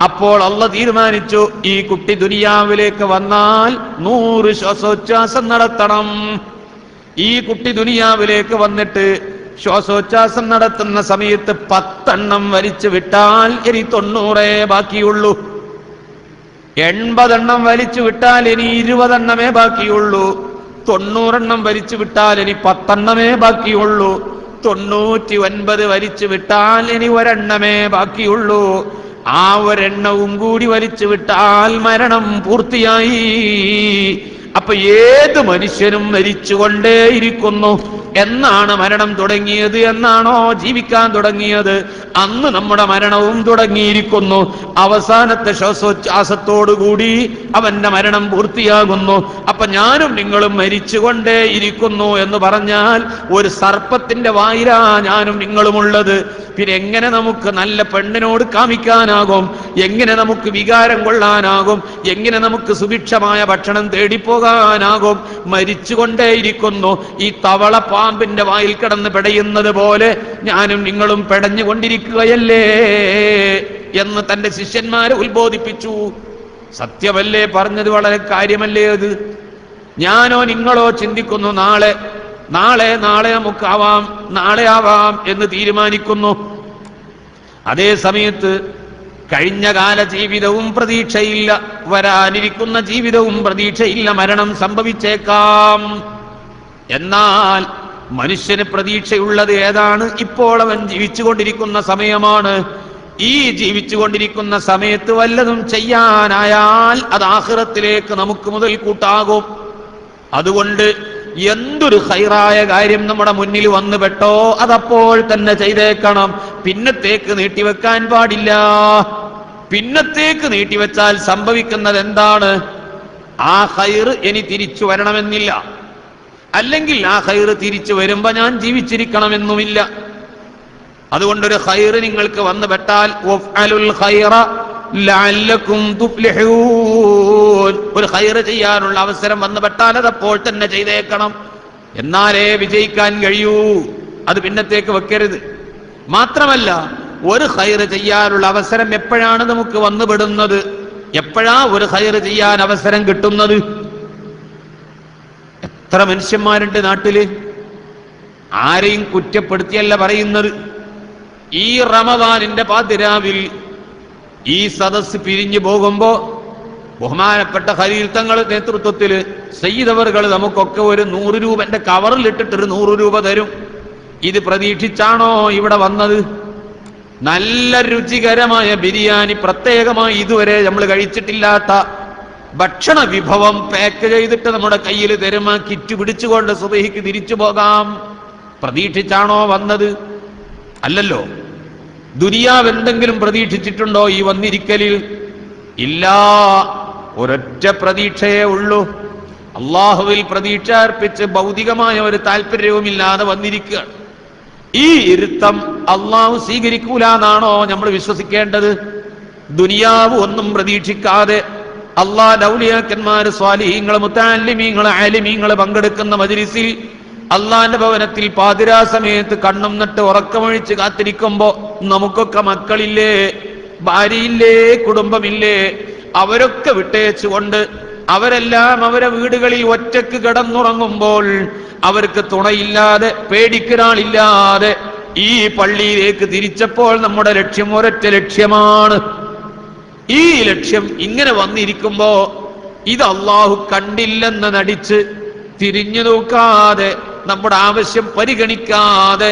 അപ്പോൾ അല്ലാഹു തീരുമാനിച്ചു, ഈ കുട്ടി ദുനിയാവിലേക്ക് വന്നാൽ 100 ശ്വാസോച്ഛ്വാസം നടത്തണം. ഈ കുട്ടി ദുനിയാവിലേക്ക് വന്നിട്ട് ശ്വാസോച്ഛ്വാസം നടത്തുന്ന സമയത്ത് 10 എണ്ണം വലിച്ചു വിട്ടാൽ ഇനി 90 ബാക്കിയുള്ളൂ. 80 എണ്ണം വലിച്ചു വിട്ടാൽ ഇനി 20 എണ്ണമേ ബാക്കിയുള്ളൂ. 90 എണ്ണം വലിച്ചു വിട്ടാൽ ഇനി 10 എണ്ണമേ ബാക്കിയുള്ളൂ. 99 വലിച്ചു വിട്ടാൽ ഇനി 1 എണ്ണമേ ബാക്കിയുള്ളൂ. ആ 1 എണ്ണവും കൂടി വലിച്ചു വിട്ടാൽ മരണം പൂർത്തിയായി. അപ്പൊ ഏത് മനുഷ്യനും മരിച്ചുകൊണ്ടേയിരിക്കുന്നു. എന്നാണ് മരണം തുടങ്ങിയത്, എന്നാണോ ജീവിക്കാൻ തുടങ്ങിയത്, അന്ന് നമ്മുടെ മരണവും തുടങ്ങിയിരിക്കുന്നു. അവസാനത്തെ ശ്വാസോച്ഛ്വാസത്തോടുകൂടി അവന്റെ മരണം പൂർത്തിയാകുന്നു. അപ്പൊ ഞാനും നിങ്ങളും മരിച്ചുകൊണ്ടേയിരിക്കുന്നു എന്ന് പറഞ്ഞാൽ ഒരു സർപ്പത്തിന്റെ വായിലാ ഞാനും നിങ്ങളുമുള്ളത്. പിന്നെ എങ്ങനെ നമുക്ക് നല്ല പെണ്ണിനോട് കാമിക്കാനാകും? എങ്ങനെ നമുക്ക് വികാരം കൊള്ളാനാകും? എങ്ങനെ നമുക്ക് സുഭിക്ഷമായ ഭക്ഷണം തേടിപ്പോകാനാകും? മരിച്ചുകൊണ്ടേയിരിക്കുന്നു. ഈ തവള പാമ്പിന്റെ വായിൽ കിടന്ന് പെടയുന്നത് പോലെ ഞാനും നിങ്ങളും പെടഞ്ഞുകൊണ്ടിരിക്കുകയല്ലേ എന്ന് തന്റെ ശിഷ്യന്മാരെ ഉത്ബോധിപ്പിച്ചു. സത്യമല്ലേ പറഞ്ഞത്? വളരെ കാര്യമല്ലേ അത്? ഞാനോ നിങ്ങളോ ചിന്തിക്കുന്നു നാളെ നാളെ നാളെ നമുക്കാവാം, നാളെ ആവാം എന്ന് തീരുമാനിക്കുന്നു. അതേ സമയത്ത് കഴിഞ്ഞ കാല ജീവിതവും പ്രതീക്ഷയില്ല, വരാനിരിക്കുന്ന ജീവിതവും പ്രതീക്ഷയില്ല. മരണം സംഭവിച്ചേക്കാം. എന്നാൽ മനുഷ്യന് പ്രതീക്ഷയുള്ളത് ഏതാണ്? ഇപ്പോൾ അവൻ ജീവിച്ചുകൊണ്ടിരിക്കുന്ന സമയമാണ്. ഈ ജീവിച്ചുകൊണ്ടിരിക്കുന്ന സമയത്ത് വല്ലതും ചെയ്യാനായാൽ അത് ആഖിറത്തിലേക്ക് നമുക്ക് മുതൽ കൂട്ടാകും. അതുകൊണ്ട് എന്തൊരു ഖൈറായ കാര്യം നമ്മുടെ മുന്നിൽ വന്നു പെട്ടോ അതപ്പോൾ തന്നെ ചെയ്തേക്കണം. പിന്നത്തേക്ക് നീട്ടിവെക്കാൻ പാടില്ല. പിന്നത്തേക്ക് നീട്ടിവെച്ചാൽ സംഭവിക്കുന്നത് എന്താണ്? ആ ഖൈർ ഇനി തിരിച്ചു വരണമെന്നില്ല, അല്ലെങ്കിൽ ആ ഖൈർ തിരിച്ചു വരുമ്പോ ഞാൻ ജീവിച്ചിരിക്കണമെന്നുമില്ല. അതുകൊണ്ടൊരു ഖൈർ നിങ്ങൾക്ക് വന്നു പെട്ടാൽ വഫ്അലുൽ ഖൈറ ലഅല്ലകും തുഫ്ലിഹൂൻ, ഒരു ഖൈർ ചെയ്യാനുള്ള അവസരം വന്നു പെട്ടാൽ അതപ്പോൾ തന്നെ ചെയ്തേക്കണം. എന്നാലേ വിജയിക്കാൻ കഴിയൂ. അത് പിന്നത്തേക്ക് വെക്കരുത്. മാത്രമല്ല ഒരു ഖൈർ ചെയ്യാനുള്ള അവസരം എപ്പോഴാണ് നമുക്ക് വന്നുപെടുന്നത്? എപ്പോഴാ ഒരു ഖൈർ ചെയ്യാൻ അവസരം കിട്ടുന്നത്? എത്ര മനുഷ്യന്മാരുണ്ട് നാട്ടില്? ആരെയും കുറ്റപ്പെടുത്തിയല്ല പറയുന്നത്. ഈ റമദാനിന്റെ പാതിരാവിൽ ഈ സദസ് പിരിഞ്ഞു പോകുമ്പോ ബഹുമാനപ്പെട്ട ഖലീൽ തങ്ങളുടെ നേതൃത്വത്തിൽ സയ്യിദ് അവറുകൾ നമുക്കൊക്കെ ഒരു 100 രൂപന്റെ കവറിൽ ഇട്ടിട്ടൊരു 100 രൂപ തരും. ഇത് പ്രതീക്ഷിച്ചാണോ ഇവിടെ വന്നത്? നല്ല രുചികരമായ ബിരിയാണി, പ്രത്യേകമായി ഇതുവരെ നമ്മൾ കഴിച്ചിട്ടില്ലാത്ത ഭക്ഷണ വിഭവം പാക്ക് ചെയ്തിട്ട് നമ്മുടെ കയ്യിൽ തരുമാ കിറ്റ് പിടിച്ചുകൊണ്ട് സുബഹിക്ക് തിരിച്ചു പോകാം. പ്രതീക്ഷിച്ചാണോ വന്നത്? അല്ലല്ലോ. ദുനിയാവ് എന്തെങ്കിലും പ്രതീക്ഷിച്ചിട്ടുണ്ടോ ഈ വന്നിരിക്കലിൽ? ഇല്ല. ഒരൊറ്റ പ്രതീക്ഷയേ ഉള്ളൂ. അള്ളാഹുവിൽ പ്രതീക്ഷ അർപ്പിച്ച് ഭൗതികമായ ഒരു താല്പര്യവുമില്ലാതെ വന്നിരിക്കുകയാണ്. ഈ ഇരുത്തം അള്ളാഹു സ്വീകരിക്കൂല എന്നാണോ നമ്മൾ വിശ്വസിക്കേണ്ടത്? ദുനിയാവ് ഒന്നും പ്രതീക്ഷിക്കാതെ അള്ളാഹുവിന്റെ ഔലിയാക്കന്മാര്, സ്വാലിഹീങ്ങള്, മുത്തഅല്ലിമീങ്ങള്, ആലിമീങ്ങള് പങ്കെടുക്കുന്ന മജ്‌ലിസിൽ അള്ളാന്റെ ഭവനത്തിൽ പാതിരാ സമയത്ത് കണ്ണും നട്ട് ഉറക്കമൊഴിച്ച് കാത്തിരിക്കുമ്പോ നമുക്കൊക്കെ മക്കളില്ലേ, ഭാര്യയില്ലേ, കുടുംബമില്ലേ? അവരൊക്കെ വിട്ടേച്ചുകൊണ്ട് അവരെല്ലാം അവരെ വീടുകളിൽ ഒറ്റക്ക് കിടന്നുറങ്ങുമ്പോൾ അവർക്ക് തുണയില്ലാതെ പേടിക്കൊരാളില്ലാതെ ഈ പള്ളിയിലേക്ക് തിരിച്ചപ്പോൾ നമ്മുടെ ലക്ഷ്യം ഒരൊറ്റ ലക്ഷ്യമാണ്. ഈ ലക്ഷ്യം ഇങ്ങനെ വന്നിരിക്കുമ്പോ ഇത് അള്ളാഹു കണ്ടില്ലെന്ന് നടിച്ച് തിരിഞ്ഞു നോക്കാതെ നമ്മുടെ ആവശ്യം പരിഗണിക്കാതെ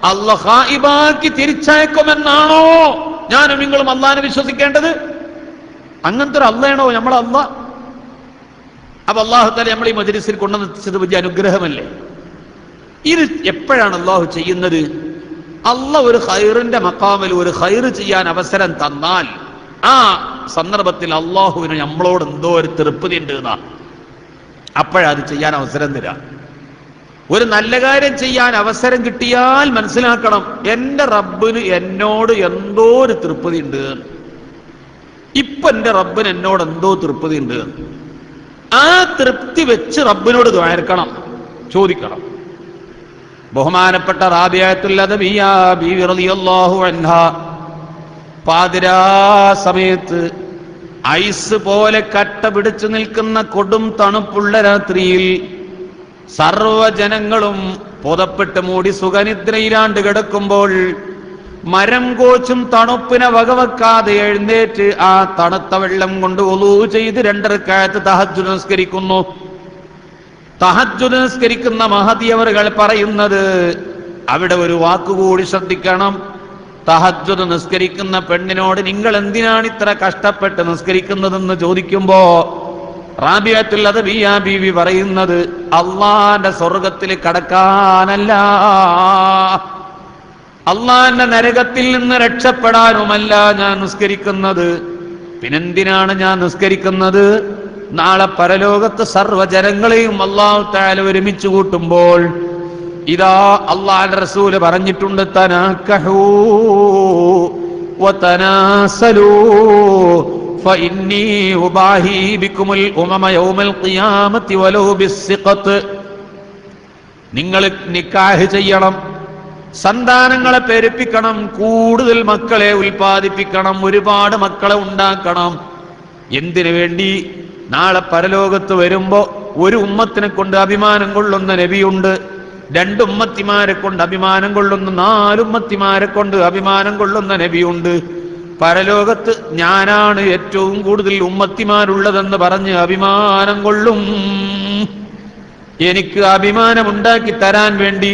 അല്ലാഹ് ഖായിബാക്കി തിരിച്ചയക്കുമെന്നാണോ ഞാനും നിങ്ങളും അള്ളാഹിനെ വിശ്വസിക്കേണ്ടത്? അങ്ങനത്തെ ഒരു അള്ളയാണോ നമ്മൾ അള്ളാഹ്? അപ്പൊ അള്ളാഹു തആല നമ്മൾ ഈ മജ്‌ലിസിൽ കൊണ്ടുവന്നത് വലിയ അനുഗ്രഹമല്ലേ? ഇത് എപ്പോഴാണ് അള്ളാഹു ചെയ്യുന്നത്? അള്ളാഹ് ഒരു ഖൈറിന്റെ മഖാമിൽ ഒരു ഖൈർ ചെയ്യാൻ അവസരം തന്നാൽ ആ സന്ദർഭത്തിൽ അള്ളാഹുവിന് നമ്മളോട് എന്തോ ഒരു തൃപ്തി ഉണ്ട് എന്നാ. അപ്പോഴത് ചെയ്യാൻ അവസരം തരാം. ഒരു നല്ല കാര്യം ചെയ്യാൻ അവസരം കിട്ടിയാൽ മനസ്സിലാക്കണം, എന്റെ റബ്ബിന് എന്നോട് എന്തോ ഒരു തൃപ്തി ഉണ്ട്. ഇപ്പൊ എന്റെ റബ്ബിന് എന്നോട് എന്തോ തൃപ്തി ഉണ്ട്. ആ തൃപ്തി വെച്ച് റബ്ബിനോട് ദ്വാരക്കണം, ചോദിക്കണം. ബഹുമാനപ്പെട്ട റാബിയത്തുൽ അദവിയ്യ ബീവി റളിയല്ലാഹു അൻഹാ പാതിരാ സമയത്ത് ഐസ് പോലെ കട്ട പിടിച്ചു നിൽക്കുന്ന കൊടും തണുപ്പുള്ള രാത്രിയിൽ സർവജനങ്ങളും പുതപ്പെട്ട് മൂടി സുഖനിദ്രയിലാണ്ട് കിടക്കുമ്പോൾ മരം കോച്ചും തണുപ്പിനെ വകവെക്കാതെ എഴുന്നേറ്റ് ആ തണുത്ത വെള്ളം കൊണ്ട് വുളൂ ചെയ്ത് 2 റക്അത്ത് തഹജ്ജുദ് നിസ്കരിക്കുന്നു. തഹജ്ജുദ് നിസ്കരിക്കുന്ന മഹദി അവറുകൾ പറയുന്നത്, അവിടെ ഒരു വാക്കുകൂടി ശ്രദ്ധിക്കണം. തഹജ്ജുദ് നിസ്കരിക്കുന്ന പെണ്ണിനോട് നിങ്ങൾ എന്തിനാണ് ഇത്ര കഷ്ടപ്പെട്ട് നിസ്കരിക്കുന്നതെന്ന് ചോദിക്കുമ്പോ റാബിയത്തുൽ അദവിയ്യ ബീവി പറയുന്നത് അള്ളാന്റെ സ്വർഗത്തിൽ കടക്കാനല്ല, അള്ളാന്റെ നരകത്തിൽ നിന്ന് രക്ഷപ്പെടാനുമല്ല ഞാൻ നിസ്കരിക്കുന്നത്. പിന്നെന്തിനാണ് ഞാൻ നിസ്കരിക്കുന്നത്? നാളെ പരലോകത്ത് സർവ്വജനങ്ങളെയും അല്ലാഹു തആല ഒരുമിച്ച് കൂട്ടുമ്പോൾ ഇതാ അള്ളാഹുവിന്റെ റസൂല് പറഞ്ഞിട്ടുണ്ട്, തനാക്കഹൂ വതനാസലൂ ഫഇന്നീ ഉബാഹി ബികുമുൽ ഉമമ യൗമൽ ഖിയാമത്തി വലൗ ബിസ്സിഖത്ത്. നിങ്ങൾ നിക്കാഹ് ചെയ്യണം, സന്താനങ്ങളെ പെരുപ്പിക്കണം, കൂടുതൽ മക്കളെ ഉൽപ്പാദിപ്പിക്കണം, ഒരുപാട് മക്കളെ ഉണ്ടാക്കണം. എന്തിനു വേണ്ടി? നാളെ പരലോകത്ത് വരുമ്പോ ഒരു ഉമ്മത്തിനെ കൊണ്ട് അഭിമാനം കൊള്ളുന്ന നബിയുണ്ട്, 2 ഉമ്മത്തിമാരെ കൊണ്ട് അഭിമാനം കൊള്ളുന്ന, 4 ഉമ്മത്തിമാരെ കൊണ്ട് അഭിമാനം കൊള്ളുന്ന നബിയുണ്ട്. പരലോകത്ത് ഞാനാണ് ഏറ്റവും കൂടുതൽ ഉമ്മത്തിമാരുള്ളതെന്ന് പറഞ്ഞ് അഭിമാനം കൊള്ളും. എനിക്ക് അഭിമാനമുണ്ടാക്കി തരാൻ വേണ്ടി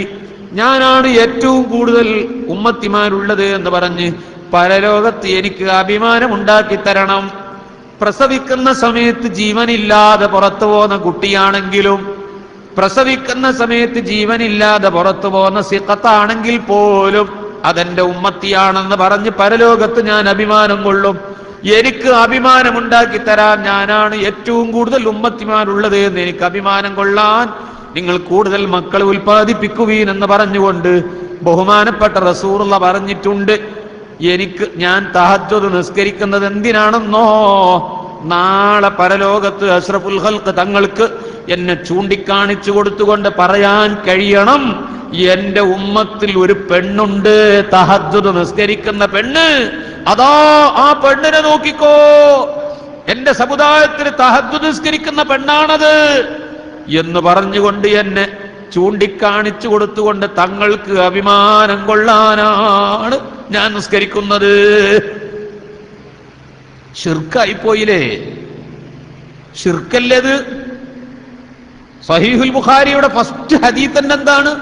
ഞാനാണ് ഏറ്റവും കൂടുതൽ ഉമ്മത്തിമാരുള്ളത് എന്ന് പറഞ്ഞ് പരലോകത്ത് എനിക്ക് അഭിമാനമുണ്ടാക്കി തരണം. പ്രസവിക്കുന്ന സമയത്ത് ജീവനില്ലാതെ പുറത്തു പോകുന്ന കുട്ടിയാണെങ്കിലും, പ്രസവിക്കുന്ന സമയത്ത് ജീവനില്ലാതെ പുറത്തു പോകുന്ന സിഖത്താണെങ്കിൽ പോലും അതെന്റെ ഉമ്മത്തിയാണെന്ന് പറഞ്ഞ് പരലോകത്ത് ഞാൻ അഭിമാനം കൊള്ളും. എനിക്ക് അഭിമാനമുണ്ടാക്കി തരാൻ ഞാനാണ് ഏറ്റവും കൂടുതൽ ഉമ്മത്തിമാരുള്ളത് എന്ന് എനിക്ക് അഭിമാനം കൊള്ളാൻ നിങ്ങൾ കൂടുതൽ മക്കളെ ഉൽപ്പാദിപ്പിക്കുവീൻ എന്ന് പറഞ്ഞുകൊണ്ട് ബഹുമാനപ്പെട്ട റസൂലുള്ള പറഞ്ഞിട്ടുണ്ട്. ഞാൻ തഹജ്ജുദ് നിസ്കരിക്കുന്നത് എന്തിനാണെന്നോ, നാളെ പരലോകത്ത് അഷ്റഫുൽ ഖൽഖ് തങ്ങൾക്ക് എന്നെ ചൂണ്ടിക്കാണിച്ചു കൊടുത്തുകൊണ്ട് പറയാൻ കഴിയണം, എന്റെ ഉമ്മത്തിൽ ഒരു പെണ്ണുണ്ട്, തഹജ്ജുദ് നിസ്കരിക്കുന്ന പെണ്ണ്, അതാ ആ പെണ്ണിനെ നോക്കിക്കോ, എന്റെ സമുദായത്തിൽ തഹജ്ജുദ് നിസ്കരിക്കുന്ന പെണ്ണാണത് എന്ന് പറഞ്ഞുകൊണ്ട് എന്നെ ചൂണ്ടിക്കാണിച്ചു കൊടുത്തുകൊണ്ട് തങ്ങൾക്ക് അഭിമാനം കൊള്ളാനാണ് ഞാൻ നിസ്കരിക്കുന്നത്. ശിർക്കായി പോയില്ലേ? ശിർക്കല്ലേത്? സഹീഹുൽ ബുഖാരിയുടെ ഫസ്റ്റ് ഹദീസ് തന്നെ എന്താണ്?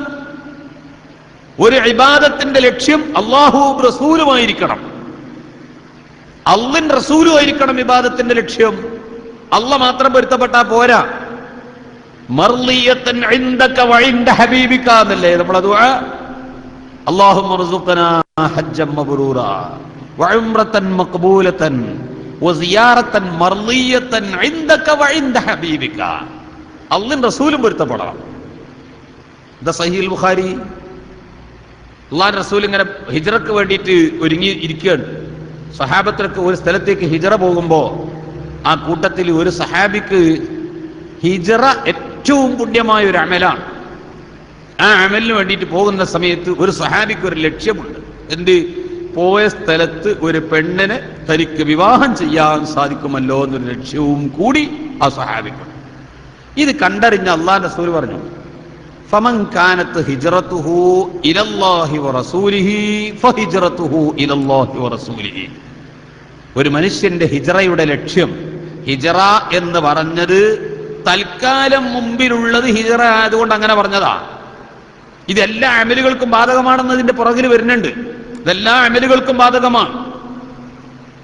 ഒരു ഇബാദത്തിന്റെ ലക്ഷ്യം അല്ലാഹുവും റസൂലുമായിരിക്കണം, അള്ളാഹുവിൻ റസൂലുമായിരിക്കണം ഇബാദത്തിന്റെ ലക്ഷ്യം. അള്ളാഹ് മാത്രം പൊരുത്തപ്പെട്ടാ പോരാ. മർളിയത്തൻ ഇൻദക വഇൻദ ഹബീബിക എന്നല്ലേ നമ്മുടെ ദുആ. അല്ലാഹുമ്മ ർസുഖ്നാ ഹജ്ജൻ മബ്റൂറാ വഉംറതൻ മഖ്ബൂലതൻ വസിയാറതൻ മർളിയത്തൻ ഇൻദക വഇൻദ ഹബീബിക. അള്ളാഹുവിൻ റസൂലും പൊരുത്തപ്പെടണം. ദ സഹീഹുൽ ബുഖാരി. അള്ളാഹുവിന്റെ റസൂൽ ഇങ്ങനെ ഹിജ്റക്ക് വേണ്ടിയിട്ട് ഒരുങ്ങി ഇരിക്കുകയാണ്. സഹാബത്തിലൊക്കെ ഒരു സ്ഥലത്തേക്ക് ഹിജ്റ പോകുമ്പോ ആ കൂട്ടത്തിൽ ഒരു സഹാബിക്ക് ഹിജ്റ ഏറ്റവും പുണ്യമായ ഒരു അമലാണ്. ആ അമലിന് വേണ്ടിയിട്ട് പോകുന്ന സമയത്ത് ഒരു സഹാബിക്ക് ഒരു ലക്ഷ്യമുണ്ട്. എന്ത്? പോയ സ്ഥലത്ത് ഒരു പെണ്ണിനെ തനിക്ക് വിവാഹം ചെയ്യാൻ സാധിക്കുമല്ലോ എന്നൊരു ലക്ഷ്യവും കൂടി ആ സഹാബിക്കുണ്ട്. ഇത് കണ്ടറിഞ്ഞ അല്ലാഹുവിന്റെ റസൂൽ പറഞ്ഞു, ഫമൻ കാനത്ത് ഹിജ്റതുഹു ഇലല്ലാഹി വറസൂലിഹി ഫഹിജ്റതുഹു ഇലല്ലാഹി വറസൂലിഹി. ഒരു മനുഷ്യന്റെ ഹിജ്റയുടെ ലക്ഷ്യം, ഹിജ്റ എന്ന് പറഞ്ഞത് തൽക്കാലം മുമ്പിലുള്ളത് ഹിജ്റ ആയതുകൊണ്ട് അങ്ങനെ പറഞ്ഞതാ. ഇതെല്ലാ അമലുകൾക്കും ബാധകമാണെന്നതിന്റെ പുറകിൽ വരുന്നുണ്ട്. ഇതെല്ലാ അമലുകൾക്കും ബാധകമാണ്.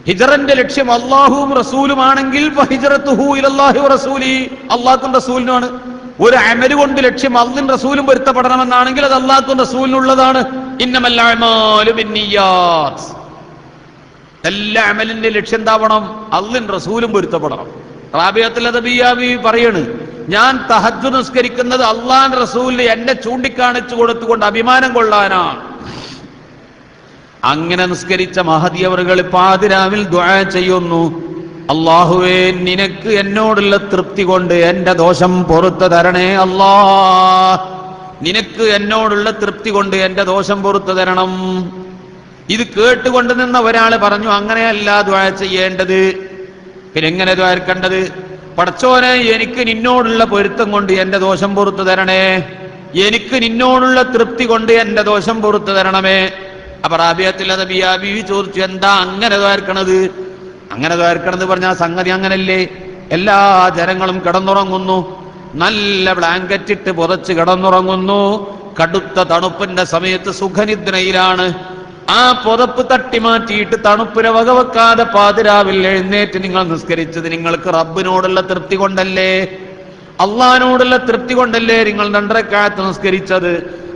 ഹിജ്റന്റെ ലക്ഷ്യം അല്ലാഹുവും റസൂലുമാണെങ്കിൽ ഫഹിജ്റതുഹു ഇലല്ലാഹി വറസൂലിഹി, അല്ലാഹുവിന്റെ റസൂലിനാണ്. ഒരു അമല് കൊണ്ട് ലക്ഷ്യം അള്ളാഹുവിൻ റസൂലും പൊരുത്തപ്പെടണമെന്നാണെങ്കിൽ അത് അല്ലാഹുവിൻ റസൂലിനുള്ളതാണ്. ഇന്നമൽ അഅ്മാലു ബിന്നിയ്യാത്ത്. എല്ലാ അമലിന്റെ ലക്ഷ്യം എന്താവണം? അള്ളാഹുവിൻ റസൂലും പൊരുത്തപ്പെടണം. റാബിയത്തുൽ അദവിയ്യ പറയാണ്, ഞാൻ തഹജ്ജുദ് നിസ്കരിക്കുന്നത് അള്ളാഹുവിന്റെ റസൂലിനെ എന്നെ ചൂണ്ടിക്കാണിച്ചു കൊടുത്തുകൊണ്ട് അഭിമാനം കൊള്ളാനാണ്. അങ്ങനെ നിസ്കരിച്ച മഹദി അവറുകൾ പാതിരാവിൽ ദുആ ചെയ്യുന്നു, അല്ലാഹുവേ നിനക്ക് എന്നോടുള്ള തൃപ്തി കൊണ്ട് എന്റെ ദോഷം പൊറുത്തു തരണേ അല്ലാ, നിനക്ക് എന്നോടുള്ള തൃപ്തി കൊണ്ട് എന്റെ ദോഷം പൊറുത്തു തരണം. ഇത് കേട്ടുകൊണ്ട് നിന്ന ഒരാള് പറഞ്ഞു, അങ്ങനെയല്ല ദുആ ചെയ്യേണ്ടത്. പിന്നെ എങ്ങനെ ദ്വാരക്കേണ്ടത്? പടച്ചോനെ എനിക്ക് നിന്നോടുള്ള പൊരുത്തം കൊണ്ട് എന്റെ ദോഷം പൊറുത്തു തരണേ, എനിക്ക് നിന്നോടുള്ള തൃപ്തി കൊണ്ട് എന്റെ ദോഷം പൊറുത്തു തരണമേ. അപ്പൊ റാബിയത്തുൽ അദവിയ്യ ബീവി ചോദിച്ചു, എന്താ അങ്ങനെ ദ്വാരക്കണത്? അങ്ങനെ ദ്വാരക്കണത് പറഞ്ഞാൽ സംഗതി അങ്ങനല്ലേ? എല്ലാ ജനങ്ങളും കിടന്നുറങ്ങുന്നു, നല്ല ബ്ലാങ്കറ്റ് ഇട്ട് പുതച്ച് കിടന്നുറങ്ങുന്നു, കടുത്ത തണുപ്പിന്റെ സമയത്ത് സുഖനിദ്രയിലാണ്. ആ പുതപ്പ് തട്ടി മാറ്റിയിട്ട് തണുപ്പിനെ വകവെക്കാതെ പാതിരാവിൽ എഴുന്നേറ്റ് നിങ്ങൾ നിസ്കരിച്ചത് നിങ്ങൾക്ക് റബ്ബിനോടുള്ള തൃപ്തി കൊണ്ടല്ലേ, അള്ളാഹിനോടുള്ള തൃപ്തി കൊണ്ടല്ലേ നിങ്ങൾ 2 റക്അത്ത് നിസ്കരിച്ചത്.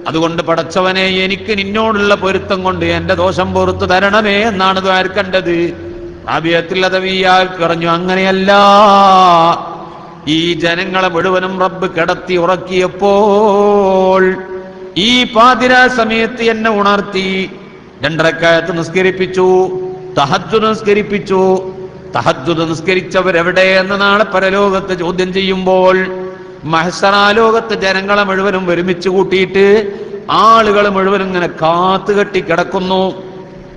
അതുകൊണ്ട് പടച്ചവനെ, എനിക്ക് നിന്നോടുള്ള പൊരുത്തം കൊണ്ട് എന്റെ ദോഷം പൊറുത്തു തരണമേ എന്നാണ് ദ്വാരക്കേണ്ടത്. റാബിയത്തുൽ അദവിയ്യ പറഞ്ഞു, അങ്ങനെയല്ല, ഈ ജനങ്ങളെ മുഴുവനും റബ്ബ് കിടത്തി ഉറക്കിയപ്പോൾ ഈ പാതിരാ സമയത്ത് എന്നെ ഉണർത്തി 2 റക്അത്ത് നിസ്കരിപ്പിച്ചു, തഹജ്ജുദ് നിസ്കരിപ്പിച്ചു. തഹജ്ജുദ് നിസ്കരിച്ചവരെവിടെ എന്ന് നാളെ പരലോകത്ത് ചോദ്യം ചെയ്യുമ്പോൾ മഹ്ശറാലോകത്ത് ജനങ്ങളെ മുഴുവനും ഒരുമിച്ച് കൂട്ടിയിട്ട് ആളുകൾ മുഴുവനും ഇങ്ങനെ കാത്തുകെട്ടി കിടക്കുന്നു,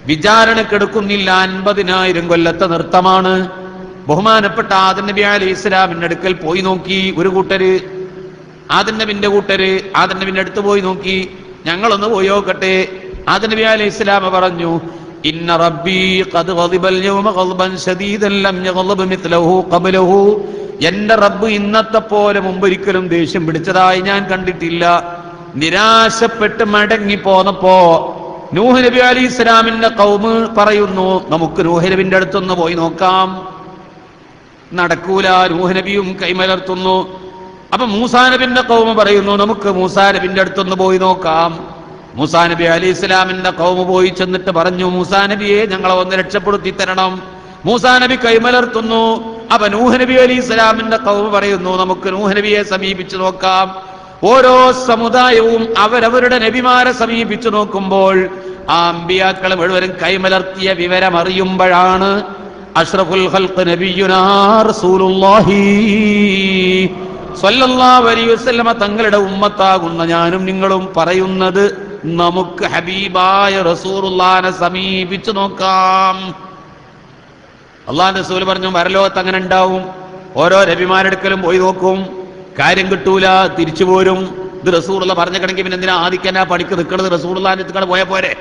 വിചാരണക്കെടുക്കുന്നില്ല. 50,000 കൊല്ലത്തെ നൃത്തമാണ്. ബഹുമാനപ്പെട്ട ആദം നബി അലൈഹി ഇസ്ലാമിന്റെ അടുക്കൽ പോയി നോക്കി ഒരു കൂട്ടര്, ആദം നബിന്റെ കൂട്ടര് ആദം നബിന്റെ അടുത്ത് പോയി നോക്കി, ഞങ്ങളൊന്ന് പോയി നോക്കട്ടെ. ആദം നബി അലൈഹി ഇസ്ലാം പറഞ്ഞു, ഇന്ന റബ്ബി ഖദ് ഗളിബൽ യൗമ ഗൾബൻ ശദീദൻ ലം യഗ്ളബ് മിത്ലഹു ഖബ്ലഹു. എന്റെ റബ്ബ് ഇന്നത്തെ പോലെ മുമ്പൊരിക്കലും ദേഷ്യം പിടിച്ചതായി ഞാൻ കണ്ടിട്ടില്ല. നിരാശപ്പെട്ട് മടങ്ങി പോന്നപ്പോ നൂഹ് നബി അലൈഹി ഇസ്ലാമിന്റെ ഖൗമ് പറയുന്നു, നമുക്ക് നൂഹ് നബിന്റെ അടുത്തൊന്ന് പോയി നോക്കാം. നടക്കൂല, നൂഹ് നബിയും കൈമലർത്തുന്നു. അപ്പൊ മൂസാ നബിന്റെ ഖൗമ് പറയുന്നു, നമുക്ക് മൂസാ നബിന്റെ അടുത്തൊന്ന് പോയി നോക്കാം. മൂസാ നബി അലൈഹി ഇസ്ലാമിന്റെ ഖൗമ് പോയി ചെന്നിട്ട് പറഞ്ഞു, മൂസാ നബിയെ ഞങ്ങളെ ഒന്ന് രക്ഷപ്പെടുത്തി തരണം. മൂസാ നബി കൈമലർത്തുന്നു. അപ്പൊ നൂഹ് നബി അലൈഹി ഇസ്ലാമിന്റെ ഖൗമ് പറയുന്നു, നമുക്ക് നൂഹ് നബിയെ സമീപിച്ചു നോക്കാം. ഓരോ സമുദായവും അവരവരുടെ നബിമാരെ സമീപിച്ചു നോക്കുമ്പോൾ ആ അമ്പിയാക്കൾ മുഴുവനും കൈമലർത്തിയ വിവരം അറിയുമ്പോഴാണ് അഷ്റഫുൽ ഖൽഖ് നബിയുനാ റസൂലുള്ളാഹി സ്വല്ലല്ലാഹു അലൈഹി വസല്ലമ തങ്ങളുടെ ഉമ്മത്താകുന്ന ഞാനും നിങ്ങളും പറയുന്നത്, നമുക്ക് ഹബീബായ റസൂലുള്ളാഹിനെ സമീപിച്ചു നോക്കാം. അള്ളാഹുവിന്റെ റസൂൽ പറഞ്ഞു, പരലോകത്ത് അങ്ങനെ ഉണ്ടാവും. ഓരോ നബിമാരെടുക്കലും പോയി നോക്കും, കാര്യം കിട്ടൂല, തിരിച്ചു പോരും. ഇത് റസൂലുള്ള പറഞ്ഞിക്കണമെങ്കിൽ പിന്നെ എന്തിനാ ആദിക്കനാ പണിക്ക് നിൽക്കുന്നത്? റസൂലുള്ളാഹിന്റെ അടുത്ത് പോയാൽ പോരെ?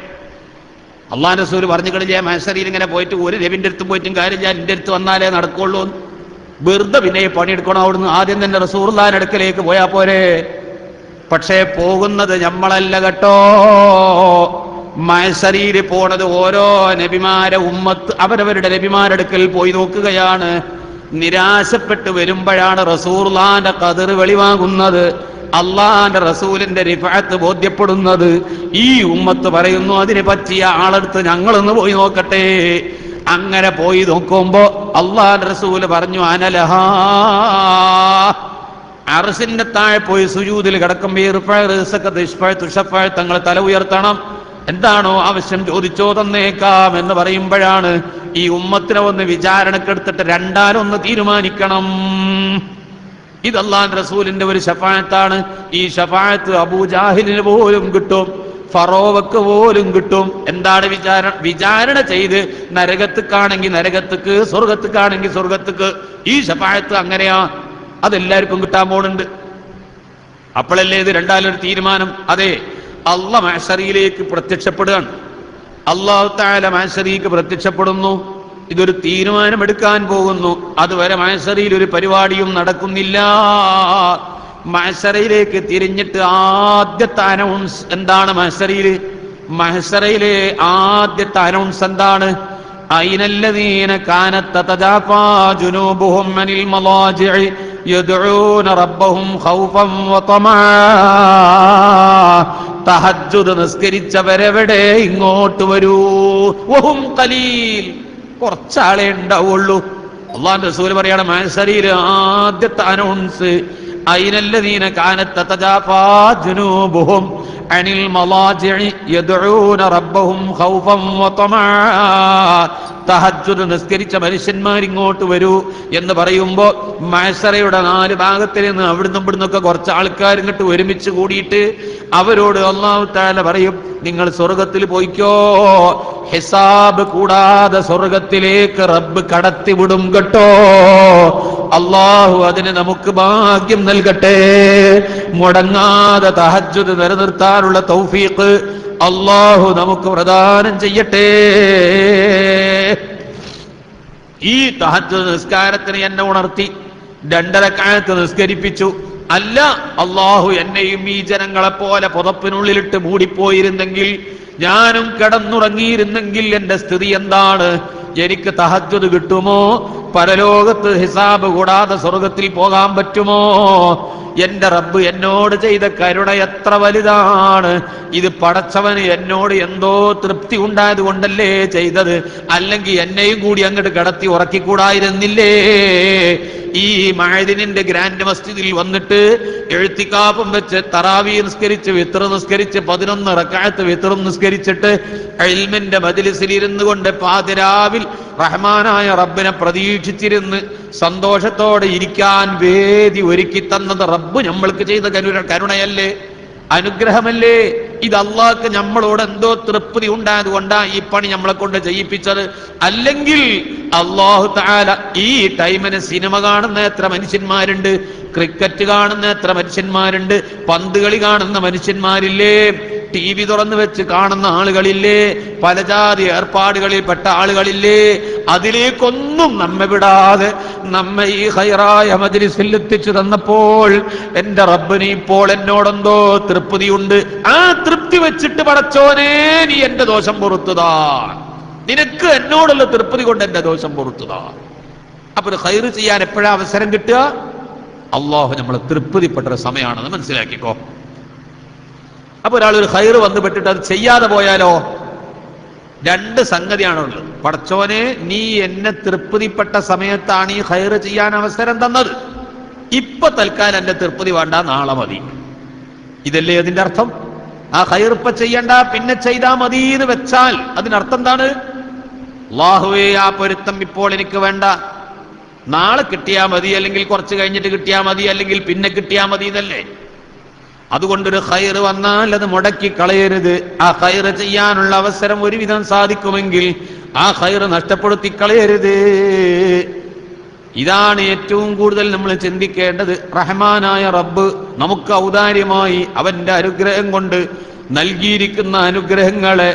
അള്ളാഹുവിന്റെ റസൂൽ പറഞ്ഞിക്കണില്ലേ, മഹ്ശറിൽ ഇങ്ങനെ പോയിട്ട് ഒരു നബിന്റെ അടുത്തും പോയിട്ടും കാര്യം, ഞാൻ എന്റെ അടുത്ത് വന്നാലേ നടക്കുള്ളൂ. വെറുതെ പിന്നെ പണിയെടുക്കണം. അവിടുന്ന് ആദ്യം തന്നെ റസൂലുള്ളാഹിന്റെ അടുക്കലേക്ക് പോയാൽ പോരെ? പക്ഷേ പോകുന്നത് നമ്മളല്ല കേട്ടോ. മഹ്ശറിൽ പോണത് ഓരോ നബിമാരെ ഉമ്മത്ത് അവരവരുടെ നബിമാരെടുക്കൽ പോയി നോക്കുകയാണ്. നിരാശപ്പെട്ട് വരുമ്പോഴാണ് റസൂലുള്ളാഹിന്റെ ഖദർ വെളിവാകുന്നത്, അള്ളാഹിന്റെ റസൂലിന്റെ റിഫഅത്ത് ബോധ്യപ്പെടുന്നത്. ഈ ഉമ്മത്ത് പറയുന്നു, അതിനെ പറ്റിയ ആളെടുത്ത് ഞങ്ങളൊന്ന് പോയി നോക്കട്ടെ. അങ്ങനെ പോയി നോക്കുമ്പോ അള്ളാഹിന്റെ റസൂല് പറഞ്ഞു, അനലഹാ. അർശിന്റെ താഴെ പോയി സുജൂദിൽ കിടക്കുമ്പോ തങ്ങൾ തല ഉയർത്തണം, എന്താണോ ആവശ്യം ചോദിച്ചോ തന്നേക്കാം എന്ന് പറയുമ്പോഴാണ് ഈ ഉമ്മത്തിനെ ഒന്ന് വിചാരണക്കെടുത്തിട്ട് രണ്ടാലൊന്ന് തീരുമാനിക്കണം. ഇത് അല്ലാഹുവിന്റെ റസൂലിന്റെ ഒരു ശഫാഅത്താണ്. ഈ ശഫാഅത്ത് അബൂജാഹിലിന് പോലും കിട്ടും, ഫറോവക്ക് പോലും കിട്ടും. എന്താണ് വിചാരണ ചെയ്ത് നരകത്തുക്കാണെങ്കിൽ നരകത്തുക്ക്, സ്വർഗത്തുക്കാണെങ്കിൽ സ്വർഗത്തുക്ക്. ഈ ശഫാഅത്ത് അങ്ങനെയാ, അതെല്ലാവർക്കും കിട്ടാൻ പോകുന്നുണ്ട്. അപ്പോഴല്ലേ ഇത് രണ്ടാലൊരു തീരുമാനം. അതെ, അള്ളാഹ് മഹ്ശറിയിലേക്ക് പ്രത്യക്ഷപ്പെടുകയാണ്. അല്ലാഹു തആല മഹ്ശറിക്ക് പ്രത്യക്ഷപ്പെടുന്നു. ഇതൊരു തീരുമാനമെടുക്കാൻ പോകുന്നു. അതുവരെ മഹ്ശറിയിൽ ഒരു പരിപാടിയും നടക്കുന്നില്ല. മഹ്ശറിയിലേക്ക് തിരിഞ്ഞിട്ട് ആദ്യത്തെ അനൗൺസ് എന്താണ്? മഹ്ശറിയിലെ ആദ്യത്തെ അനൗൺസ് എന്താണ്? അയ്നല്ലദീന കാനത് തതജാഫാ ജുനൂബുഹും അനിൽ മളാജിഇ യദ്ഊന റബ്ബഹും ഖൗഫൻ വതമആ. തഹജ്ജുദ് നിസ്കരിച്ചവരെവിടെ? ഇങ്ങോട്ട് വരൂ. വഹും ഖലീൽ, കുറച്ചാളെ ഉണ്ടാവുള്ളൂ. അല്ലാഹുവിന്റെ റസൂൽ പറയാണ്, മഹ്ശറിയിൽ ആദ്യത്തെ അനൗൺസ് അയ്നല്ലദീന കാനത് തതജാഫാ ജുനൂബുഹും അനിൽ മളാജിഇ യദ്ഊന റബ്ബഹും ഖൗഫൻ വതമആ. തഹജ്ജുദ് നിസ്കരിച്ച മനുഷ്യന്മാർ ഇങ്ങോട്ട് വരൂ എന്ന് പറയുമ്പോൾ മഹ്ശറയുടെ 4 ഭാഗത്തിൽ നിന്ന് അവിടുന്ന് ഇവിടുന്നൊക്കെ കുറച്ച് ആൾക്കാർ ഇങ്ങോട്ട് ഒരുമിച്ച് കൂടിയിട്ട് അവരോട് അല്ലാഹു തആല പറയും, നിങ്ങൾ സ്വർഗത്തിൽ പോയിക്കോ, ഹിസാബ് കൂടാതെ സ്വർഗത്തിലേക്ക് റബ്ബ് കടത്തിവിടും കേട്ടോ. അല്ലാഹു അതിന് നമുക്ക് ഭാഗ്യം നൽകട്ടെ. മുടങ്ങാതെ തഹജ്ജുദ് നിലനിർത്താനുള്ള തൗഫീഖ് അല്ലാഹു നമുക്ക് പ്രദാനം ചെയ്യട്ടെ. ഈ തഹജ്ജുദ് നിസ്കാരത്തിന് എന്നെ ഉണർത്തി 2 റക്അത്ത് നിസ്കരിപ്പിച്ചു. അല്ല, അല്ലാഹു എന്നെയും ഈ ജനങ്ങളെ പോലെ പുതപ്പിനുള്ളിലിട്ട് മൂടിപ്പോയിരുന്നെങ്കിൽ ഞാനും കിടന്നുറങ്ങിയിരുന്നെങ്കിൽ എന്റെ സ്ഥിതി എന്താണ്? എനിക്ക് തഹജ്ജുദ് കിട്ടുമോ? പരലോകത്ത് ഹിസാബ് കൂടാതെ സ്വർഗത്തിൽ പോകാൻ പറ്റുമോ? എന്റെ റബ്ബ് എന്നോട് ചെയ്ത കരുണ എത്ര വലുതാണ്! ഇത് പടച്ചവന് എന്നോട് എന്തോ തൃപ്തി ഉണ്ടായത് കൊണ്ടല്ലേ ചെയ്തത്, അല്ലെങ്കിൽ എന്നെയും കൂടി അങ്ങോട്ട് കിടത്തി ഉറക്കിക്കൂടായിരുന്നില്ലേ? ഈ മഅദിനിന്റെ ഗ്രാൻഡ് മസ്ജിദിൽ വന്നിട്ട് എഴുത്തിക്കാപ്പും വെച്ച് തറാവീ നിസ്കരിച്ച് വിത്ർ നിസ്കരിച്ച് 11 റക്അത്ത് വിത്റും നിസ്കരിച്ചിട്ട് ഇൽമിന്റെ മജ്ലിസിൽ ഇരുന്നു കൊണ്ട് പാതിരാവിൽ റഹ്മാനായ റബ്ബിനെ പ്രതീക്ഷിച്ചിരുന്ന് സന്തോഷത്തോടെ ഇരിക്കാൻ വേദി ഒരുക്കി തന്നത് റബ്ബ് നമ്മൾക്ക് ചെയ്ത കരുണയല്ലേ, അനുഗ്രഹമല്ലേ? ഇത് അള്ളാഹ്ക്ക് നമ്മളോട് എന്തോ തൃപ്തി ഉണ്ടായത് കൊണ്ടാ ഈ പണി നമ്മളെ കൊണ്ട് ചെയ്യിപ്പിച്ചത്. അല്ലെങ്കിൽ അല്ലാഹു തആല ഈ ടൈമിന് സിനിമ കാണുന്ന എത്ര മനുഷ്യന്മാരുണ്ട്, ക്രിക്കറ്റ് കാണുന്ന എത്ര മനുഷ്യന്മാരുണ്ട്, പന്ത് കളി കാണുന്ന മനുഷ്യന്മാരില്ലേ, TV തുറന്നു വെച്ച് കാണുന്ന ആളുകളില്ലേ, പല ജാതി ഏർപ്പാടുകളിൽ പെട്ട ആളുകളില്ലേ? അതിലേക്കൊന്നും നമ്മെ വിടാതെ നമ്മെ ഈ ഖൈറായ മജ്ലിസിൽ എത്തിച്ചു തന്നപ്പോൾ എന്റെ റബ്ബിന് ഇപ്പോൾ എന്നോടെന്തോ തൃപ്തിയുണ്ട്. ആ തൃപ്തി വെച്ചിട്ട് പടച്ചോനെ നീ എന്റെ ദോഷം പൊറുത്തുതാ, നിനക്ക് എന്നോടുള്ള തൃപ്തി കൊണ്ട് എന്റെ ദോഷം പൊറുത്തുതാ. അപ്പൊ ഒരു ഖൈറ് ചെയ്യാൻ എപ്പോഴാ അവസരം കിട്ടുക? അള്ളാഹു നമ്മളെ തൃപ്തിപ്പെട്ടൊരു സമയമാണെന്ന് മനസ്സിലാക്കിക്കോ. അപ്പൊ ഒരാൾ ഒരു ഖൈറ് വന്നു പെട്ടിട്ട് അത് ചെയ്യാതെ പോയാലോ? 2 സംഗതിയാണുള്ളത്. പടച്ചോനെ നീ എന്നെ തൃപ്തിപ്പെട്ട സമയത്താണ് ഈ ഖൈറ് ചെയ്യാൻ അവസരം തന്നത്, ഇപ്പൊ തൽക്കാലം എന്റെ തൃപ്തി വേണ്ട, നാളെ മതി. ഇതല്ലേ അതിന്റെ അർത്ഥം? ആ ഖൈർ ഇപ്പൊ ചെയ്യണ്ട, പിന്നെ ചെയ്താ മതി എന്ന് വെച്ചാൽ അതിനർത്ഥം എന്താണ്? അല്ലാഹുവേ ആ പൊരുത്തം ഇപ്പോൾ എനിക്ക് വേണ്ട, നാളെ കിട്ടിയാ മതി, അല്ലെങ്കിൽ കുറച്ച് കഴിഞ്ഞിട്ട് കിട്ടിയാ മതി, അല്ലെങ്കിൽ പിന്നെ കിട്ടിയാ മതി എന്നല്ലേ? അതുകൊണ്ടൊരു ഖൈർ വന്നാൽ അത് മുടക്കി കളയരുത്. ആ ഖൈർ ചെയ്യാനുള്ള അവസരം ഒരുവിധം സാധിക്കുമെങ്കിൽ ആ ഖൈർ നഷ്ടപ്പെടുത്തി കളയരുത്. ഇതാണ് ഏറ്റവും കൂടുതൽ നമ്മൾ ചിന്തിക്കേണ്ടത്. റഹ്മാനായ റബ്ബ് നമുക്ക് ഔദാര്യമായി അവന്റെ അനുഗ്രഹം കൊണ്ട് നൽകിയിരിക്കുന്ന അനുഗ്രഹങ്ങളെ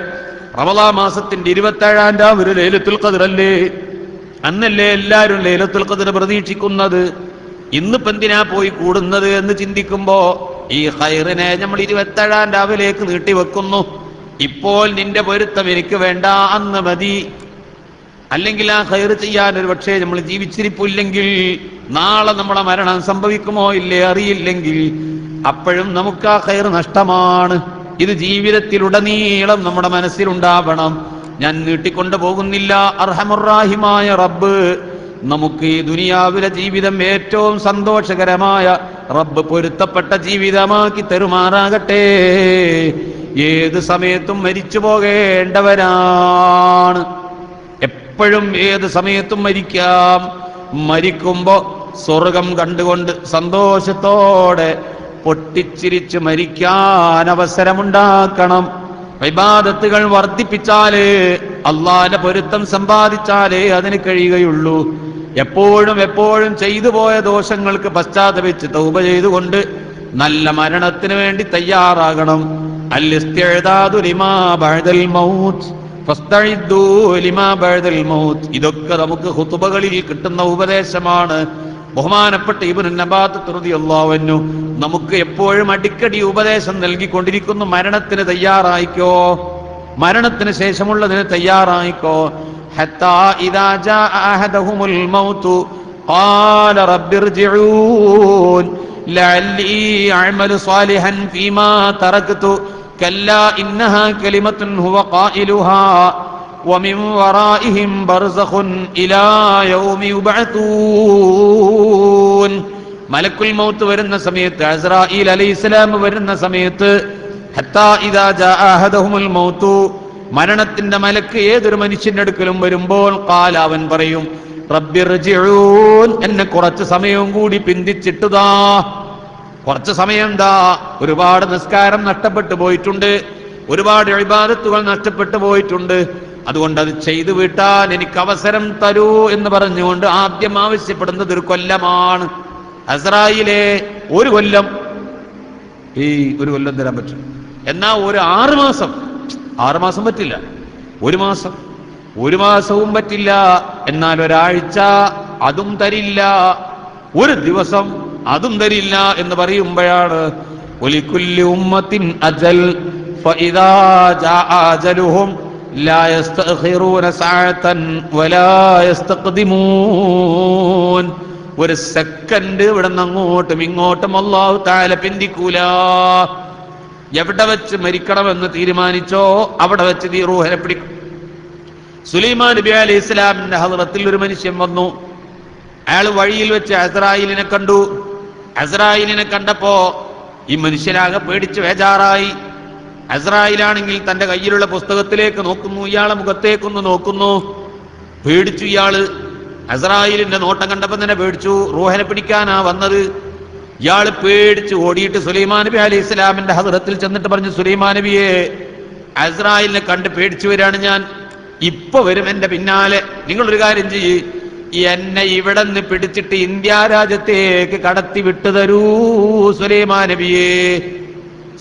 റമളാൻ മാസത്തിന്റെ 27-ാം രാവ് ലൈലത്തുൽ ഖദ്ർ അല്ലേ, അന്നല്ലേ എല്ലാവരും ലൈലത്തുൽ ഖദ്ർ പ്രതീക്ഷിക്കുന്നത്. ഇന്നിപ്പോ എന്തിനാ പോയി കൂടുന്നത് എന്ന് ചിന്തിക്കുമ്പോ ഈ ഖൈറിനെ നമ്മൾ 27-ാം രാവിലേക്ക് നീട്ടിവെക്കുന്നു. ഇപ്പോൾ നിന്റെ പൊരുത്തം എനിക്ക് വേണ്ട, അന്ന് മതി. അല്ലെങ്കിൽ ആ ഖൈർ ചെയ്യാൻ ഒരു പക്ഷേ നമ്മൾ ജീവിച്ചിരിപ്പില്ലെങ്കിൽ, നാളെ നമ്മളെ മരണം സംഭവിക്കുമോ ഇല്ലേ അറിയില്ലെങ്കിൽ, അപ്പോഴും നമുക്ക് ആ ഖൈർ നഷ്ടമാണ്. ഇത് ജീവിതത്തിലുടനീളം നമ്മുടെ മനസ്സിലുണ്ടാവണം. ഞാൻ നീട്ടിക്കൊണ്ടു പോകുന്നില്ല. അർഹമുർ-റാഹിമായ റബ്ബ് നമുക്ക് ഈ ദുനിയാവിലെ ജീവിതം ഏറ്റവും സന്തോഷകരമായ റബ്ബ് പൊരുത്തപ്പെട്ട ജീവിതമാക്കി തരുമാറാകട്ടെ. ഏത് സമയത്തും മരിച്ചു പോകേണ്ടവരാണ്, എപ്പോഴും ഏത് സമയത്തും മരിക്കാം. മരിക്കുമ്പോ സ്വർഗം കണ്ടുകൊണ്ട് സന്തോഷത്തോടെ പൊട്ടിച്ചിരിച്ച് മരിക്കാൻ അവസരമുണ്ടാക്കണം. ഇബാദത്തുകൾ വർദ്ധിപ്പിച്ചാലേ, അള്ളാന്റെ പൊരുത്തം സമ്പാദിച്ചാലേ അതിന് കഴിയുകയുള്ളൂ. എപ്പോഴും എപ്പോഴും ചെയ്തു പോയ ദോഷങ്ങൾക്ക് പശ്ചാത്തപിച്ച് തൗബ ചെയ്തുകൊണ്ട് നല്ല മരണത്തിന് വേണ്ടി തയ്യാറാകണം. അൽ-ഇസ്തിഅദാദു ലിമാ ബഅദൽ മൗത്ത് ഫസ്തഇദ്ദൂ ലിമാ ബഅദൽ മൗത്ത്. ഇതൊക്കെ നമുക്ക് ഖുതുബകളിൽ കിട്ടുന്ന ഉപദേശമാണ്. ബഹുമാനപ്പെട്ട ഇബ്നു നബാത്ത് റളിയല്ലാഹു അൻഹു നമുക്ക് എപ്പോഴും അടിക്കടി ഉപദേശം നൽകിക്കൊണ്ടിരിക്കുന്നു. മരണത്തിന് തയ്യാറായിക്കോ, മരണത്തിന് ശേഷമുള്ളതിന് തയ്യാറായിക്കോ. ഹത്താ ഇദാ ജാഅ അഹദഹുമുൽ മൗതു ഖാല റബ്ബിർജിഊൻ ലഅല്ലി അഅമലു സ്വാലിഹൻ ഫീമാ തറക്തു കല്ലാ ഇന്നഹാ കലിമത്തുൻ ഹുവ ഖായിലുഹാ ومن ورائهم برزخ إلى يوم يبعثون. മലക്കുൽ മൗത്ത് വരുന്ന സമയത്ത്, അസ്രായീൽ അലൈഹിസ്സലാം വരുന്ന സമയത്ത്, ഹത്താ ഇദാ ജാഅ അഹദഹുമുൽ മൗതു, മരണത്തിന്റെ മലക്ക് ഏതൊരു മനുഷ്യന്റെ അടുക്കലും വരുമ്പോൾ ഖാല, അവൻ പറയും, റബ്ബിർജിഊൻ, എന്നെ കുറച്ച് സമയവും കൂടി പിന്തിച്ചിട്ടുതാ. കുറച്ച് സമയം ദാ, ഒരുപാട് നിസ്കാരം നഷ്ടപ്പെട്ടു പോയിട്ടുണ്ട്, ഒരുപാട് ഇബാദത്തുകൾ നഷ്ടപ്പെട്ടു പോയിട്ടുണ്ട്, അതുകൊണ്ട് അത് ചെയ്തു വീട്ടാൻ എനിക്ക് അവസരം തരൂ എന്ന് പറഞ്ഞുകൊണ്ട് ആദ്യം ആവശ്യപ്പെടുന്നത് ഒരു കൊല്ലമാണ്. അസ്രായിലെ ഒരു കൊല്ലം, ഒരു കൊല്ലം തരാൻ പറ്റും. എന്നാ ഒരു 6 മാസം, 6 മാസം പറ്റില്ല, ഒരു മാസവും പറ്റില്ല. എന്നാൽ ഒരാഴ്ച അതും തരില്ല, ഒരു ദിവസം അതും തരില്ല എന്ന് പറയുമ്പോഴാണ് ഒലിക്കുല്ലി ഉമ്മത്തിൻ അജൽ ഫഇദാ ജാഅ അജലുഹും ലാ യസ്തഖിറൂന സഅതൻ വലാ യസ്തഖ്ദിമൂൻ. ഒരു സെക്കൻഡ് ഇവിടെ നിന്ന് അങ്ങോട്ടും ഇങ്ങോട്ടും അല്ലാഹു തആല പിന്തിക്കൂല. എവിടെ വെച്ച് മരിക്കണമെന്ന് തീരുമാനിച്ചോ അവിടെ വെച്ച് ഈ റൂഹിനെ പിടിക്കും. സുലൈമാൻ നബി അലൈഹി ഇസ്ലാമിന്റെ ഹദ്റത്തിൽ ഒരു മനുഷ്യൻ വന്നു. അയാൾ വഴിയിൽ വെച്ച് അസ്രായീലിനെ കണ്ടു. അസ്രായീലിനെ കണ്ടപ്പോ ഈ മനുഷ്യനാകെ പേടിച്ച് വേജാറായി. അസ്രായീലാണെങ്കിൽ തന്റെ കയ്യിലുള്ള പുസ്തകത്തിലേക്ക് നോക്കുന്നു, ഇയാളെ മുഖത്തേക്കൊന്ന് നോക്കുന്നു. പേടിച്ചു ഇയാള്. അസ്രായീലിന്റെ നോട്ടം കണ്ടപ്പോ തന്നെ പേടിച്ചു. റൂഹിനെ പിടിക്കാനാ വന്നത്. ഇയാള് പേടിച്ച് ഓടിയിട്ട് സുലൈമാൻ നബി അലൈഹി ഇസ്ലാമിന്റെ ഹദ്റത്തിൽ ചെന്നിട്ട് പറഞ്ഞു, സുലൈമാൻ നബിയെ, അസ്രായീലിനെ കണ്ട് പേടിച്ചു വരാണ് ഞാൻ, ഇപ്പൊ വരും എന്റെ പിന്നാലെ. നിങ്ങളൊരു കാര്യം ചെയ്യ്, എന്നെ ഇവിടെ നിന്ന് പിടിച്ചിട്ട് ഇന്ത്യ രാജ്യത്തേക്ക് കടത്തി വിട്ടു തരൂ സുലൈമാൻ നബിയെ.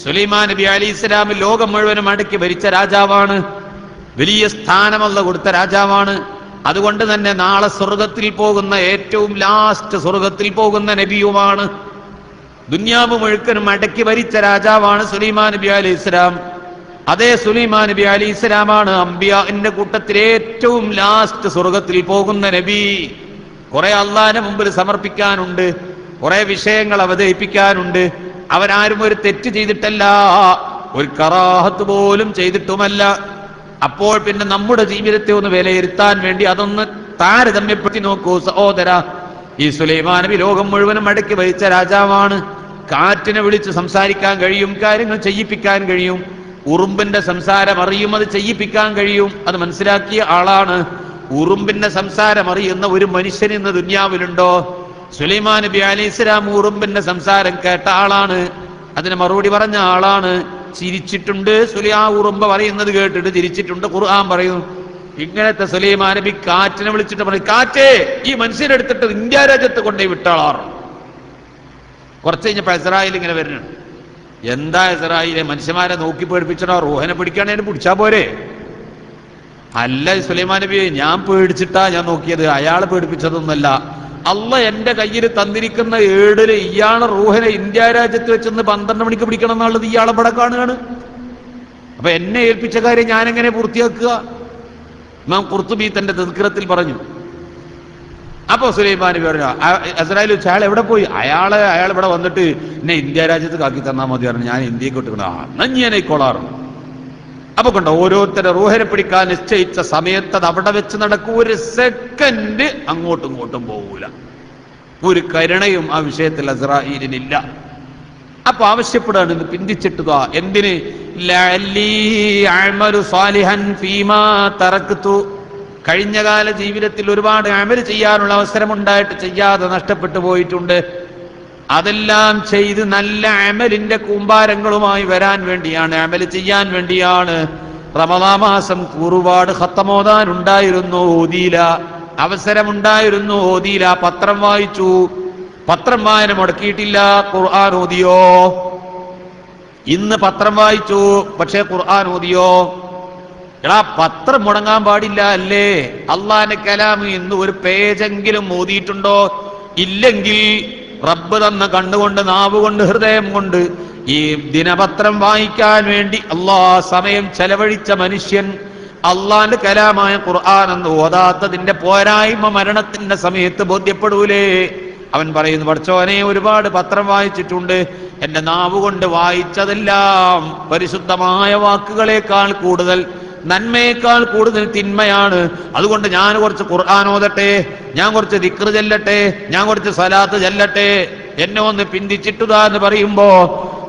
സുലൈമാൻ നബി അലൈഹി ഇസ്ലാം ലോകം മുഴുവനും അടക്കി ഭരിച്ച രാജാവാണ്. വലിയ സ്ഥാനമല്ല കൊടുത്ത രാജാവാണ്. അതുകൊണ്ട് തന്നെ നാളെ സ്വർഗത്തിൽ പോകുന്ന, ഏറ്റവും ലാസ്റ്റ് സ്വർഗത്തിൽ പോകുന്ന നബിയുമാണ്. ദുനിയാവ് മുഴുവനും അടക്കി ഭരിച്ച രാജാവാണ് സുലൈമാൻ നബി അലൈഹി ഇസ്ലാം. അതേ സുലൈമാൻ നബി അലൈഹി ഇസ്ലാമാണ് അംബിയാന്റെ കൂട്ടത്തിൽ ഏറ്റവും ലാസ്റ്റ് സ്വർഗത്തിൽ പോകുന്ന നബി. കുറെ അള്ളാഹിന്റെ മുമ്പിൽ സമർപ്പിക്കാനുണ്ട്, കുറെ വിഷയങ്ങൾ അവതരിപ്പിക്കാനുണ്ട്. അവരാരും ഒരു തെറ്റ് ചെയ്തിട്ടല്ല, ഒരു കറാഹത്ത് പോലും ചെയ്തിട്ടുമല്ല. അപ്പോൾ പിന്നെ നമ്മുടെ ജീവിതത്തെ ഒന്ന് വിലയിരുത്താൻ വേണ്ടി അതൊന്ന് താരതമ്യപ്പെടുത്തി നോക്കൂ സഹോദര. ഈ സുലൈമാൻ നബി ലോകം മുഴുവനും അടക്കി ഭരിച്ച രാജാവാണ്. കാറ്റിനെ വിളിച്ച് സംസാരിക്കാൻ കഴിയും, കാര്യങ്ങൾ ചെയ്യിപ്പിക്കാൻ കഴിയും. ഉറുമ്പിന്റെ സംസാരം അറിയും, അത് ചെയ്യിപ്പിക്കാൻ കഴിയും. അത് മനസ്സിലാക്കിയ ആളാണ്. ഉറുമ്പിന്റെ സംസാരം അറിയുന്ന ഒരു മനുഷ്യൻ ഇന്ന് ദുനിയാവിലുണ്ടോ? സുലൈമാൻ നബി അലൈഹി ഇസ്ലാം ഉറുമ്പിന്റെ സംസാരം കേട്ട ആളാണ്. അതിന് മറുപടി പറഞ്ഞ ആളാണ്. ചിരിച്ചിട്ടുണ്ട്. ആ ഉറുമ്പ് പറയുന്നത് കേട്ടിട്ട് ചിരിച്ചിട്ടുണ്ട്. ഖുർആൻ പറയുന്നു, ഇങ്ങനത്തെ സുലൈമാൻ നബി കാറ്റിനെ വിളിച്ചിട്ട് പറയും, കാറ്റേ, ഈ മനുഷ്യനെ എടുത്തിട്ട് ഇന്ത്യ രാജ്യത്ത് കൊണ്ടുപോയി വിട്ടാളാറ്. കുറച്ച് കഴിഞ്ഞപ്പോ ഇസ്രായേൽ ഇങ്ങനെ വരുന്നുണ്ട്. എന്താ ഇസ്രായേലെ, മനുഷ്യന്മാരെ നോക്കി പേടിപ്പിച്ചോ? റൂഹിനെ പിടിക്കാണേന് പിടിച്ചാ പോരെ? അല്ല സുലൈമാൻ നബി, ഞാൻ പേടിച്ചിട്ടാ ഞാൻ നോക്കിയത്, അയാളെ പേടിപ്പിച്ചതൊന്നല്ല. അള്ള എന്റെ കയ്യിൽ തന്നിരിക്കുന്ന ഏടില് ഇയാളെ റൂഹിനെ ഇന്ത്യ രാജ്യത്ത് വെച്ചെന്ന് 12 മണിക്ക് പിടിക്കണം എന്നുള്ളത് ഇയാളെ ഇവിടെ കാണുകയാണ്. അപ്പൊ എന്നെ ഏൽപ്പിച്ച കാര്യം ഞാൻ എങ്ങനെ പൂർത്തിയാക്കുക? ഇമാം ഖുർത്തുബി തന്റെ തദ്കിറത്തിൽ പറഞ്ഞു. അപ്പൊ സുലൈമാൻ നബി പറഞ്ഞു, ഇസ്രായേൽ അയാൾ എവിടെ പോയി? അയാൾ ഇവിടെ വന്നിട്ട് എന്നെ ഇന്ത്യ രാജ്യത്ത് കാക്കി തന്നാൽ മതി പറഞ്ഞു. ഞാൻ ഇന്ത്യക്ക് വിട്ടിട്ടുണ്ട്, നഞ്ഞേനേക്കോളാറുണ്ട്. അപ്പൊ കണ്ടോ, ഓരോരുത്തരെ റൂഹിനെ പിടിക്കാൻ നിശ്ചയിച്ച സമയത്ത് അത് അവിടെ വെച്ച് നടക്കും. ഒരു സെക്കൻഡ് അങ്ങോട്ടും ഇങ്ങോട്ടും പോകൂല. ഒരു കരുണയും ആ വിഷയത്തിൽ ഇസ്രായേലിനില്ല. അപ്പൊ ആവശ്യപ്പെടുകയാണ്, ഇത് പിന്തിച്ചിട്ടുക. എന്തിന്? ലഅല്ലി അഅമലു സാലിഹൻ ഫീമാ തറക്തു. കഴിഞ്ഞകാല ജീവിതത്തിൽ ഒരുപാട് അമൽ ചെയ്യാനുള്ള അവസരമുണ്ടായിട്ട് ചെയ്യാതെ നഷ്ടപ്പെട്ടു പോയിട്ടുണ്ട്. അതെല്ലാം ചെയ്ത് നല്ല അമലിന്റെ കൂമ്പാരങ്ങളുമായി വരാൻ വേണ്ടിയാണ്, അമൽ ചെയ്യാൻ വേണ്ടിയാണ്. റമദാൻ മാസം ഒരുപാട് ഖത്തമോദാനുണ്ടായിരുന്നു, ഓതിയില. അവസരമുണ്ടായിരുന്നു, ഓതിയില. പത്രം വായിച്ചു, പത്രം വായന മുടക്കിയിട്ടില്ല. ഖുർആൻ ഓതിയോ? ഇന്ന് പത്രം വായിച്ചു, പക്ഷേ ഖുർആൻ ഓതിയോ? എടാ, പത്രം മുടങ്ങാൻ പാടില്ല അല്ലേ? അള്ളാന്റെ കലാം ഇന്ന് ഒരു പേജെങ്കിലും ഓതിയിട്ടുണ്ടോ? ഇല്ലെങ്കിൽ റബ്ബ് തന്ന കണ്ണുകൊണ്ട്, നാവുകൊണ്ട്, ഹൃദയം കൊണ്ട് ഈ ദിനപത്രം വായിക്കാൻ വേണ്ടി സമയം ചെലവഴിച്ച മനുഷ്യൻ അള്ളാന്റെ കലാമായ ഖുർആൻ എന്ന് ഓതാത്തതിന്റെ പോരായ്മ മരണത്തിന്റെ സമയത്ത് ബോധ്യപ്പെടൂലേ? അവൻ പറയുന്നു, പഠിച്ചോനെ, ഒരുപാട് പത്രം വായിച്ചിട്ടുണ്ട്, എന്റെ നാവുകൊണ്ട് വായിച്ചതെല്ലാം പരിശുദ്ധമായ വാക്കുകളേക്കാൾ കൂടുതൽ, നന്മയേക്കാൾ കൂടുതൽ തിന്മയാണ്. അതുകൊണ്ട് ഞാൻ കുറച്ച് ഖുർആൻ ഓതട്ടെ, ഞാൻ കുറച്ച് ദിക്ർ ചെല്ലട്ടെ, ഞാൻ കുറച്ച് സലാത്ത് ചെല്ലട്ടെ, എന്നെ ഒന്ന് പിന്തിച്ചിട്ടുതാ എന്ന് പറയുമ്പോ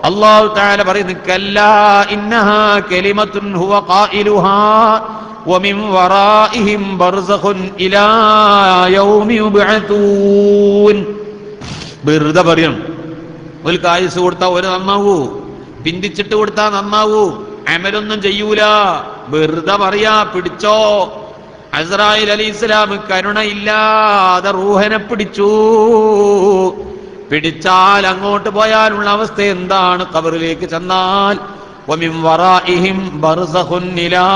അല്ലാഹു തആല പറയുന്നു, കല്ലാ ഇന്നഹാ കലിമത്തുൻ ഹുവ ഖായിലുഹാ വമിൻ വറാഇഹിം ബർസഖുൻ ഇലാ യൗമി യുബ്അതൂൻ. വെറുതെ പറയും. ഒരു കായസ് കൊടുത്താ ഒരു നന്നാവൂ, പിന്തിച്ചിട്ട് കൊടുത്താ നന്നാവൂ, അമലൊന്നും ചെയ്യൂല. വെറുതെ പറയാ, പിടിച്ചോ. അസ്രായിൽ അലൈഹിസ്സലാം കരുണയില്ലാതെ റൂഹനെ പിടിച്ചു. പിടിച്ചാൽ അങ്ങോട്ട് പോയാലുള്ള അവസ്ഥ എന്താണ്? ഖബറിലേക്ക് ചെന്നാൽ വമിൻ വറാഇഹിം ബർസഖുൻ ഇലാ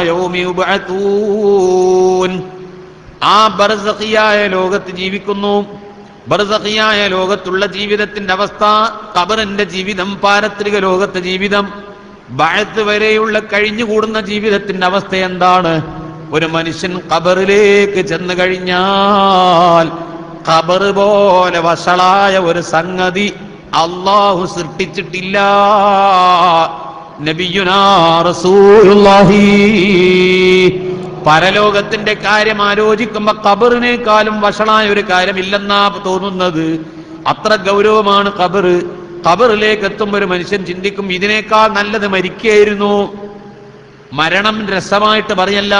യൗമി യുബ്അതൂൻ. ആ ബർസഖിയായ ലോകത്ത് ജീവിക്കുന്നു. ബർസഖിയായ ലോകത്തുള്ള ജീവിതത്തിന്റെ അവസ്ഥ, ഖബറിന്റെ ജീവിതം, പാരത്രിക ലോകത്തെ ജീവിതം. ബഅത്ത് വരെയുള്ള കഴിഞ്ഞുകൂടുന്ന ജീവിതത്തിന്റെ അവസ്ഥ എന്താണ്? ഒരു മനുഷ്യൻ ഖബറിലേക്ക് ചെന്നു കഴിഞ്ഞാൽ ഖബർ പോലെ വഷളായ ഒരു സംഗതി അല്ലാഹു സൃഷ്ടിച്ചിട്ടില്ല. നബിയുനാ റസൂലുള്ളാഹി പരലോകത്തിന്റെ കാര്യം ആലോചിക്കുമ്പോ ഖബറിനേക്കാളും വഷളായ ഒരു കാര്യമില്ലെന്നാ തോന്നുന്നത്. അത്ര ഗൗരവമാണ് ഖബർ. ഖബറിലേക്ക് എത്തുമ്പോൾ ഒരു മനുഷ്യൻ ചിന്തിക്കും, ഇതിനേക്കാൾ നല്ലത് മരിക്കായിരുന്നു. മരണം രസമായിട്ട് പറയല്ല.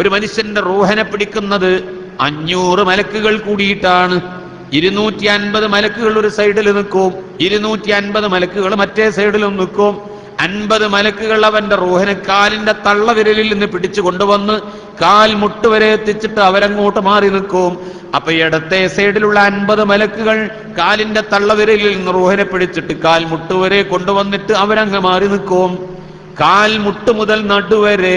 ഒരു മനുഷ്യന്റെ റൂഹനെ പിടിക്കുന്നത് 500 മലക്കുകൾ കൂടിയിട്ടാണ്. 250 മലക്കുകൾ ഒരു സൈഡിൽ നിൽക്കും, 250 മലക്കുകൾ മറ്റേ സൈഡിലും നിൽക്കും. 50 മലക്കുകൾ അവന്റെ റൂഹനെ കാലിന്റെ തള്ളവിരലിൽ നിന്ന് പിടിച്ചു കൊണ്ടുവന്ന് കാൽ മുട്ടുവരെ എത്തിച്ചിട്ട് അവരങ്ങോട്ട് മാറി നിൽക്കും. അപ്പൊ ഇടത്തെ സൈഡിലുള്ള 50 മലക്കുകൾ കാലിന്റെ തള്ളവിരലിൽ നിന്ന് റൂഹനെ പിടിച്ചിട്ട് കാൽ മുട്ടുവരെ കൊണ്ടുവന്നിട്ട് അവരങ്ങ് മാറി നിൽക്കും. കാൽ മുട്ട് മുതൽ നടുവരെ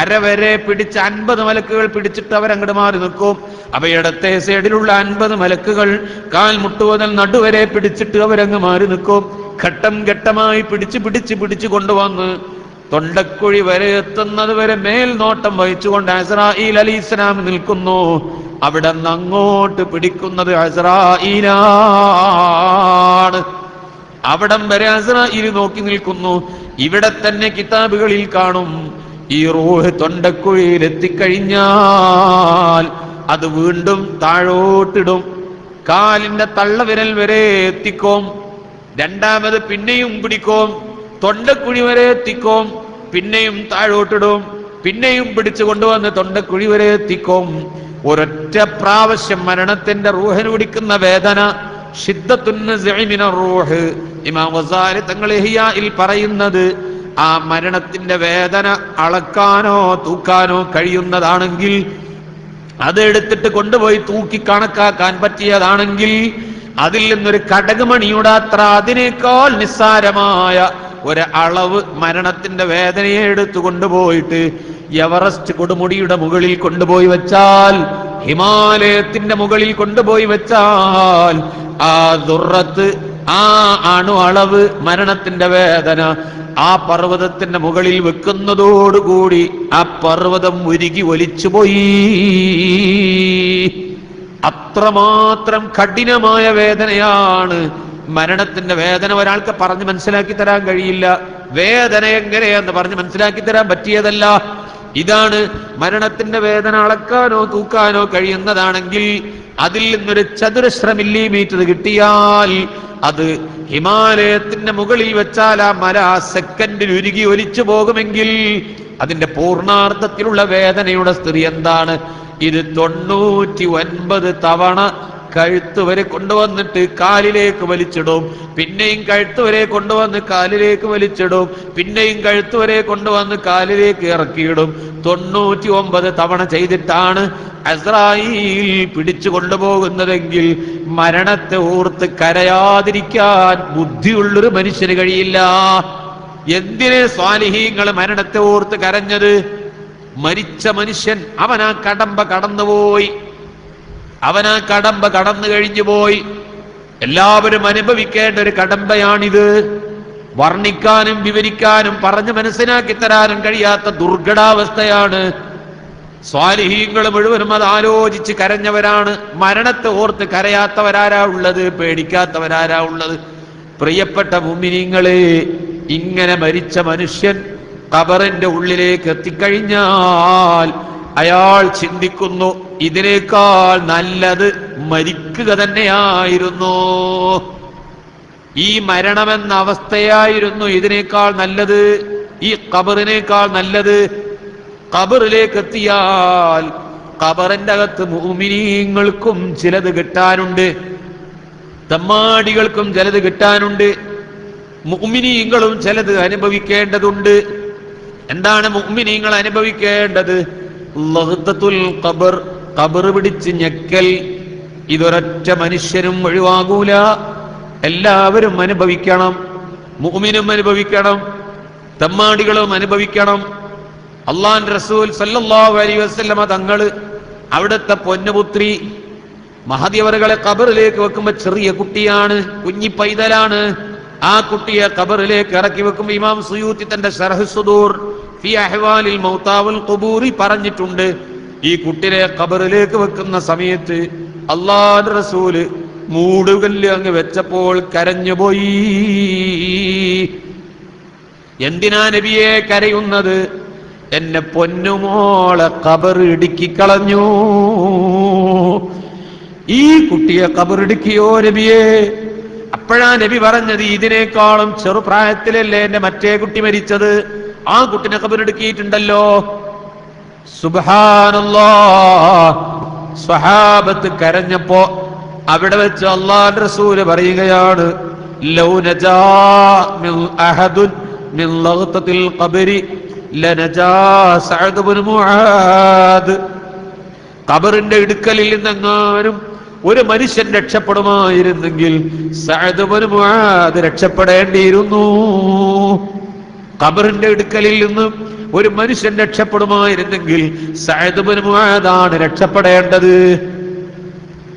അരവരെ പിടിച്ച് 50 മലക്കുകൾ പിടിച്ചിട്ട് അവരങ്ങോട്ട് മാറി നിൽക്കും. അപ്പൊ ഇടത്തെ സൈഡിലുള്ള 50 മലക്കുകൾ കാൽ മുട്ട് മുതൽ നടുവരെ പിടിച്ചിട്ട് അവരങ്ങ് മാറി നിൽക്കും. ഘട്ടം ഘട്ടമായി പിടിച്ചു കൊണ്ടുവന്ന് തൊണ്ടക്കുഴി വരെ എത്തുന്നത് വരെ മേൽനോട്ടം വഹിച്ചുകൊണ്ട് അസ്രായീൽ അലൈഹിസ്സലാം നിൽക്കുന്നു. അവിടെ നിന്ന് അങ്ങോട്ട് പിടിക്കുന്നത് അസ്രായീലാണ്. അവിടം വരെ അസ്രായീൽ നോക്കി നിൽക്കുന്നു. ഇവിടെ തന്നെ കിതാബുകളിൽ കാണും, ഈ റൂഹ് തൊണ്ടക്കുഴിയിൽ എത്തിക്കഴിഞ്ഞാൽ അത് വീണ്ടും താഴോട്ടിടും, കാലിന്റെ തള്ളവിരൽ വരെ എത്തിക്കും. രണ്ടാമത് പിന്നെയും പിടിക്കും, തൊണ്ടക്കുഴി വരെ എത്തിക്കും, പിന്നെയും താഴോട്ടിടും, പിന്നെയും പിടിച്ചു കൊണ്ടുവന്ന് തൊണ്ടക്കുഴി വരെ എത്തിക്കും. ഒരൊറ്റ പ്രാവശ്യം മരണത്തിന്റെ റൂഹിന് പിടിക്കുന്ന വേദന റൂഹ്. ഇമാം ഗസാലി തങ്ങൾ ഇഹ്യായിൽ പറയുന്നത്, ആ മരണത്തിന്റെ വേദന അളക്കാനോ തൂക്കാനോ കഴിയുന്നതാണെങ്കിൽ, അതെടുത്തിട്ട് കൊണ്ടുപോയി തൂക്കി കണക്കാക്കാൻ പറ്റിയതാണെങ്കിൽ, അതിൽ നിന്നൊരു കടകുമണിയുടെ അത്ര അതിനേക്കാൾ നിസ്സാരമായ ഒരു അളവ് മരണത്തിന്റെ വേദനയെ എടുത്തു കൊണ്ടുപോയിട്ട് എവറസ്റ്റ് കൊടുമുടിയുടെ മുകളിൽ കൊണ്ടുപോയി വെച്ചാൽ, ഹിമാലയത്തിന്റെ മുകളിൽ കൊണ്ടുപോയി വെച്ചാൽ, ആ ദുർറത്ത്, ആ അണു അളവ് മരണത്തിന്റെ വേദന ആ പർവ്വതത്തിന്റെ മുകളിൽ വെക്കുന്നതോടുകൂടി ആ പർവ്വതം ഉരുകി ഒലിച്ചുപോയി. അത്രമാത്രം കഠിനമായ വേദനയാണ് മരണത്തിന്റെ വേദന. ഒരാൾക്ക് പറഞ്ഞ് മനസ്സിലാക്കി തരാൻ കഴിയില്ല. വേദന എങ്ങനെയെന്ന് പറഞ്ഞ് മനസ്സിലാക്കി തരാൻ പറ്റിയതല്ല. ഇതാണ് മരണത്തിന്റെ വേദന. അളക്കാനോ തൂക്കാനോ കഴിയുന്നതാണെങ്കിൽ അതിൽ നിന്നൊരു ചതുരശ്ര മില്ലിമീറ്റർ കിട്ടിയാൽ അത് ഹിമാലയത്തിന്റെ മുകളിൽ വെച്ചാൽ ആ മല ആ സെക്കൻഡിൽ ഉരുകി ഒലിച്ചു പോകുമെങ്കിൽ അതിന്റെ പൂർണ്ണാർത്ഥത്തിലുള്ള വേദനയുടെ സ്ഥിതി എന്താണ്? ഇത് 99 തവണ കഴുത്ത് വരെ കൊണ്ടുവന്നിട്ട് കാലിലേക്ക് വലിച്ചിടും, പിന്നെയും കഴുത്ത് വരെ കൊണ്ടുവന്ന് കാലിലേക്ക് വലിച്ചിടും, പിന്നെയും കഴുത്ത് വരെ കൊണ്ടുവന്ന് കാലിലേക്ക് ഇറക്കിയിടും. 99 തവണ ചെയ്തിട്ടാണ് അസ്രായീൽ പിടിച്ചു കൊണ്ടുപോകുന്നതെങ്കിൽ മരണത്തെ ഓർത്ത് കരയാതിരിക്കാൻ ബുദ്ധിയുള്ളൊരു മനുഷ്യന് കഴിയില്ല. എന്തിനെ സ്വാലിഹീങ്ങൾ മരണത്തെ ഓർത്ത് കരഞ്ഞത്? മരിച്ച മനുഷ്യൻ അവനാ കടമ്പ കടന്നുപോയി, അവനാ കടമ്പ കടന്നു കഴിഞ്ഞു പോയി. എല്ലാവരും അനുഭവിക്കേണ്ട ഒരു കടമ്പയാണിത്. വർണ്ണിക്കാനും വിവരിക്കാനും പറഞ്ഞു മനസ്സിലാക്കി തരാനും കഴിയാത്ത ദുർഘടാവസ്ഥയാണ്. സ്വാലിഹീങ്ങൾ മുഴുവനും അത് ആലോചിച്ച് കരഞ്ഞവരാണ്. മരണത്തെ ഓർത്ത് കരയാത്തവരാരാ ഉള്ളത്? പേടിക്കാത്തവരാരാ ഉള്ളത്? പ്രിയപ്പെട്ട മുഅ്മിനീങ്ങളെ, ഇങ്ങനെ മരിച്ച മനുഷ്യൻ ഖബറിന്റെ ഉള്ളിലേക്ക് എത്തിക്കഴിഞ്ഞാൽ അയാൾ ചിന്തിക്കുന്നു, ഇതിനേക്കാൾ നല്ലത് മരിക്കുക തന്നെയായിരുന്നു. ഈ മരണമെന്ന അവസ്ഥയായിരുന്നു ഇതിനേക്കാൾ നല്ലത്, ഈ ഖബറിനേക്കാൾ നല്ലത്. ഖബറിലേക്ക് എത്തിയാൽ ഖബറിന്റെ അകത്ത് മുഅ്മിനീങ്ങൾക്കും ചിലത് കിട്ടാനുണ്ട്, തമ്മാടികൾക്കും ചിലത് കിട്ടാനുണ്ട്, മുഅ്മിനീങ്ങളും ചിലത് അനുഭവിക്കേണ്ടതുണ്ട്. എന്താണ് മുഅ്മിനീങ്ങൾ അനുഭവിക്കേണ്ടത്? ലഗ്ദത്തുൽ ഖബർ, ഖബർ പിടിച്ച് ഞെക്കൽ. ഇതൊരൊറ്റ മനുഷ്യനും ഒഴിവാകൂല, എല്ലാവരും അനുഭവിക്കണം. മുഅ്മിനും അനുഭവിക്കണം, തമ്മാടികളും അനുഭവിക്കണം. അല്ലാഹുവിന്റെ റസൂൽ സല്ലല്ലാഹു അലൈഹി വസല്ലമ തങ്ങൾ അവിടുത്തെ പൊന്നുപുത്രി മഹദി അവറുകളെ ഖബറിലേക്ക് വെക്കുമ്പോ ചെറിയ കുട്ടിയാണ്, കുഞ്ഞി പൈതലാണ്. ആ കുട്ടിയെ ഖബറിലേക്ക് ഇറക്കി വെക്കും. ഇമാം സുയൂത്തി തന്റെ ശർഹ് സുദൂർ ഫി അഹ്വാലിൽ മൗതാ വൽ ഖുബൂറി പറഞ്ഞിട്ടുണ്ട്, ഈ കുട്ടിയെ ഖബറിലേക്ക് വെക്കുന്ന സമയത്ത് അല്ലാഹുവിന്റെ റസൂല് മൂടുകല്ല് അങ്ങ് വെച്ചപ്പോൾ കരഞ്ഞുപോയി. എന്തിനാ നബിയെ കരയുന്നത്? എന്നെ പൊന്നുമോളെ ഖബർ ഇടുക്കിക്കളഞ്ഞു, ഈ കുട്ടിയെ ഖബർ ഇടുക്കിയോ നബിയെ. അപ്പോഴാ നബി പറഞ്ഞത്, ഇതിനേക്കാളും ചെറുപ്രായത്തിലല്ലേ എന്റെ മറ്റേ കുട്ടി മരിച്ചത്, ആ കുട്ടിനെ ഖബർ ഇടുക്കിയിട്ടുണ്ടല്ലോ. സുബ്ഹാനല്ലാഹ്. സ്വഹാബത്ത് കരഞ്ഞപ്പോ അവിടെ വെച്ച് അല്ലാഹുവിന്റെ റസൂല് പറയുകയാണ്, ലൗ നജാ മിൻ അഹദുൻ മിൻ ലഗ്തത്തിൽ ഖബരി ലനജാ സഅദ് ഇബ്നു മുആദ്. ഖബറിന്റെ ഇടുക്കലിൽ നിന്നെങ്ങാനും ഒരു മനുഷ്യൻ രക്ഷപ്പെടുമായിരുന്നെങ്കിൽ സഅദ് ഇബ്നു മുആദ് രക്ഷപ്പെടേണ്ടിയിരുന്നു. ഖബറിന്റെ ഇടുക്കലിൽ നിന്ന് ഒരു മനുഷ്യൻ രക്ഷപ്പെടുമായിരുന്നെങ്കിൽ സഅദ് ഇബ്നു മുആദാണ് രക്ഷപ്പെടേണ്ടത്.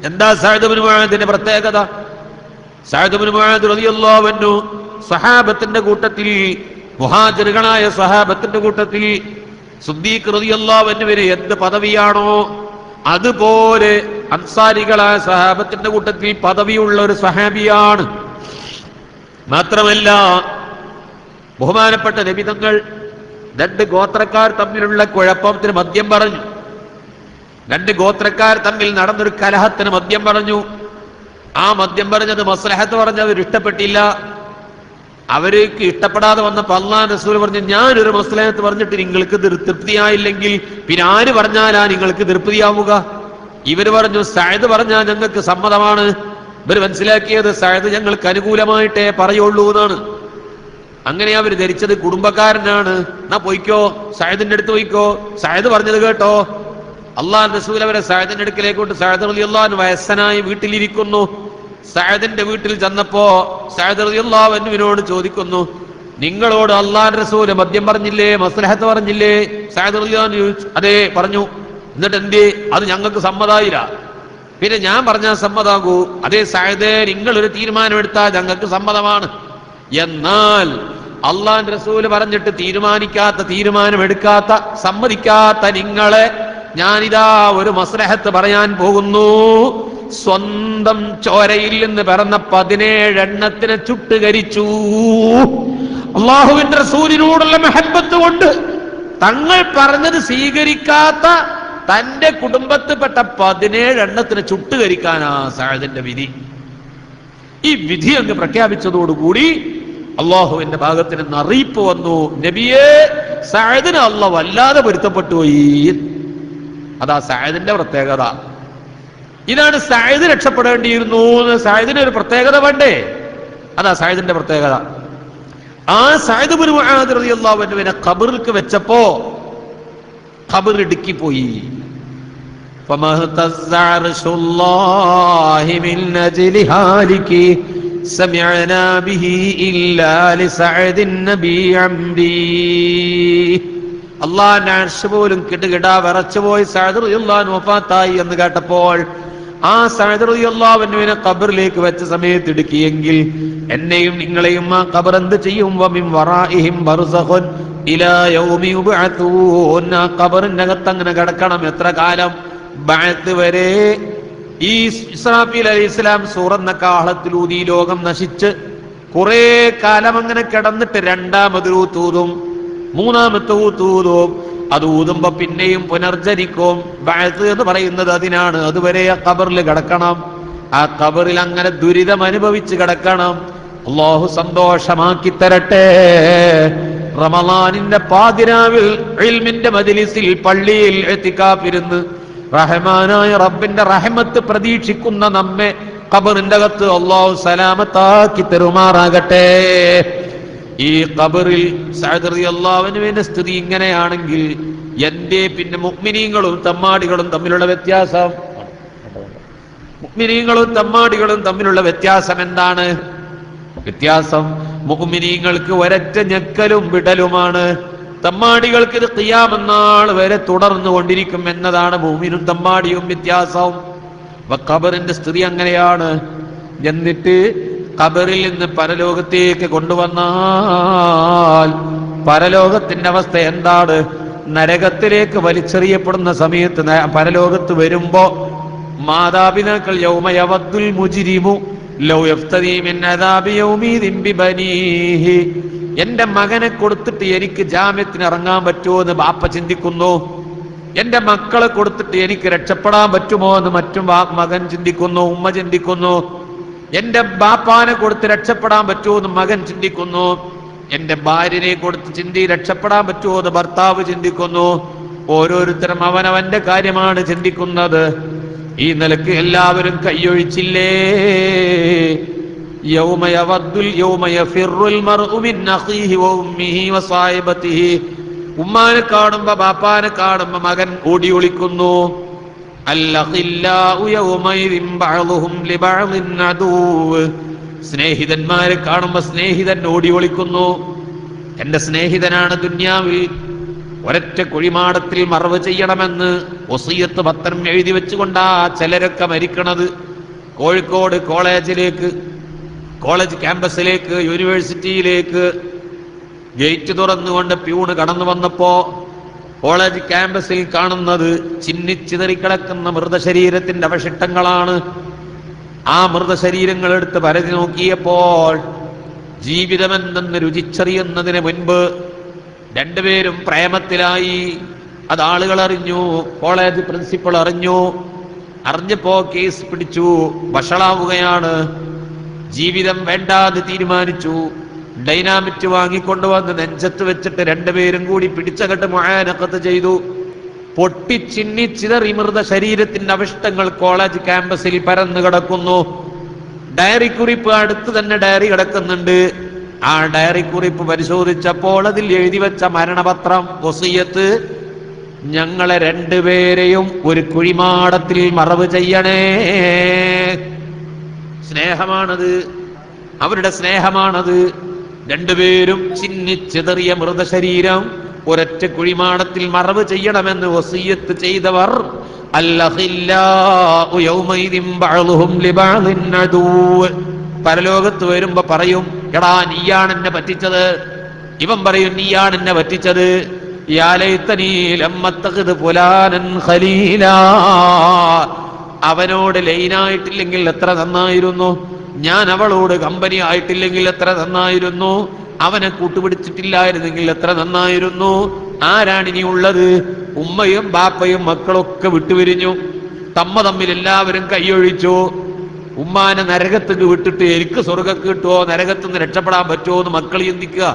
എന്താ സഅദ് ഇബ്നു മുആദിന്റെ പ്രത്യേകത? സഅദ് ഇബ്നു മുആദ് റളിയല്ലാഹു അൻഹു സ്വഹാബത്തിന്റെ കൂട്ടത്തിൽ, മുഹാജിറുകളായ സ്വഹാബത്തിന്റെ കൂട്ടത്തിൽ സിദ്ദീഖ് റളിയല്ലാഹു അൻഹുവിന് എന്ത് പദവിയാണോ അതുപോലെ അൻസാരികളായ സ്വഹാബത്തിന്റെ കൂട്ടത്തിൽ പദവിയുള്ള ഒരു സ്വഹാബിയാണ്. മാത്രമല്ല ബഹുമാനപ്പെട്ട നബി തങ്ങൾ രണ്ട് ഗോത്രക്കാർ തമ്മിലുള്ള കുഴപ്പത്തിന് മദ്യം പറഞ്ഞു. രണ്ട് ഗോത്രക്കാർ തമ്മിൽ നടന്നൊരു കലഹത്തിന് മദ്യം പറഞ്ഞു. ആ മദ്യം പറഞ്ഞത് മസ്ലഹത്ത് പറഞ്ഞത് ഇഷ്ടപ്പെട്ടില്ല. അവർക്ക് ഇഷ്ടപ്പെടാതെ വന്നപ്പോൾ അല്ലാഹുവിന്റെ റസൂൽ പറഞ്ഞു, ഞാനൊരു മസ്ലഹത്ത് പറഞ്ഞിട്ട് നിങ്ങൾക്ക് തൃപ്തിയായില്ലെങ്കിൽ പിന്നെ ആര് പറഞ്ഞാലാ നിങ്ങൾക്ക് തൃപ്തിയാവുക? ഇവര് പറഞ്ഞു, സഅദ് പറഞ്ഞാൽ ഞങ്ങൾക്ക് സമ്മതമാണ്. ഇവർ മനസ്സിലാക്കിയത് സഅദ് ഞങ്ങൾക്ക് അനുകൂലമായിട്ടേ പറയുള്ളൂ എന്നാണ്. അങ്ങനെ അവർ ധരിച്ചത് കുടുംബക്കാരനാണ്. എന്നാ പോയിക്കോ, സഅദിന്റെ അടുത്ത് പോയിക്കോ, സഅദ് പറഞ്ഞത് കേട്ടോ. അല്ലാഹുവിന്റെ റസൂൽ അവരെ സഅദിന്റെ അടുക്കലേക്കോട്ട്, സഅദ് റളിയല്ലാഹു അൻഹു വയസ്സനായി വീട്ടിലിരിക്കുന്നു. സഅദിന്റെ വീട്ടിൽ ചെന്നപ്പോ സഅദ് റളിയല്ലാഹു അൻഹുവിനോട് ചോദിക്കുന്നു, നിങ്ങളോട് അല്ലാഹുവിന്റെ റസൂൽ മദ്യം പറഞ്ഞില്ലേ, മസ്ലഹത്ത് പറഞ്ഞില്ലേ? സഅദ് റളിയല്ലാഹു അൻഹു ചോദിച്ചു, അതെ പറഞ്ഞു. എന്നിട്ട് എന്തേ? അത് ഞങ്ങൾക്ക് സമ്മതായില്ല. പിന്നെ ഞാൻ പറഞ്ഞാൽ സമ്മതാകൂ? അതേ സഅദേ, നിങ്ങളൊരു തീരുമാനമെടുത്താൽ ഞങ്ങൾക്ക് സമ്മതമാണ്. എന്നാൽ അല്ലാഹുവിന്റെ റസൂൽ പറഞ്ഞിട്ട് തീരുമാനമെടുക്കാത്ത, സമ്മതിക്കാത്ത നിങ്ങളെ ഞാനിതാ ഒരു മസ്ലഹത്ത് പറയാൻ പോകുന്നു. സ്വന്തം ചോരയിൽ നിന്ന് പിറന്ന 17 എണ്ണത്തിനെ ചുട്ടുകരിച്ചു. അല്ലാഹുവിന്റെ റസൂലിനോടുള്ള മഹബത്ത് കൊണ്ട് തങ്ങൾ പറഞ്ഞത് സ്വീകരിക്കാത്ത തന്റെ കുടുംബത്തിൽപ്പെട്ട 17 എണ്ണത്തിനെ ചുട്ടുകരിക്കാനാ സഅദിന്റെ വിധി. ഈ വിധി അങ്ങ് പ്രഖ്യാപിച്ചതോടുകൂടി അള്ളാഹുവിന്റെ ഭാഗത്ത് നിന്ന് അറിയിപ്പ് വന്നു, നബിയെ സഅദിന് അല്ലാഹു വല്ലാതെ പൊരുത്തപ്പെട്ടു പോയി. അതാ സഅദിന്റെ പ്രത്യേകത. ഇതാണ് സഅദ് രക്ഷപ്പെടേണ്ടിയിരുന്നു. സഅദിന് ഒരു പ്രത്യേകത വേണ്ടേ? അതാ സഅദിന്റെ പ്രത്യേകത. ആ സഅദ് ഇബ്നു മുആദ് റളിയല്ലാഹു അൻഹുവിനെ ഖബറിലേക്ക് വെച്ചപ്പോ ഖബർ ഇടുക്കിപ്പോയി. فمهتز عرش الله من أجل هالك سمعنا به إلا لسعد النبي عمري. അള്ളാഹുവിന്റെ അർശ് പോലും കിടുകിടാ വിറച്ചുപോയി സഅദ് റളിയല്ലാഹു അൻഹു വഫാത്തായി എന്ന് കേട്ടപ്പോൾ ആ സഅദ് റളിയല്ലാഹു അൻഹുവിനെ ഖബറിലേക്ക് വെച്ച സമയത്ത് ഇടുക്കിയെങ്കിൽ എന്നെയും നിങ്ങളെയും ആ ഖബർ എന്ത് ചെയ്യും? വമിൻ വറാഇഹിം ബർസഖുൻ ഇലാ യൗമി യുബ്അതൂൻ. ആ ഖബറിന്റെ അകത്ത് അങ്ങനെ കിടക്കണം. എത്ര കാലം? ബഅത്ത് വരെ. ഈ ഇസ്രാഫീൽ അലൈഹിസ്സലാം സൂറന്ന കാഹളത്തിലൂതി ലോകം നശിച്ച് കുറെ കാലം അങ്ങനെ കിടന്നിട്ട് രണ്ടാമത് ഊതൂതും, മൂന്നാമത്തെ ഊതൂതും. അത് ഊതുമ്പോ പിന്നെയും പുനർജനിക്കും. ബഅത്ത് എന്ന് പറയുന്നത് അതിനാണ്. അതുവരെ ആ ഖബറിൽ കിടക്കണം. ആ ഖബറിൽ അങ്ങനെ ദുരിതം അനുഭവിച്ച് കിടക്കണം. അല്ലാഹു സന്തോഷമാക്കി തരട്ടെ. റമളാനിന്റെ പാതിരാവിൽ ഇൽമിന്റെ മജ്ലിസിൽ പള്ളിയിൽ ഇഅ്തികാഫിരുന്ന് റഹ്മാനായ റബ്ബിന്റെ റഹ്മത്ത് പ്രതീക്ഷിക്കുന്ന നമ്മെ ഖബറിന്റെ അകത്ത് അല്ലാഹു സലാമത്താക്കി തരുമാറാകട്ടെ. ഈ ഖബറിൽ സഅദ് റളിയല്ലാഹു അൻഹുവിന്റെ സ്ഥിതി ഇങ്ങനെയാണെങ്കിൽ എന്റെ പിന്നെ മുഅ്മിനീങ്ങളും തമ്മാടികളും തമ്മിലുള്ള വ്യത്യാസം, മുഅ്മിനീങ്ങളും തമ്മാടികളും തമ്മിലുള്ള വ്യത്യാസം എന്താണ്? വ്യത്യാസം മുഅ്മിനീങ്ങൾക്ക് ഒരൊറ്റ ഞെക്കലും വിടലുമാണ്. തമ്മാടികൾക്ക് ഇത് ഖിയാമത്ത് നാൾ വരെ തുടർന്നു കൊണ്ടിരിക്കും എന്നതാണ് മുഅ്മിനും തമ്മാടിയും വ്യത്യാസം. ഖബറിന്റെ സ്ഥിതി അങ്ങനെയാണ്. എന്നിട്ട് ഖബറിൽ നിന്ന് പരലോകത്തേക്ക് കൊണ്ടുവന്നാൽ പരലോകത്തിന്റെ അവസ്ഥ എന്താണ്? നരകത്തിലേക്ക് വലിച്ചെറിയപ്പെടുന്ന സമയത്ത് പരലോകത്ത് വരുമ്പോ മാതാപിതാക്കൾ യൗമ യവദ്ദുൽ മുജ്രിമു ലൗ യഫ്തദി മിൻ അദാബി യൗമിദിൻ ബിബനീഹി, എന്റെ മകനെ കൊടുത്തിട്ട് എനിക്ക് ജാമ്യത്തിന് ഇറങ്ങാൻ പറ്റുമോ എന്ന് ബാപ്പ ചിന്തിക്കുന്നു. എന്റെ മക്കളെ കൊടുത്തിട്ട് എനിക്ക് രക്ഷപ്പെടാൻ പറ്റുമോ എന്ന് മറ്റും മകൻ ചിന്തിക്കുന്നു, ഉമ്മ ചിന്തിക്കുന്നു. എന്റെ ബാപ്പാനെ കൊടുത്ത് രക്ഷപ്പെടാൻ പറ്റുമോ എന്ന് മകൻ ചിന്തിക്കുന്നു. എന്റെ ഭാര്യനെ കൊടുത്ത് രക്ഷപ്പെടാൻ പറ്റുമോ എന്ന് ഭർത്താവ് ചിന്തിക്കുന്നു. ഓരോരുത്തരും അവനവന്റെ കാര്യമാണ് ചിന്തിക്കുന്നത്. ഈ നിലക്ക് എല്ലാവരും കൈയൊഴിച്ചില്ലേ? യൗമ യഫിറുൽ മർഉ മിൻ അഖീഹി വ ഉമ്മിഹി വ സാഹിബതിഹി, ഉമ്മാനെ കാണുമ്പോ ബാപ്പാനെ കാണുമ്പോ മകൻ ഓടി ഒളിക്കുന്നു. അൽഅഖില്ലാഉ യൗമൈദിൻ ബഅ്ളുഹും ലിബഅ്ളിൻ അദൂവ്, സ്നേഹിതന്മാരെ കാണുമ്പോ സ്നേഹിതൻ ഓടി ഒളിക്കുന്നു. എന്റെ സ്നേഹിതനാണ് ദുന്യാവിൽ ഒരൊറ്റ കുഴിമാടത്തിൽ മറവ് ചെയ്യണമെന്ന് വസിയത്ത് പത്രം എഴുതി വെച്ചുകൊണ്ടാ ചിലരൊക്കെ മരിക്കണത്. കോഴിക്കോട് കോളേജ് ക്യാമ്പസിലേക്ക്, യൂണിവേഴ്സിറ്റിയിലേക്ക് ഗേറ്റ് തുറന്നുകൊണ്ട് പ്യൂണ് കടന്നു വന്നപ്പോ കോളേജ് ക്യാമ്പസിൽ കാണുന്നത് ചിന്നിച്ചിതറിക്കിടക്കുന്ന മൃതശരീരത്തിന്റെ അവശിഷ്ടങ്ങളാണ്. ആ മൃതശരീരങ്ങൾ എടുത്ത് പരതി നോക്കിയപ്പോൾ ജീവിതമെന്തെന്ന് രുചിച്ചറിയുന്നതിന് മുൻപ് രണ്ടുപേരും പ്രേമത്തിലായി. അത് ആളുകൾ അറിഞ്ഞു, കോളേജ് പ്രിൻസിപ്പൾ അറിഞ്ഞപ്പോ കേസ് പിടിച്ചു, വഷളാവുകയാണ്. ജീവിതം വേണ്ടാതെ തീരുമാനിച്ചു. ഡൈനാമിറ്റ് വാങ്ങിക്കൊണ്ടുവന്ന് നെഞ്ചത്ത് വെച്ചിട്ട് രണ്ടുപേരും കൂടി പിടിച്ചകട്ട് മുആനഖത്ത് ചെയ്തു. പൊട്ടിച്ചിന്നി ചിതറി മൃത ശരീരത്തിന്റെ അവശിഷ്ടങ്ങൾ കോളേജ് ക്യാമ്പസിൽ പരന്നു കിടക്കുന്നു. ഡയറി കുറിപ്പ് അടുത്ത് തന്നെ ഡയറി കിടക്കുന്നുണ്ട്. ആ ഡയറി കുറിപ്പ് പരിശോധിച്ചപ്പോൾ അതിൽ എഴുതി വെച്ച മരണപത്രം, വസിയത്ത്, ഞങ്ങളെ രണ്ടുപേരെയും ഒരു കുഴിമാടത്തിൽ മറവ് ചെയ്യണേ. സ്നേഹമാണത്, അവരുടെ സ്നേഹമാണത്. രണ്ടുപേരും ചിന്നിച്ചിതറിയ മൃതശരീരം ഒരൊറ്റ കുഴിമാടത്തിൽ മറവ് ചെയ്യണമെന്ന് വസിയത്ത് ചെയ്തവർ അൽഅഖില്ലാഉ യൗമൈദിൻ ബഅ്ളുഹും ലിബഅ്ളിൻ അദൂവ്, പരലോകത്ത് വരുമ്പോ പറയും, എടാ നീയാണ് എന്നെ പറ്റിച്ചത്. ഇവൻ പറയും, നീയാണ് എന്നെ പറ്റിച്ചത്. യാ ലൈതനീ ലം അത്തഖിദ് ഫുലാനൻ ഖലീലാ, അവനോട് ലൈനായിട്ടില്ലെങ്കിൽ എത്ര നന്നായിരുന്നു, ഞാൻ അവളോട് കമ്പനി ആയിട്ടില്ലെങ്കിൽ എത്ര നന്നായിരുന്നു, അവനെ കൂട്ടുപിടിച്ചിട്ടില്ലായിരുന്നെങ്കിൽ എത്ര നന്നായിരുന്നു. ആരാണിനി ഉള്ളത്? ഉമ്മയും ബാപ്പയും മക്കളൊക്കെ വിട്ടുപിരിഞ്ഞു. തമ്മിൽ എല്ലാവരും കൈയൊഴിച്ചു. ഉമ്മാനെ നരകത്തേക്ക് വിട്ടിട്ട് എനിക്ക് സ്വർഗക്ക് കിട്ടുമോ, നരകത്തിൽ നിന്ന് രക്ഷപ്പെടാൻ പറ്റുമോ എന്ന് മക്കൾ ചിന്തിക്കുക.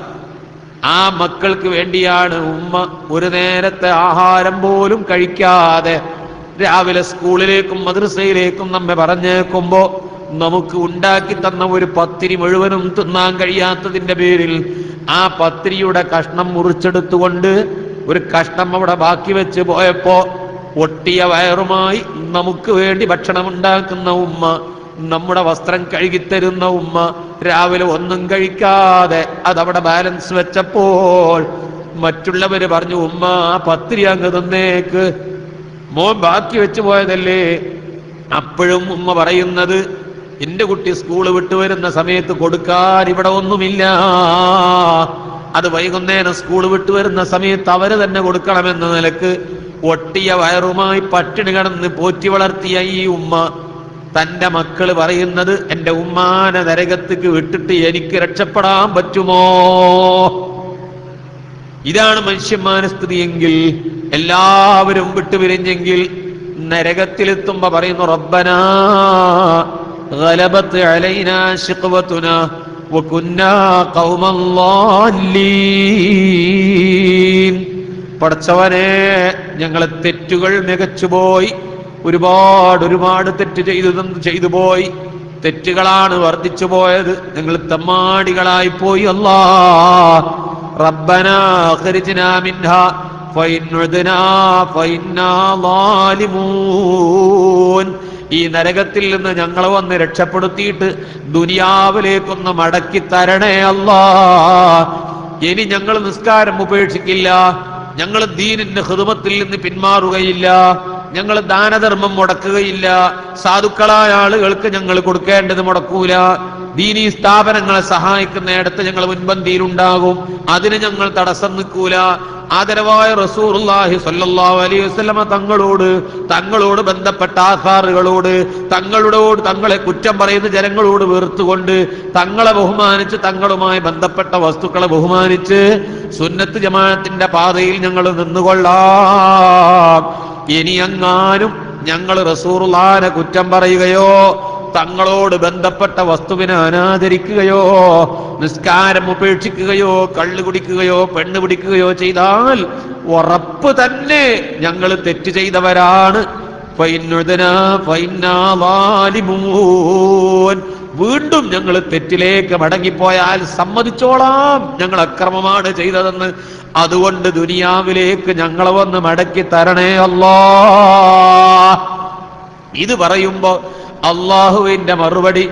ആ മക്കൾക്ക് വേണ്ടിയാണ് ഉമ്മ ഒരു നേരത്തെ ആഹാരം പോലും കഴിക്കാതെ രാവിലെ സ്കൂളിലേക്കും മദ്രസയിലേക്കും നമ്മെ പറഞ്ഞേക്കുമ്പോ നമുക്ക് ഉണ്ടാക്കി തന്ന ഒരു പത്തിരി മുഴുവനും തിന്നാൻ കഴിയാത്തതിന്റെ പേരിൽ ആ പത്തിരിയുടെ കഷ്ണം മുറിച്ചെടുത്തുകൊണ്ട് ഒരു കഷ്ണം അവിടെ ബാക്കി വെച്ച് പോയപ്പോ ഒട്ടിയ വയറുമായി നമുക്ക് വേണ്ടി ഭക്ഷണം ഉണ്ടാക്കുന്ന ഉമ്മ, നമ്മുടെ വസ്ത്രം കഴുകിത്തരുന്ന ഉമ്മ, രാവിലെ ഒന്നും കഴിക്കാതെ അതവിടെ ബാലൻസ് വെച്ചപ്പോൾ മറ്റുള്ളവര് പറഞ്ഞു, ഉമ്മ ആ പത്തിരി അങ്ങ് തന്നേക്ക്, മോൻ ബാക്കി വെച്ചു പോയതല്ലേ. അപ്പോഴും ഉമ്മ പറയുന്നത്, എന്റെ കുട്ടി സ്കൂള് വിട്ടുവരുന്ന സമയത്ത് കൊടുക്കാൻ ഇവിടെ ഒന്നുമില്ല, അത് വൈകുന്നേരം സ്കൂള് വിട്ടുവരുന്ന സമയത്ത് അവര് തന്നെ കൊടുക്കണമെന്ന നിലക്ക് ഒട്ടിയ വയറുമായി പട്ടിണി കിടന്ന് പോറ്റി വളർത്തിയ ഈ ഉമ്മ തന്റെ മക്കള് പറയുന്നത്, എന്റെ ഉമ്മാനെ നരകത്തേക്ക് വിട്ടിട്ട് എനിക്ക് രക്ഷപ്പെടാൻ പറ്റുമോ? ഇതാണ് മനുഷ്യന്മാരുടെ സ്ഥിതിയെങ്കിൽ, എല്ലാവരും വിട്ടുപിരിഞ്ഞെങ്കിൽ നരകത്തിലെത്തുമ്പോ പറയുന്നു, റബ്ബനാ ഗലബത് അലൈനാ ശിഖ്വതുനാ വകുന്നാ ഖൗമൻ ളാല്ലീൻ. പടച്ചവനെ, ഞങ്ങളെ തെറ്റുകൾ മികച്ചുപോയി, ഒരുപാട് തെറ്റ് ചെയ്തു പോയി, തെറ്റുകളാണ് വർദ്ധിച്ചു പോയത്, ഞങ്ങൾ തമ്മാടികളായി പോയി. അല്ലാഹ് റബ്ബനാ അഖ്രിജ്നാ മിൻഹാ ഫഇൻ ഉദ്നാ ഫഇന്നാ ളാലിമൂൻ. ഈ നരകത്തിൽ നിന്ന് ഞങ്ങളെ വന്ന് രക്ഷപ്പെടുത്തിയിട്ട് ദുനിയാവിലേക്കൊന്ന് മടക്കി തരണേ അല്ലാഹ്. ഇനി ഞങ്ങൾ നിസ്കാരം ഉപേക്ഷിക്കില്ല, ഞങ്ങൾ ദീനിന്റെ ഖിദ്മത്തിൽ നിന്ന് പിന്മാറുകയില്ല, ഞങ്ങൾ ദാനധർമ്മം മുടക്കുകയില്ല, സാധുക്കളായ ആളുകൾക്ക് ഞങ്ങൾ കൊടുക്കേണ്ടത് മുടക്കൂല, ദീനീ സ്ഥാപനങ്ങളെ സഹായിക്കുന്നിടത്ത് ഞങ്ങൾ മുൻപന്തിയിലുണ്ടാകും. അതിന് ഞങ്ങൾ തടസ്സം നിൽക്കൂല. ആദരവായ റസൂലുള്ളാഹി സ്വല്ലല്ലാഹു അലൈഹി വസല്ലമ തങ്ങളോട് ബന്ധപ്പെട്ട ആസാറുകളോട്, തങ്ങളെ കുറ്റം പറയുന്ന ജനങ്ങളോട് വെറുത്തുകൊണ്ട്, തങ്ങളെ ബഹുമാനിച്ച്, തങ്ങളുമായി ബന്ധപ്പെട്ട വസ്തുക്കളെ ബഹുമാനിച്ച് സുന്നത്ത് ജമാഅത്തിന്റെ പാതയിൽ ഞങ്ങൾ നിന്നുകൊള്ളാം. ഇനി എങ്ങാനും ഞങ്ങൾ റസൂലുള്ളാഹിനെ കുറ്റം പറയുകയോ തങ്ങളോട് ബന്ധപ്പെട്ട വസ്തുവിനെ അനാദരിക്കുകയോ നിസ്കാരം ഉപേക്ഷിക്കുകയോ കള്ളു കുടിക്കുകയോ പെണ്ണ് പിടിക്കുകയോ ചെയ്താൽ ഉറപ്പ് തന്നെ ഞങ്ങൾ തെറ്റ് ചെയ്തവരാണ്. വീണ്ടും ഞങ്ങൾ തെറ്റിലേക്ക് മടങ്ങിപ്പോയാൽ സമ്മതിച്ചോളാം, ഞങ്ങൾ അക്രമമാണ് ചെയ്തതെന്ന്. അതുകൊണ്ട് ദുനിയാവിലേക്ക് ഞങ്ങളെ വന്ന് മടക്കി തരണേ അല്ലാഹ്. ഇത് പറയുമ്പോ അല്ലാഹുവിന്റെ മറുപടി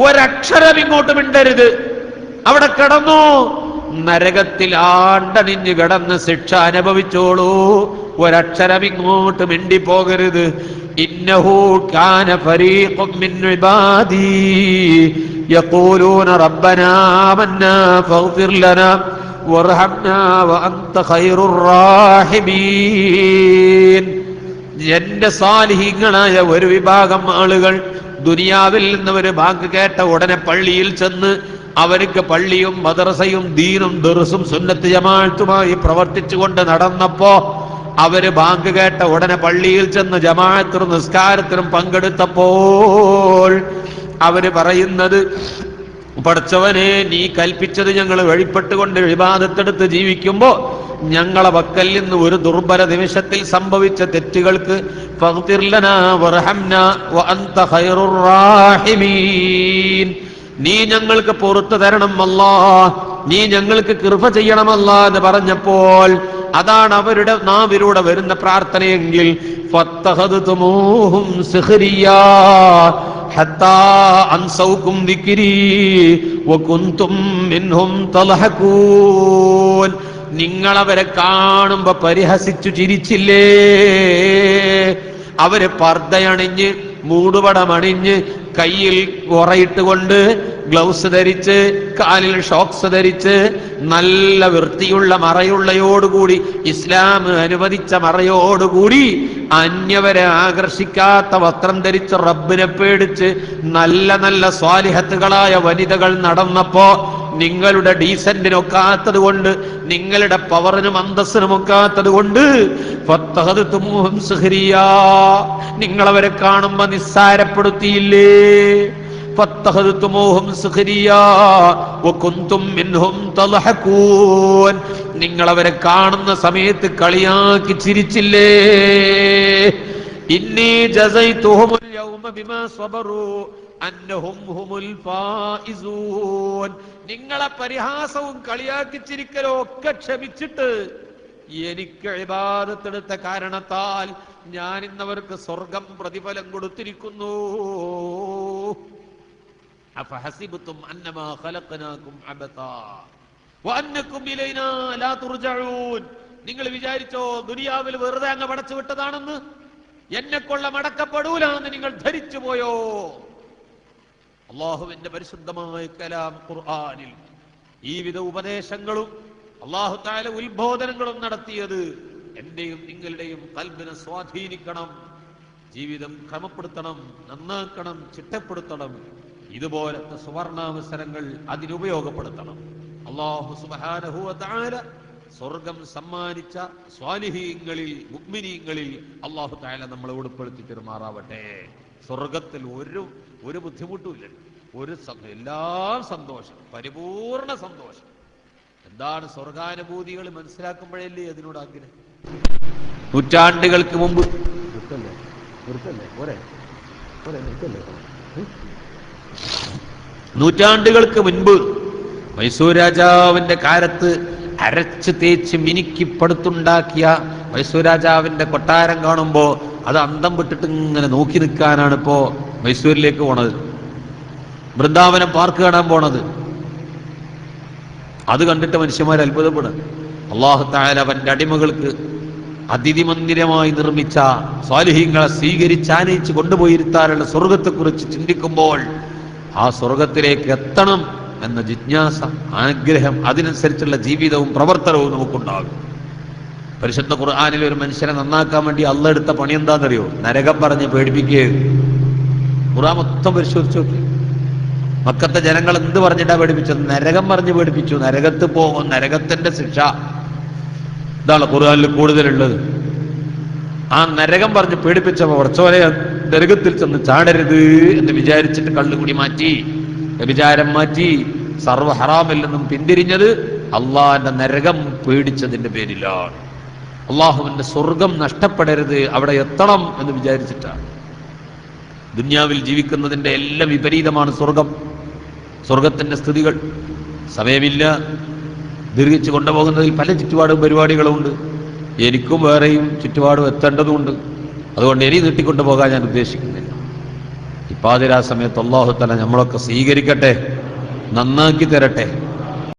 ഒരക്ഷരം ഇങ്ങോട്ട് മിണ്ടരുത്, അവിടെ കിടന്നു നരകത്തിൽ ആണ്ടണിഞ്ഞ് കിടന്ന് ശിക്ഷ അനുഭവിച്ചോളൂ, ഒരക്ഷരം ഇങ്ങോട്ട് മിണ്ടിപ്പോകരുത്. ഇന്നഹു കാന ഫരീഖും മിൻ ഇബാദി യഖൂലൂന റബ്ബനാ ആമന്നാ ഫഗ്ഫിർ ലനാ വർഹംനാ വഅൻത ഖൈറുർ റാഹിമീൻ. എന്റെ സാലിഹീങ്ങളായ ഒരു വിഭാഗം ആളുകൾ ദുനിയാവിൽ നിന്ന് ഒരു ബാങ്ക് കേട്ട ഉടനെ പള്ളിയിൽ ചെന്ന് അവർക്ക് പള്ളിയും മദ്രസയും ദീനും ദർസും സുന്നത്ത് ജമാഅത്തുമായി പ്രവർത്തിച്ചുകൊണ്ട് നടന്നപ്പോ, അവര് ബാങ്ക് കേട്ട ഉടനെ പള്ളിയിൽ ചെന്ന് ജമാഅത്തിനും നിസ്കാരത്തിനും പങ്കെടുത്തപ്പോൾ അവര് പറയുന്നത്, പടച്ചവനെ, നീ കൽപ്പിച്ചത് ഞങ്ങൾ വഴിപ്പെട്ടുകൊണ്ട് ഇബാദത്തെടുത്ത് ജീവിക്കുമ്പോ ഞങ്ങളെ പക്കൽ നിന്ന് ഒരു ദുർബല നിമിഷത്തിൽ സംഭവിച്ച തെറ്റുകൾക്ക് ഫഗ്ഫിർ ലനാ വർഹംനാ വഅൻത ഖൈറുർ റാഹിമീൻ, നീ ഞങ്ങൾക്ക് പുറത്തു തരണം അല്ലാഹ്, നീ ഞങ്ങൾക്ക് കൃപ ചെയ്യണം അല്ലാഹ് എന്ന് പറഞ്ഞപ്പോൾ അതാണ് അവരുടെ നാവിലൂടെ വരുന്ന പ്രാർത്ഥനയെങ്കിൽ ഫത്തഖദ്തുമൂഹും സിഖ്രിയാ ഹത്താ അൻസൗകും ദിക്രി വകുൻതും മിൻഹും തൽഹഖൂൻ. നിങ്ങളവരെ കാണുമ്പോ പരിഹസിച്ചു ചിരിച്ചില്ലേ? അവര് പർദ്ദയണിഞ്ഞ് മൂടുപടമണിഞ്ഞ് കയ്യിൽ ഉറയിട്ടുകൊണ്ട് ഗ്ലൗസ് ധരിച്ച് കാലിൽ ഷോക്സ് ധരിച്ച് നല്ല വൃത്തിയുള്ള മറയുള്ളയോടുകൂടി, ഇസ്ലാം അനുവദിച്ച മറയോടുകൂടി, അന്യവരെ ആകർഷിക്കാത്ത വസ്ത്രം ധരിച്ച് റബ്ബിനെ പേടിച്ച് നല്ല നല്ല സ്വാലിഹത്തുകളായ വനിതകൾ നടന്നപ്പോ നിങ്ങളുടെ ഡീസന്റിനൊക്കാത്തത് കൊണ്ട്, നിങ്ങളുടെ പവറിനും അന്തസ്സിനും ഒക്കാത്തത് കൊണ്ട് നിങ്ങളവരെ കാണുമ്പോ നിസ്സാരപ്പെടുത്തിയില്ലേ? നിങ്ങളവരെ കാണുന്ന സമയത്ത് കളിയാക്കി ചിരിച്ചില്ലേ? ഇന്നി ജസൈതുഹുൽ യൗമ ബിമാ സബറു അന്നഹും ഹുമുൽ ഫായിസൂൻ. നിങ്ങളെ പരിഹാസവും കളിയാക്കി ചിരിക്കലും ഒക്കെ ക്ഷമിച്ചിട്ട് എനിക്ക് ഇബാദത്തെടുത്ത കാരണത്താൽ ഞാൻ ഇന്നവർക്ക് സ്വർഗം പ്രതിഫലം കൊടുത്തിരിക്കുന്നു. അഫഹസിബതും അന്നമാ ഖലഖനാകും അബതാ വഅന്നകും ഇലൈനാ ലാ തുർജഊൻ. നിങ്ങൾ വിചാരിച്ചോ ദുനിയാവിൽ വെറുതെ അങ്ങ് പടച്ചു വിട്ടതാണെന്ന്? എന്നെക്കൊള്ള മടക്കപ്പെടൂലാന്ന് നിങ്ങൾ ധരിച്ചു പോയോ? അല്ലാഹുവിന്റെ പരിശുദ്ധമായ കലാം ഖുർആനിൽ ഈ വിധ ഉപദേശങ്ങളും അല്ലാഹു തആല ഉത്ബോധനങ്ങളും നടത്തിയത് എന്റെയും നിങ്ങളുടെയും ഖൽബിനെ സ്വാധീനിക്കണം, ജീവിതം ക്രമപ്പെടുത്തണം, നന്നാക്കണം, ചിട്ടപ്പെടുത്തണം. ഇതുപോലത്തെ സുവർണാവസരങ്ങൾ അതിനുപയോഗപ്പെടുത്തണം. അല്ലാഹു സുബ്ഹാനഹു വ തആല സ്വർഗം സമ്മാനിച്ച സ്വാലിഹീങ്ങളിൽ മുഅ്മിനീങ്ങളിൽ അല്ലാഹു തആല നമ്മളെ ഉൾപ്പെടുത്തി പെരുമാറാവട്ടെ. സ്വർഗത്തിൽ ഒരു ബുദ്ധിമുട്ടുമില്ല, എല്ലാം സന്തോഷം, പരിപൂർണ സന്തോഷം. എന്താണ് സ്വർഗാനുഭൂതികൾ മനസ്സിലാക്കുമ്പോഴല്ലേ അതിനോട് ആഗ്രഹം. നൂറ്റാണ്ടുകൾക്ക് മുമ്പ് മൈസൂർ രാജാവിന്റെ കാലത്ത് അരച്ച് തേച്ച് മിനുക്കി പടുത്തുണ്ടാക്കിയ മൈസൂർ രാജാവിന്റെ കൊട്ടാരം കാണുമ്പോ അത് അന്തം വിട്ടിട്ട് ഇങ്ങനെ നോക്കി നിൽക്കാനാണ് ഇപ്പോ മൈസൂരിലേക്ക് പോണത്, വൃന്ദാവനം പാർക്ക് കാണാൻ പോണത്. അത് കണ്ടിട്ട് മനുഷ്യന്മാർ അത്ഭുതപ്പെടും. അല്ലാഹു തആല അവന്റെ അടിമകൾക്ക് അതിഥി മന്ദിരമായി നിർമ്മിച്ച സ്വാലിഹീങ്ങളെ സ്വീകരിച്ച് ആനയിച്ച് കൊണ്ടുപോയിരുത്താനുള്ള സ്വർഗത്തെക്കുറിച്ച് ചിന്തിക്കുമ്പോൾ ആ സ്വർഗത്തിലേക്ക് എത്തണം എന്ന ജിജ്ഞാസ, ആഗ്രഹം, അതിനനുസരിച്ചുള്ള ജീവിതവും പ്രവർത്തനവും നമുക്കുണ്ടാകും. പരിശുദ്ധ ഖുർആനിൽ ഒരു മനുഷ്യനെ നന്നാക്കാൻ വേണ്ടി അള്ളാഹ് എടുത്ത പണി എന്താണെന്നറിയോ? നരകം പറഞ്ഞ് പേടിപ്പിക്കുകയാണ്. ഖുർആൻ മൊത്തം പരിശോധിച്ചു നോക്കി. മക്കത്തെ ജനങ്ങൾ എന്ത് പറഞ്ഞിട്ടാ പേടിപ്പിച്ചത്? നരകം പറഞ്ഞ് പേടിപ്പിച്ചു. നരകത്ത് പോകും, നരകത്തിന്റെ ശിക്ഷ. ഇതാണ് ഖുർആനിൽ കൂടുതലുള്ളത്. ആ നരകം പറഞ്ഞ് പേടിപ്പിച്ചപ്പോൾ കുറച്ചോലെ നരകത്തിൽ ചെന്ന് ചാടരുത് എന്ന് വിചാരിച്ചിട്ട് കള്ളുകൂടി മാറ്റി, വ്യഭിചാരം മാറ്റി, സർവ്വ ഹറാമിൽ നിന്നും പിന്തിരിഞ്ഞത് അള്ളാഹിന്റെ നരകം പേടിച്ചതിന്റെ പേരിലാണ്. അള്ളാഹുവിന്റെ സ്വർഗം നഷ്ടപ്പെടരുത്, അവിടെ എത്തണം എന്ന് വിചാരിച്ചിട്ടാണ്. ദുന്യാവിൽ ജീവിക്കുന്നതിന്റെ എല്ലാം വിപരീതമാണ് സ്വർഗം. സ്വർഗത്തിന്റെ സ്ഥിതികൾ സമയമില്ല, ദീർഘിച്ചു കൊണ്ടുപോകുന്നതിൽ പല ചുറ്റുപാടും പരിപാടികളുമുണ്ട്. എനിക്കും വേറെയും ചുറ്റുപാടും എത്തേണ്ടതുണ്ട്. അതുകൊണ്ട് ഇനി നീട്ടിക്കൊണ്ടു പോകാൻ ഞാൻ ഉദ്ദേശിക്കുന്നില്ല. ഇപ്പാതിരാ സമയത്ത് അല്ലാഹു തആല നമ്മളൊക്കെ സ്വീകരിക്കട്ടെ, നന്നാക്കി തരട്ടെ.